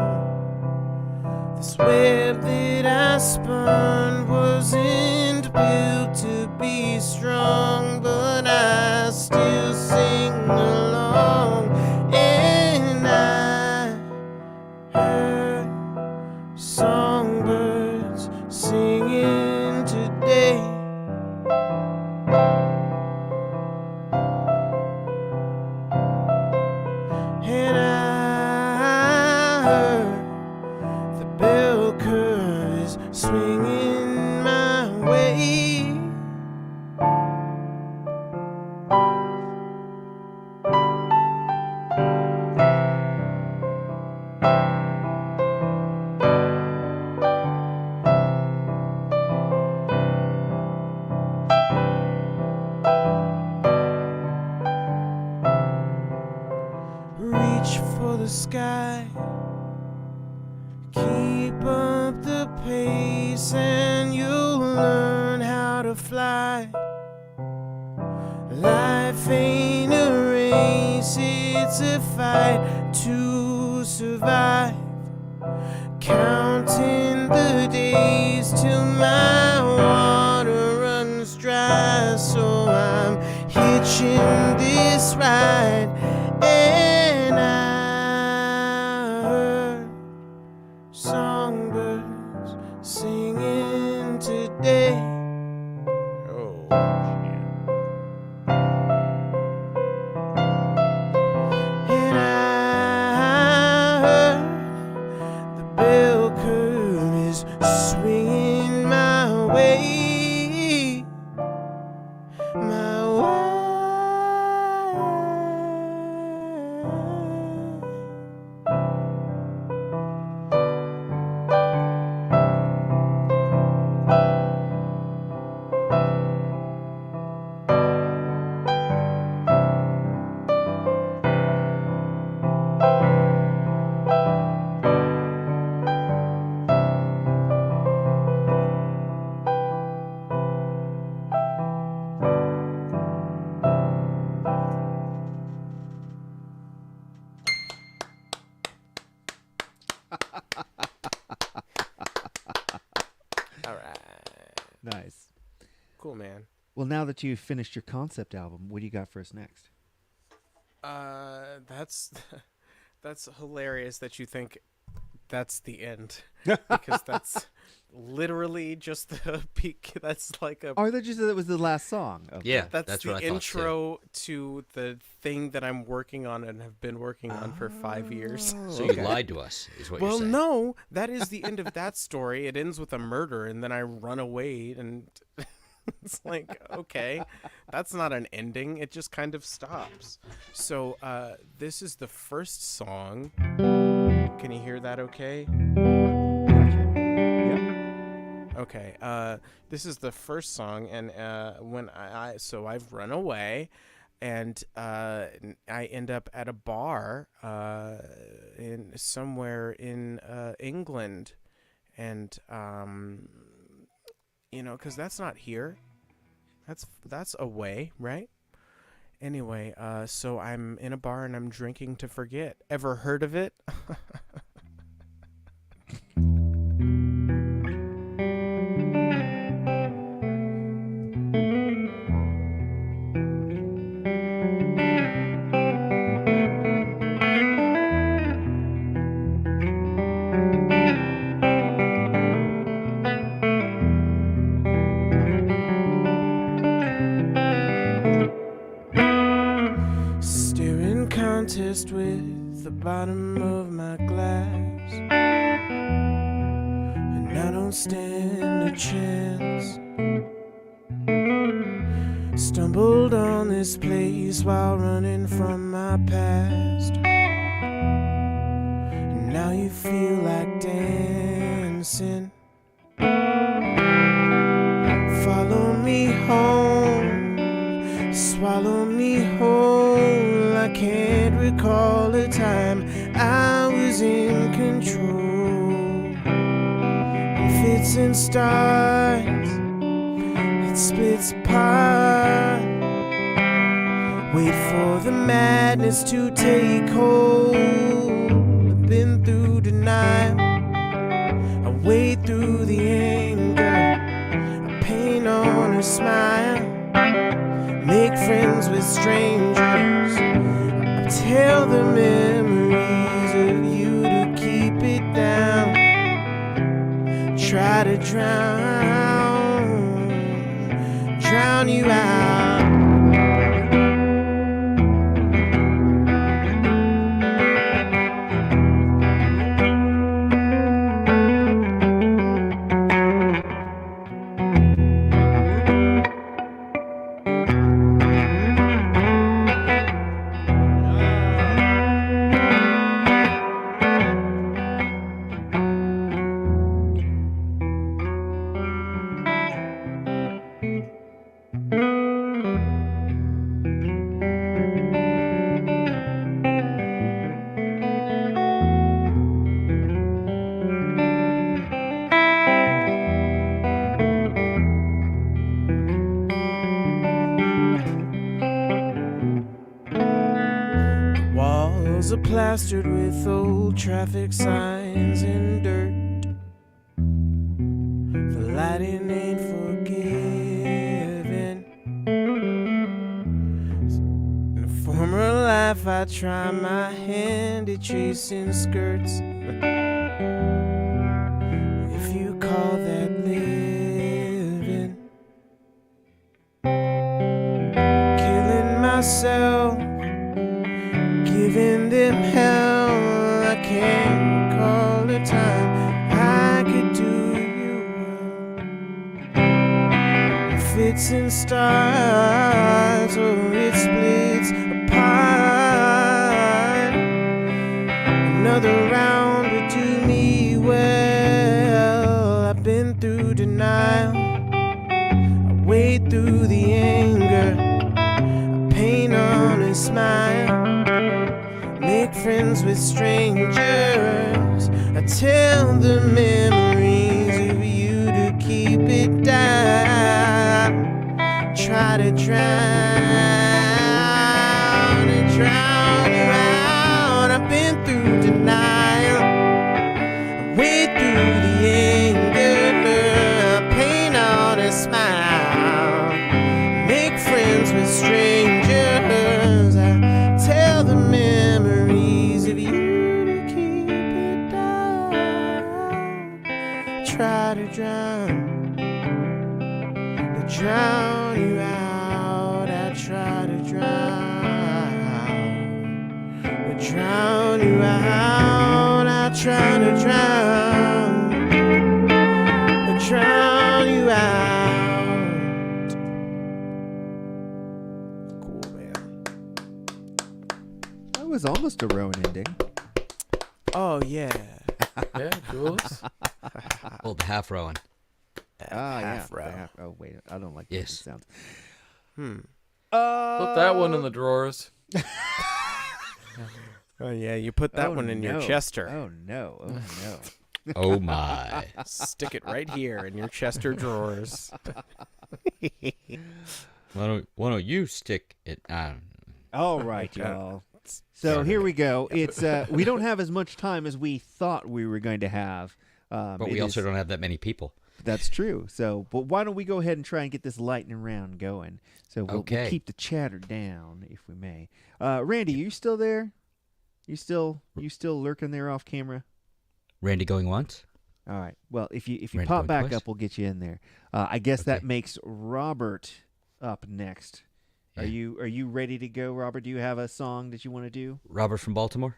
This web that I spun wasn't built to be strong, but I still sing along. And I heard songbirds singing today. And I heard the bell curve is swinging my way. Reach for the sky, keep up the pace, and you'll learn how to fly. Life ain't a race, it's a fight to survive. Counting the days till my water runs dry, so I'm hitching this ride. And I heard songbirds singing today. Oh, and I heard the bell curve is swinging my way, my way. All right. Nice. Cool, man. Well, now that you've finished your concept album, what do you got for us next? That's hilarious that you think that's the end, because that's literally just the peak. That's like a. Or that just that was the last song. Okay. Yeah, that's the what I thought, intro to the thing that I'm working on and have been working on for 5 years. So you lied to us, is what you're Well, saying. no, that is the end of that story. It ends with a murder, and then I run away, and it's like, okay, that's not an ending. It just kind of stops. So this is the first song. Can you hear that okay? Okay, this is the first song, and when so I've run away, and I end up at a bar in somewhere in England, and you know, because that's not here, that's away, right? Anyway, so I'm in a bar and I'm drinking to forget. Ever heard of it? Contest with the bottom of my glass, and I don't stand a chance. Stumbled on this place while running from my past, and now you feel like dancing. Follow me home, swallow me whole. I can't recall a time I was in control. Fits and starts, it splits apart. Wait for the madness to take hold. I've been through denial, I wade through the anger, I paint on a smile, make friends with strangers, I tell the memories of you to keep it down, try to drown you out. Walls are plastered with old traffic signs and dirt. The lighting ain't forgiving. In a former life I tried my hand at chasing skirts, if you call that living. Killing myself, giving them hell. I can't recall a time I could do you well. Fits and starts, or it splits apart. Another round would do me well. I've been through denial, I wade through the anger, I paint on a smile, make friends with strangers, I tell the memories of you to keep it down, try to drown you out. I've been through denial, I wade through the anger, paint on a smile, make friends with strangers, I tell the memories of you to keep it down, try to drown you out. I try to drown you out. I try to drown you out. Cool, man. That was almost a Rowan ending. Oh, yeah. Yeah, Jules. Oh, the half Rowan. Half row. Oh, wait. I don't like those sounds. Put that one in the drawers. Oh, yeah, you put that one in your chester. Oh, no. Oh, no. Oh, my. Stick it right here in your chester drawers. Why don't you stick it on? All right, y'all. So here we go. It's we don't have as much time as we thought we were going to have. But we also don't have that many people. That's true. So, but why don't we go ahead and try and get this lightning round going? So we'll keep the chatter down, if we may. Randy, you still there? You still lurking there off camera? Randy going once? All right. Well, if you Randy pop back twice? up, we'll get you in there. I guess that makes Robert up next. Are you ready to go, Robert? Do you have a song that you want to do? Robert from Baltimore?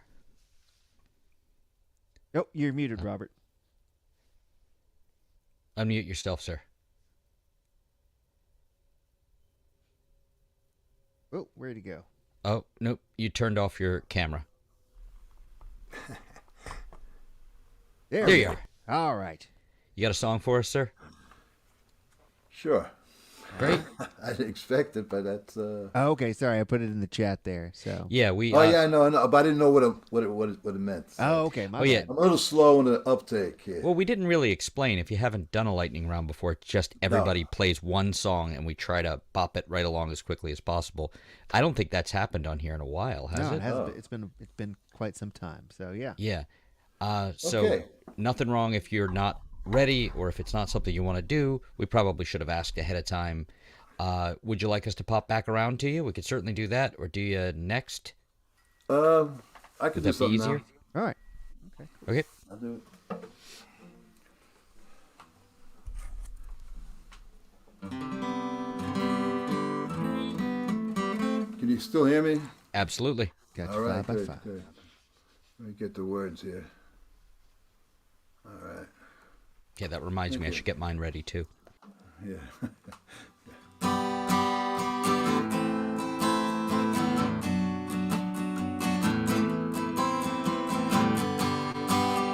Oh, you're muted, Robert. Unmute yourself, sir. Oh, where'd he go? Oh, nope. You turned off your camera. There you are. All right. You got a song for us, sir? Sure. Great. I didn't expect it, but that's. Oh, okay, sorry, I put it in the chat there. So. Yeah, we. Oh yeah, I know, but I didn't know what it meant. So. Oh, okay. My bad. I'm a little slow in the uptake here. Well, we didn't really explain. If you haven't done a lightning round before, it's just everybody plays one song and we try to bop it right along as quickly as possible. I don't think that's happened on here in a while, has no, it? it hasn't. It's been quite some time. So yeah. Yeah. So nothing wrong if you're not ready or if it's not something you want to do. We probably should have asked ahead of time. Would you like us to pop back around to you? We could certainly do that. Or do you next? I could do that be something easier? now. All right. Okay. Okay. I'll do it. Can you still hear me? Absolutely. Gotcha. All right, 5 by good, 5. good. Let me get the words here. All right. Yeah, that reminds me. I should get mine ready too. Yeah.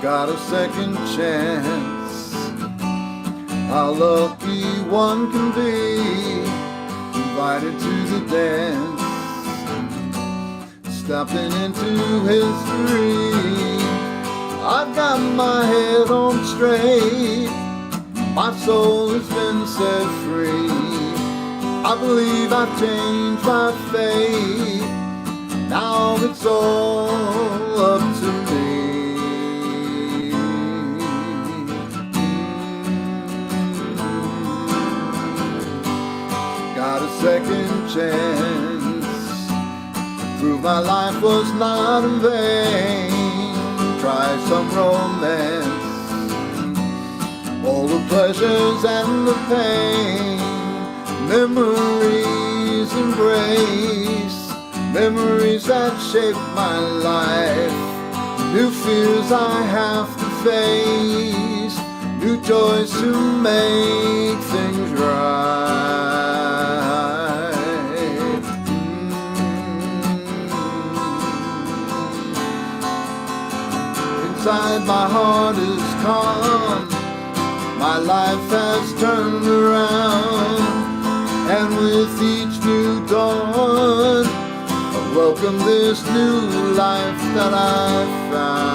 Got a second chance. How lucky one can be. Invited to the dance. Stepping into history. I've got my head on straight. My soul has been set free. I believe I've changed my fate. Now it's all up to me. Got a second chance. Prove my life was not in vain. Try some romance. All the pleasures and the pain. Memories embrace. Memories that shape my life. New fears I have to face. New joys to make things right. Inside my heart is calm. My life has turned around. And with each new dawn, I welcome this new life that I found.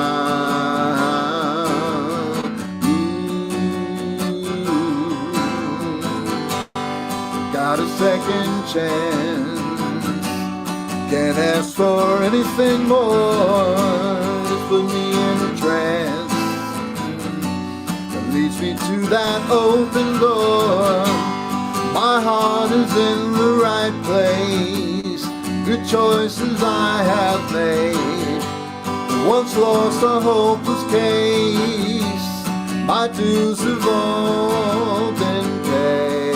Got a second chance. Can't ask for anything more. It's put me in a trance that leads me to that open door. My heart is in the right place. Good choices I have made. Once lost a hopeless case. My dues have all been paid.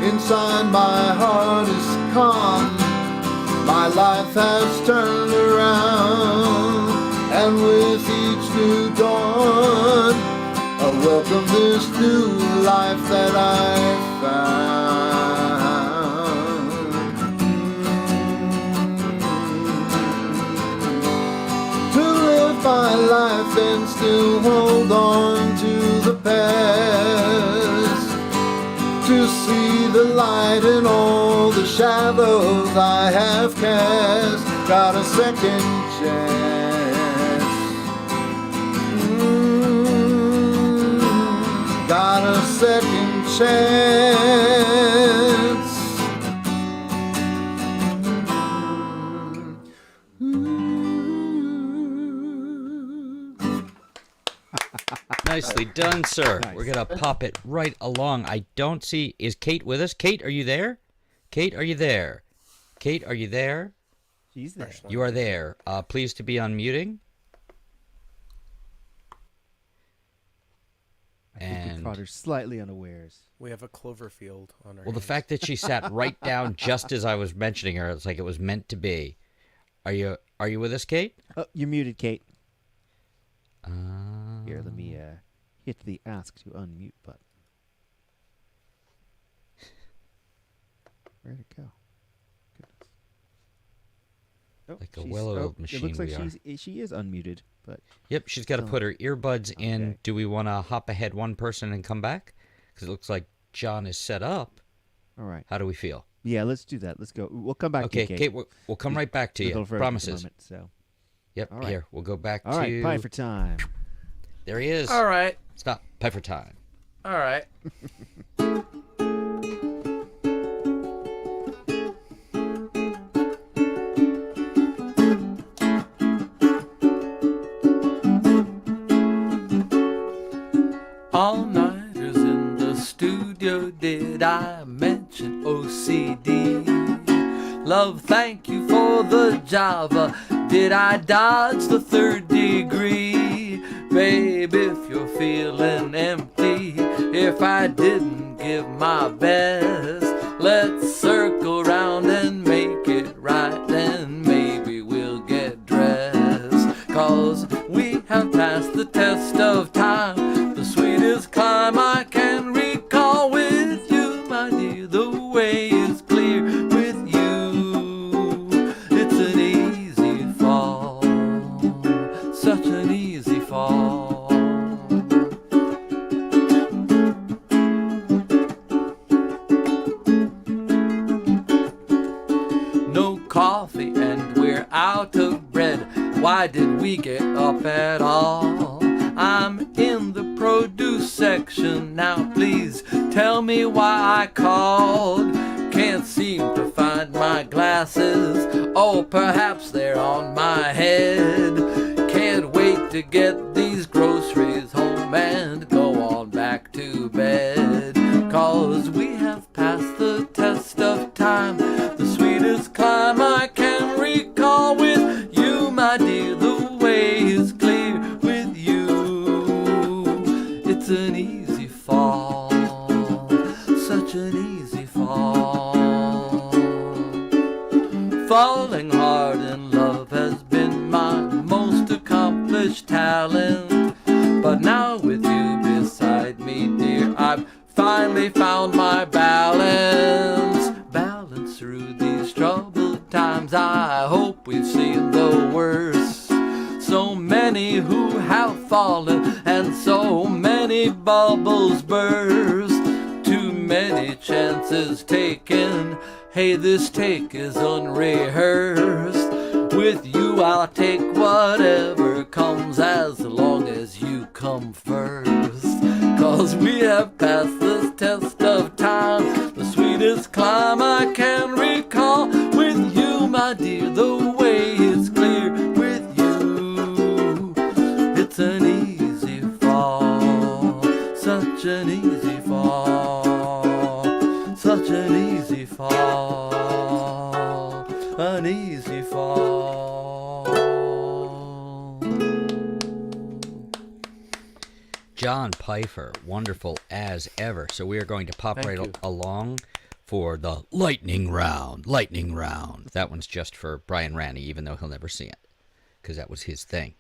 Inside my heart is calm. My life has turned around. And with each new dawn, I welcome this new life that I found. To live my life and still hold on to the past. To see the light in all the shadows I have cast. Got a second chance. Got a second chance. Nicely done, sir. Nice. We're going to pop it right along. I don't see... Is Kate with us? Kate, are you there? Kate, are you there? Kate, are you there? She's there. You are there. Pleased to be unmuting. And Potter's slightly unawares. We have a clover field on our well, the hands. fact that she sat right down just as I was mentioning her, it's like it was meant to be. Are you with us, Kate? Oh, you're muted, Kate. Here, let me hit the ask to unmute button. Where'd it go? Goodness. Oh, Like a well-oiled machine. It looks like we are. she is unmuted, but Yep, she's got to put her earbuds in. Okay. Do we want to hop ahead one person and come back? Because it looks like John is set up. All right. How do we feel? Yeah, let's do that. Let's go. We'll come back to you, Okay, Kate. Kate, we'll come right back to you. Promises. Moment, so. Yep, All right. here. We'll go back All right, pie for time. There he is. All right. Stop. Pie for time. All right. All-nighters in the studio, did I mention OCD? Love, thank you for the Java. Did I dodge the third degree? Babe, if you're feeling empty, if I didn't give my best, let's circle round and make it right, then maybe we'll get dressed. 'Cause we have passed the test of time, the sweetest climb I can recall with you, my dear. The way is clear with you. It's an easy fall, such an easy fall. No coffee and we're out of bread. Why did we get up at all? I'm in the produce section now. Please tell me why I called. Can't seem to find my glasses. Oh, perhaps they're on my head. Can't wait to get these groceries home and go on back to bed. 'Cause we have passed the test of time, the sweetest climb I can recall with you, my dear. The way is clear with you. It's an easy fall, such an easy fall. Falling hard in love has been my most accomplished talent. But now with you beside me, dear, I've finally found my balance. Balance through these troubled times. I hope we've seen the worst. So many who have fallen and so many bubbles burst. Too many chances taken. Hey, this take is unrehearsed. With you I'll take whatever comes as long as you come first. 'Cause we have passed this test of time, the sweetest climb I can recall. With you, my dear, the way is clear with you. It's an easy fall, such an easy fall, such an easy fall, an easy fall. John Pfeiffer, wonderful as ever. So we are going to pop along for the lightning round. Lightning round. That one's just for Brian Ranney, even though he'll never see it, because that was his thing.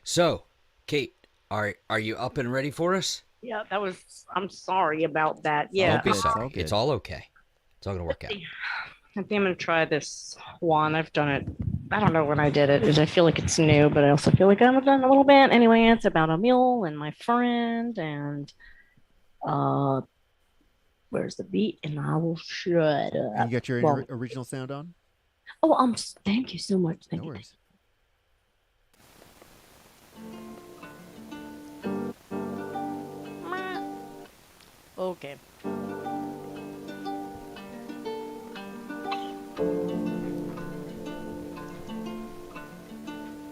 So, Kate, are you up and ready for us? Yeah, that was. I'm sorry about that. Yeah, Don't be sorry. It's all okay. It's all gonna work out. I think I'm gonna try this one. I've done it. I don't know when I did it. I feel like it's new, but I also feel like I've done it a little bit. Anyway, it's about a mule and my friend, and where's the beat? And I will shut up. You got your original sound on? Oh, thank you so much. Thank you. worries. Okay.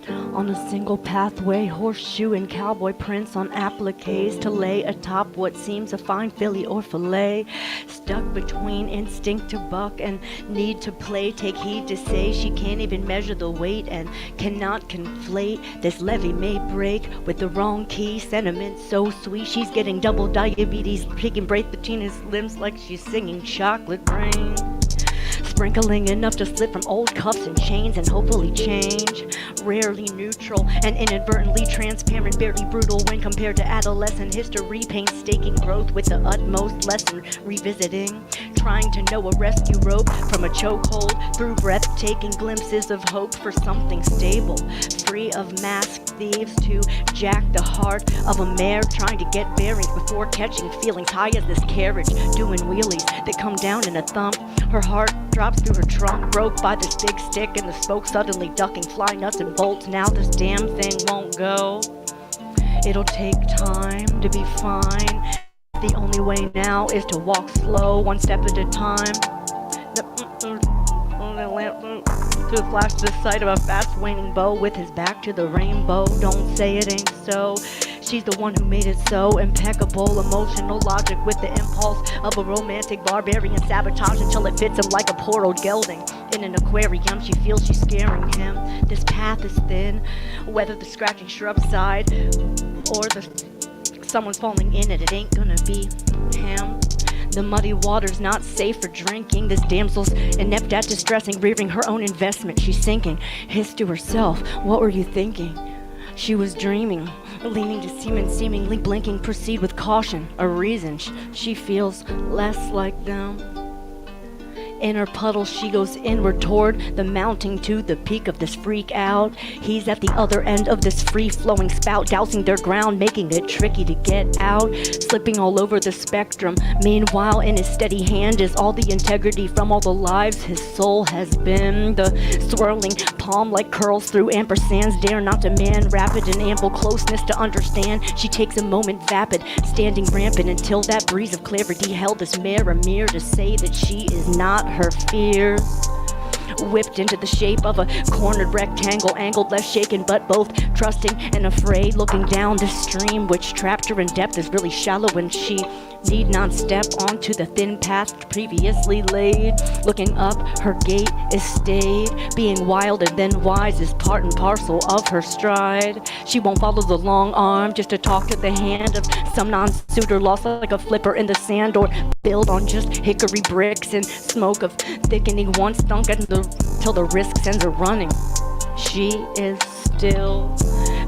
On a single pathway, horseshoe and cowboy prints on appliques to lay atop what seems a fine filly or fillet. stuck between instinct to buck and need to play. Take heed to say she can't even measure the weight and cannot conflate. This levee may break with the wrong key. Sentiment so sweet, she's getting double diabetes. Taking breath between his limbs like she's singing Chocolate Rain. Sprinkling enough to slip from old cuffs and chains and hopefully change. Rarely neutral and inadvertently transparent, barely brutal when compared to adolescent history. Painstaking growth with the utmost lesson revisiting. Trying to know a rescue rope from a chokehold through breathtaking glimpses of hope for something stable. Free of masked thieves to jack the heart of a mare. Trying to get bearings before catching feelings high as this carriage. Doing wheelies that come down in a thump. Her heart drops through her trunk, broke by this big stick and the spoke suddenly ducking, fly nuts and bolts. Now this damn thing won't go. It'll take time to be fine. The only way now is to walk slow, one step at a time. To flash the sight of a fast waning bow with his back to the rainbow. Don't say it ain't so. She's the one who made it so impeccable. Emotional logic with the impulse of a romantic barbarian. Sabotage until it fits him like a poor old gelding in an aquarium. She feels she's scaring him. This path is thin, whether the scratching shrub side or someone's falling in it ain't gonna be him. The muddy water's not safe for drinking. This damsel's inept at distressing, rearing her own investment. She's sinking. Hissed to herself, what were you thinking? She was dreaming, leaning to semen, seemingly blinking. Proceed with caution, a reason she feels less like them. In her puddle she goes inward toward the mounting to the peak of this freak out. He's at the other end of this free-flowing spout, dousing their ground, making it tricky to get out, slipping all over the spectrum. Meanwhile, in his steady hand is all the integrity from all the lives his soul has been. The swirling palm like curls through ampersands, dare not demand rapid and ample closeness to understand. She takes a moment vapid, standing rampant until that breeze of clarity held this mare a mirror to say that she is not her fears. Whipped into the shape of a cornered rectangle, angled, less shaken, but both trusting and afraid. Looking down the stream, which trapped her in depth, is really shallow, and she need not step onto the thin path previously laid. Looking up, her gait is stayed. Being wild and then wise is part and parcel of her stride. She won't follow the long arm just to talk to the hand of some non-suitor lost like a flipper in the sand, or build on just hickory bricks and smoke of thickening once stunk till the risk sends her running. She is still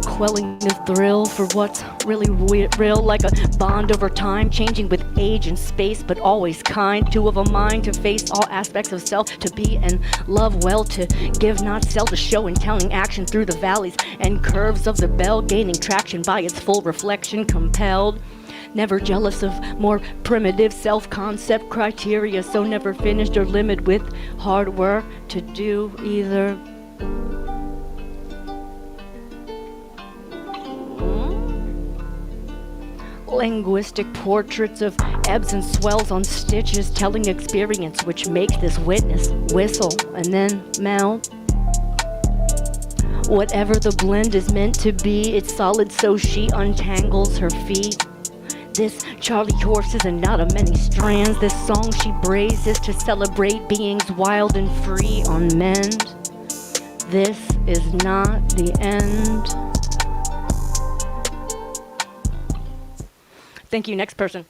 quelling the thrill for what's really real, like a bond over time, changing with age and space, but always kind. Two of a mind to face all aspects of self, to be and love well, to give not sell, to show and telling action through the valleys and curves of the bell, gaining traction by its full reflection, compelled. Never jealous of more primitive self-concept criteria, so never finished or limited with hard work to do either. Linguistic portraits of ebbs and swells on stitches, telling experience which makes this witness whistle and then melt. Whatever the blend is meant to be, it's solid, so she untangles her feet. This Charlie horse is a knot of many strands. This song she braises to celebrate beings wild and free on mend. This is not the end. Thank you. Next person.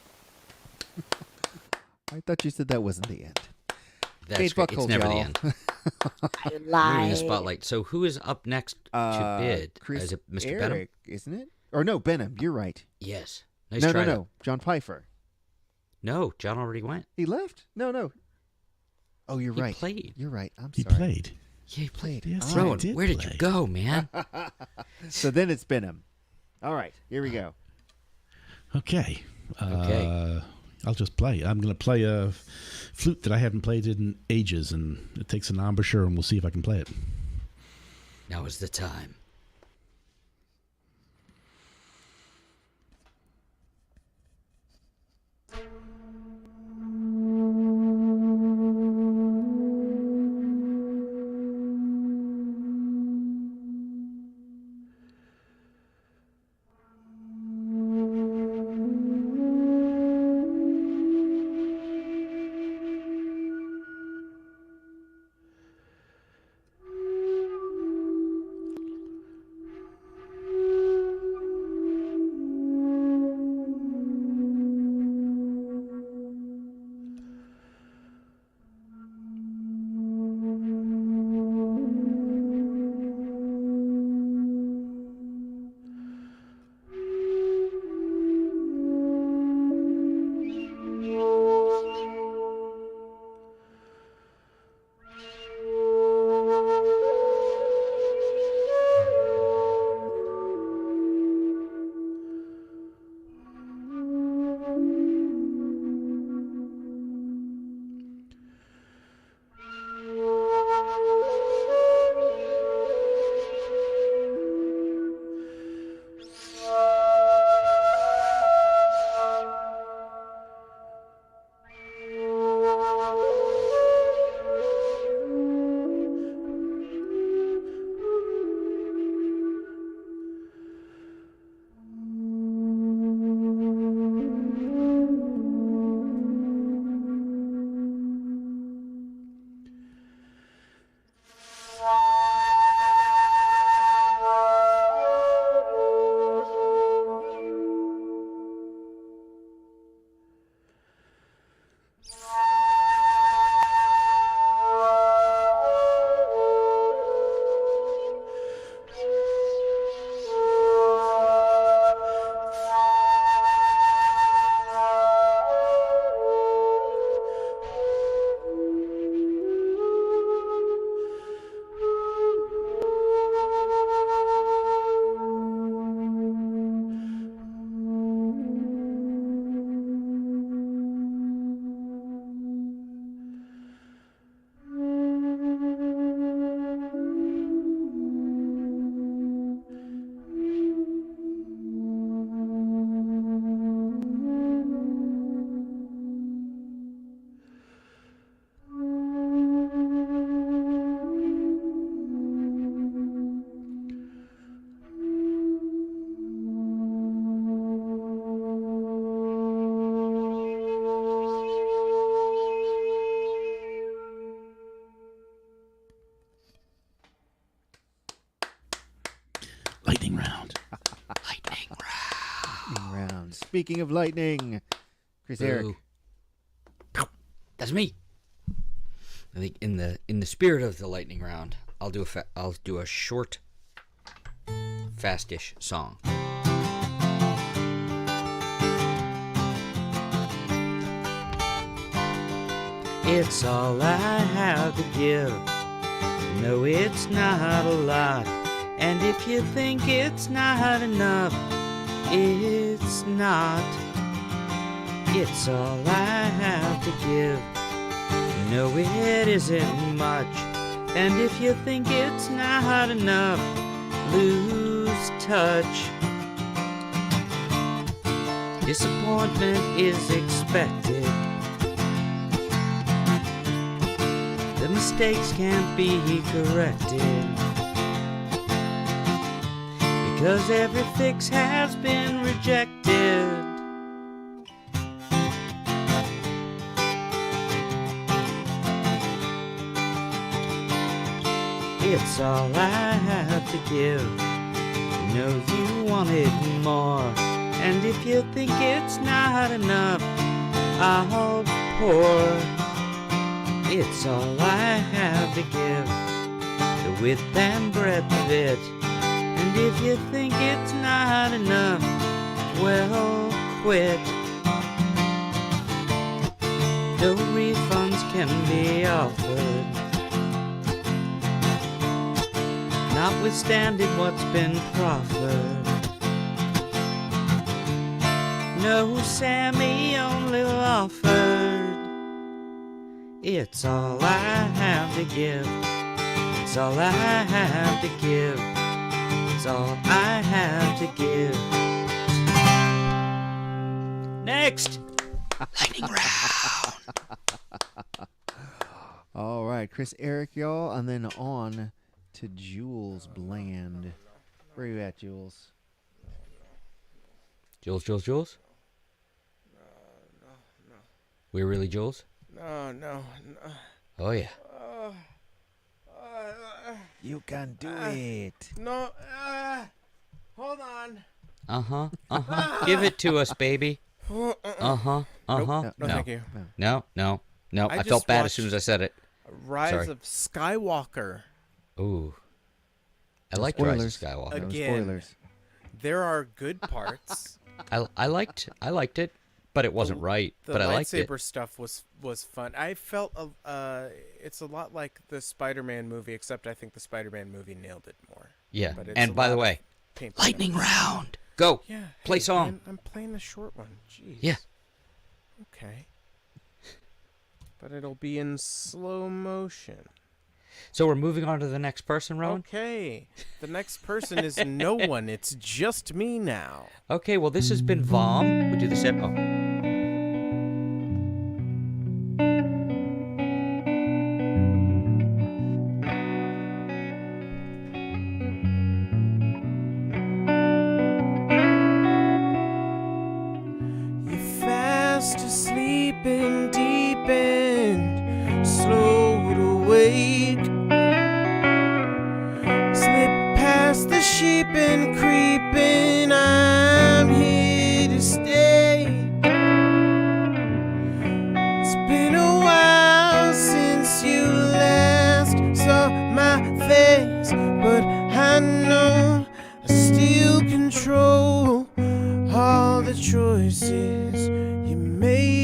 I thought you said that wasn't the end. That's great. It's never the end. I We're in lied. the spotlight. So who is up next to bid? Chris Is it Mr. Eric, Benham? isn't it? Or no, Benham. You're right. Yes. Nice no, try. no. John Pfeiffer. No, John already went. He left? No. Oh, you're He right. played. You're right. I'm He sorry. played. Yeah, he played. Yes, Rowan, he did where did you play. go, man? So then it's Benham. All right. Here we go. Okay. Okay. I'll just play. I'm going to play a flute that I haven't played in ages, and it takes an embouchure, and we'll see if I can play it. Now is the time. speaking of lightning. Chris Eric. That's me. I think in the spirit of the lightning round, I'll do a short, fastish song. It's all I have to give. No, it's not a lot. And if you think it's not enough, it's not. It's all I have to give. No, it isn't much. And if you think it's not enough, lose touch. Disappointment is expected. The mistakes can't be corrected, because every fix has been rejected. It's all I have to give. You know you wanted more, and if you think it's not enough, I'll pour. It's all I have to give, the width and breadth of it. And if you think it's not enough, well, quit. No refunds can be offered, notwithstanding what's been proffered. No Sammy only offered. It's all I have to give. It's all I have to give. It's all I have to give. Next! Lightning round! All right, Chris Eric, y'all, and then on to Jules Bland. Where are you at, Jules? Jules? No. We're really Jules? No. Oh, yeah. You can do it. No, hold on. Uh-huh. Give it to us, baby. Uh-huh. Nope. No, thank you. No. I felt bad as soon as I said it. Rise of Skywalker. Ooh. I liked Rise of Skywalker. Again, spoilers. There are good parts. I liked it, but it wasn't right. But I liked it. The lightsaber stuff was fun. I felt it's a lot like the Spider-Man movie, except I think the Spider-Man movie nailed it more. Yeah. And by the way, lightning round. Go. Yeah. Play song. Man, I'm playing the short one. Jeez. Yeah. Okay. But it'll be in slow motion. So we're moving on to the next person, Rowan? Okay. The next person is no one. It's just me now. Okay, well, this has been VOM. We do the same. Oh. You're fast asleep and deep and slow to wake. The sheep and creeping, I'm here to stay. It's been a while since you last saw my face, but I know I still control all the choices you make.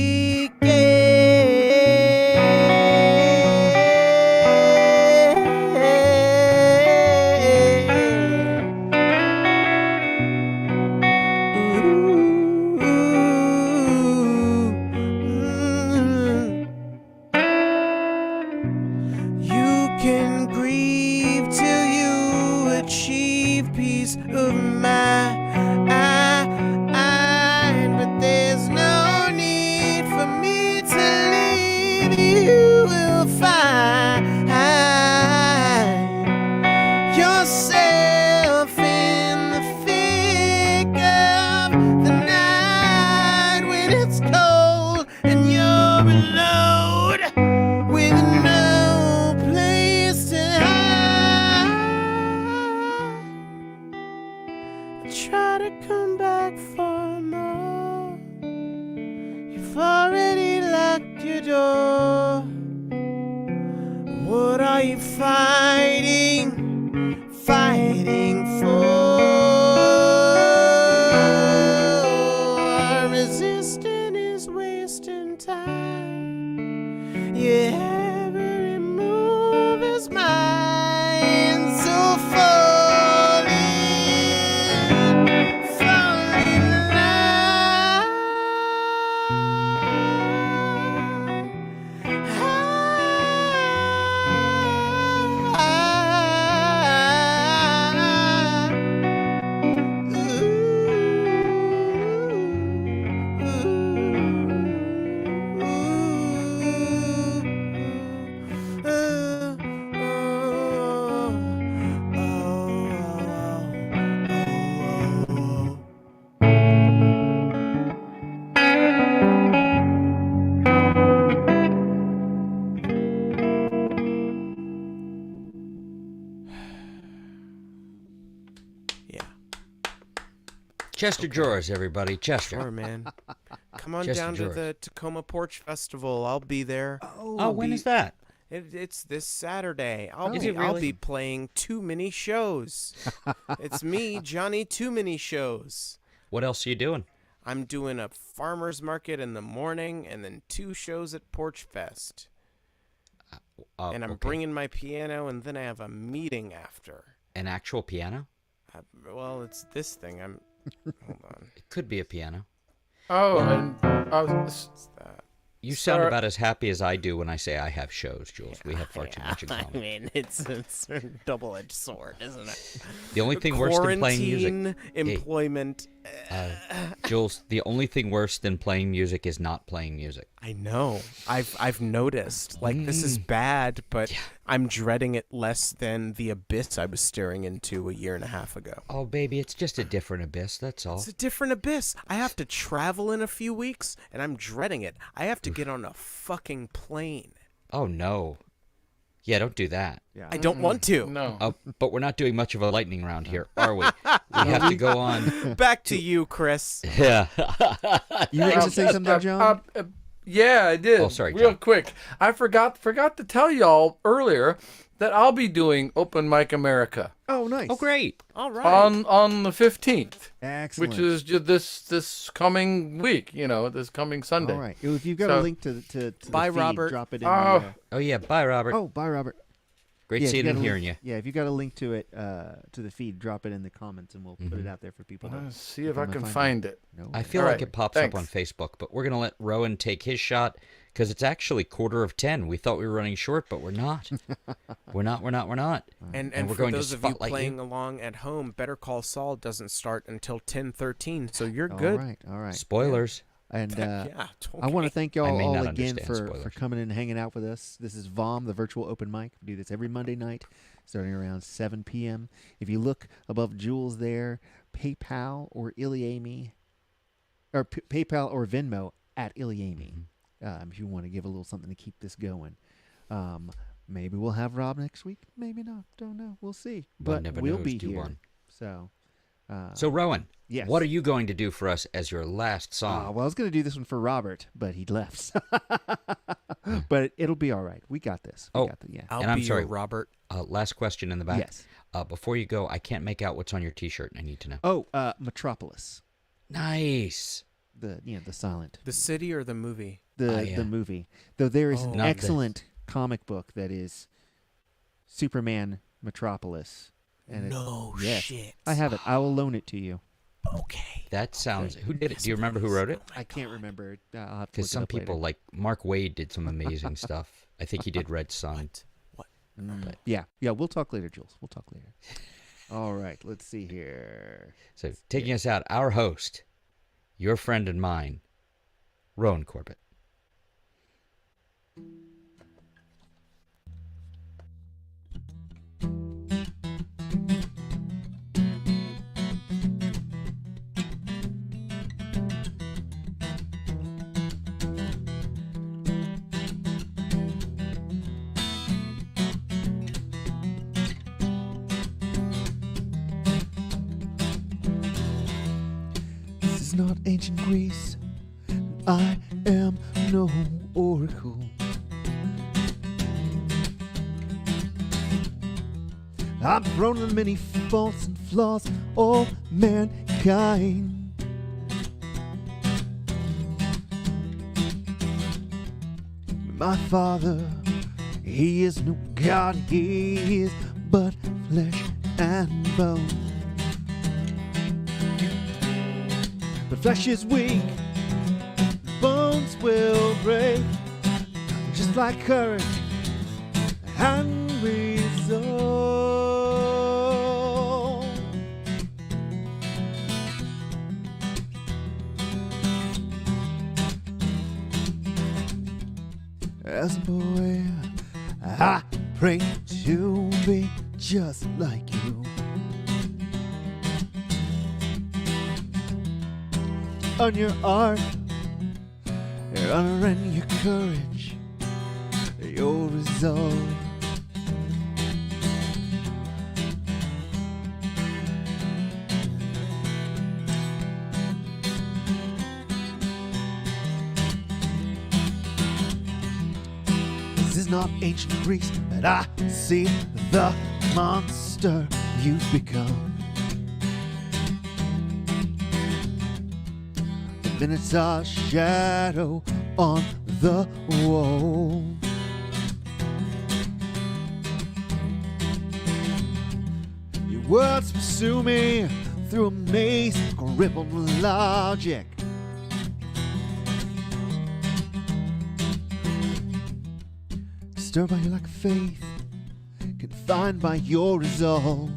are you fighting for? Resisting is wasting time. Yeah, every move is mine. So fall in line. Chester Drawers, everybody. Chester. Sure, man. Come on Chester down Drawers. to the Tacoma Porch Festival. I'll be there. Oh, when is that? It's this Saturday. Is it I'll really? be playing Too Many Shows. It's me, Johnny Too Many Shows. What else are you doing? I'm doing a farmer's market in the morning and then 2 shows at Porch Fest. And I'm okay. bringing my piano, and then I have a meeting after. An actual piano? Well, it's this thing. Hold on. It could be a piano. Oh, and You sound about as happy as I do when I say I have shows, Jules. We have far too much in common. I mean, it's a double-edged sword, isn't it? The only thing worse than playing music... Quarantine, employment... Jules, the only thing worse than playing music is not playing music. I know. I've noticed. Like, this is bad, but I'm dreading it less than the abyss I was staring into a year and a half ago. Oh, baby, it's just a different abyss, that's all. It's a different abyss. I have to travel in a few weeks, and I'm dreading it. I have to get on a fucking plane. Oh, no. Yeah, don't do that. Yeah. I don't want to. No. But we're not doing much of a lightning round here, are we? We have to go on. Back to you, Chris. Yeah. You wanted to say something, John? Yeah, I did. Oh, sorry, Real John. quick. I forgot to tell y'all earlier that I'll be doing Open Mic America. Oh, nice. Oh, great. All right. On the 15th. Excellent. Which is this coming week, this coming Sunday. All right. If you've got a link to the Bye, feed, Robert. drop it in. Oh, yeah. Bye, Robert. Oh, bye, Robert. Great seeing and hearing you. Yeah, if you got a link to it, to the feed, drop it in the comments, and we'll put it out there for people. Let's see if I can find it. No. I feel like it pops up on Facebook, but we're going to let Rowan take his shot because it's actually 9:45. We thought we were running short, but we're not. We're not. And we're for going those to of you spotlight playing along at home, Better Call Saul doesn't start until 10:13, so you're good. All right. Spoilers. And yeah, I want to thank y'all may all not again understand for spoilers. coming in and hanging out with us. This is VOM, the virtual open mic. We do this every Monday night, starting around 7 p.m. If you look above Jules there, PayPal or Iliami, or PayPal or Venmo at Iliami, if you want to give a little something to keep this going. Maybe we'll have Rob next week. Maybe not. Don't know. We'll see. But never we'll knows. be Do here. one. So Rowan, yes. What are you going to do for us as your last song? Well, I was going to do this one for Robert, but he left. But it'll be all right. We got this. We got the, I'll and I'm be sorry, your Robert. Last question in the back. Yes. Before you go, I can't make out what's on your T-shirt, and I need to know. Oh, Metropolis. Nice. The silent. The city or the movie? The movie. Though there is an Not excellent comic book that is Superman Metropolis. And No yes, shit. I have it. I will loan it to you. Okay. That sounds. Who did it? Do you remember who wrote it? I can't remember. I'll have to look Because it some up people, later. like Mark Wade, did some amazing stuff. I think he did Red Sun. What? Yeah. We'll talk later, Jules. We'll talk later. All right. Let's see here. So taking us out, our host, your friend and mine, Rowan Corbett. This is not ancient Greece. I am no oracle. I'm prone to many faults and flaws, all mankind. My father, he is no God, he is but flesh and bone. But flesh is weak, bones will break, just like courage and resolve. As a boy, I prayed to be just like you. On your art, your honor and your courage, your resolve. This is not ancient Greece, but I see the monster you've become. The Minotaur's shadow on the wall. Your words pursue me through a maze crippled with logic. Disturbed by your lack of faith, confined by your resolve.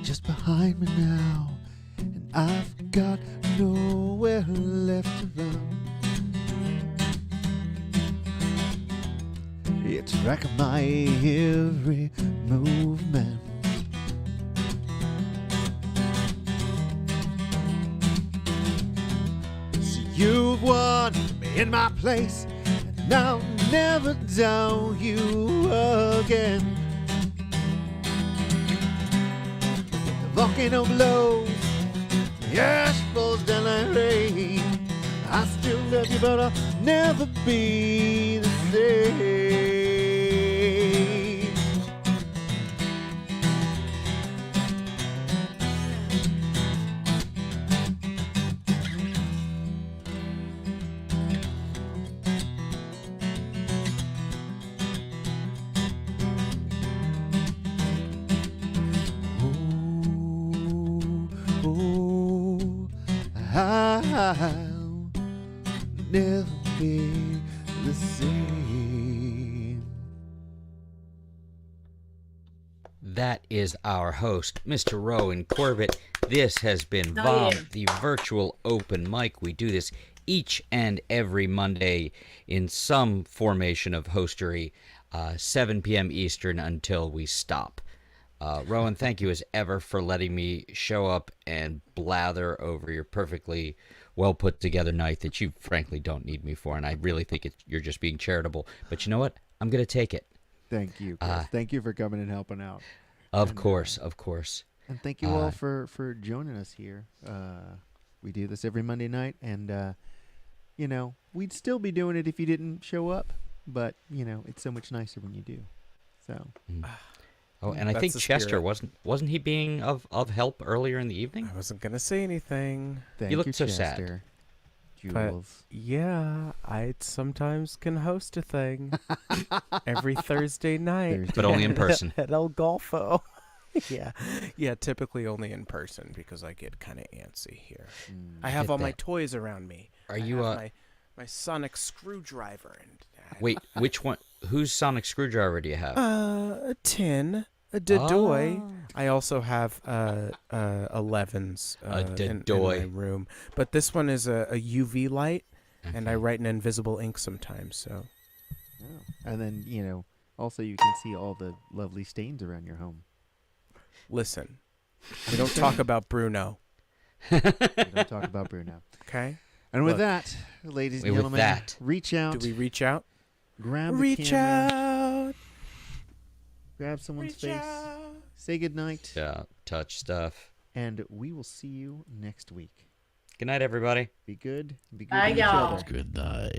Just behind me now, and I've got nowhere left to run. You track my every movement. So you've won me in my place, and I'll never doubt you again. Volcano blows, the ash falls down like rain. I still love you, but I'll never be the same. I'll never be the same. That is our host, Mr. Rowan Corbett. This has been VOM, the virtual open mic. We do this each and every Monday in some formation of hostery, 7 p.m. Eastern until we stop. Rowan, thank you as ever for letting me show up and blather over your perfectly well put together night that you frankly don't need me for, and I really think you're just being charitable. But you know what? I'm going to take it. Thank you, Chris. Thank you for coming and helping out. Of course. And thank you all for joining us here. We do this every Monday night, and, we'd still be doing it if you didn't show up, but, it's so much nicer when you do. So... Oh, and I think Chester wasn't he being of help earlier in the evening? I wasn't gonna say anything. You looked so sad. But yeah, I sometimes can host a thing every Thursday night, but only in person at El Golfo. yeah, typically only in person because I get kind of antsy here. I have all my toys around me. Are you my sonic screwdriver and wait, which one? Whose sonic screwdriver do you have? A tin. A Dedoy. I also have 11s in my room, but this one is a UV light, And I write in invisible ink sometimes, so. Oh. And then, also you can see all the lovely stains around your home. Listen, we don't talk about Bruno. We don't talk about Bruno. Okay? And with that, ladies and gentlemen, reach out. Do we reach out? Grab the camera. Grab someone's face. Say goodnight. Yeah, touch stuff. And we will see you next week. Good night, everybody. Be good. Be good Bye, to each y'all. other. Good night.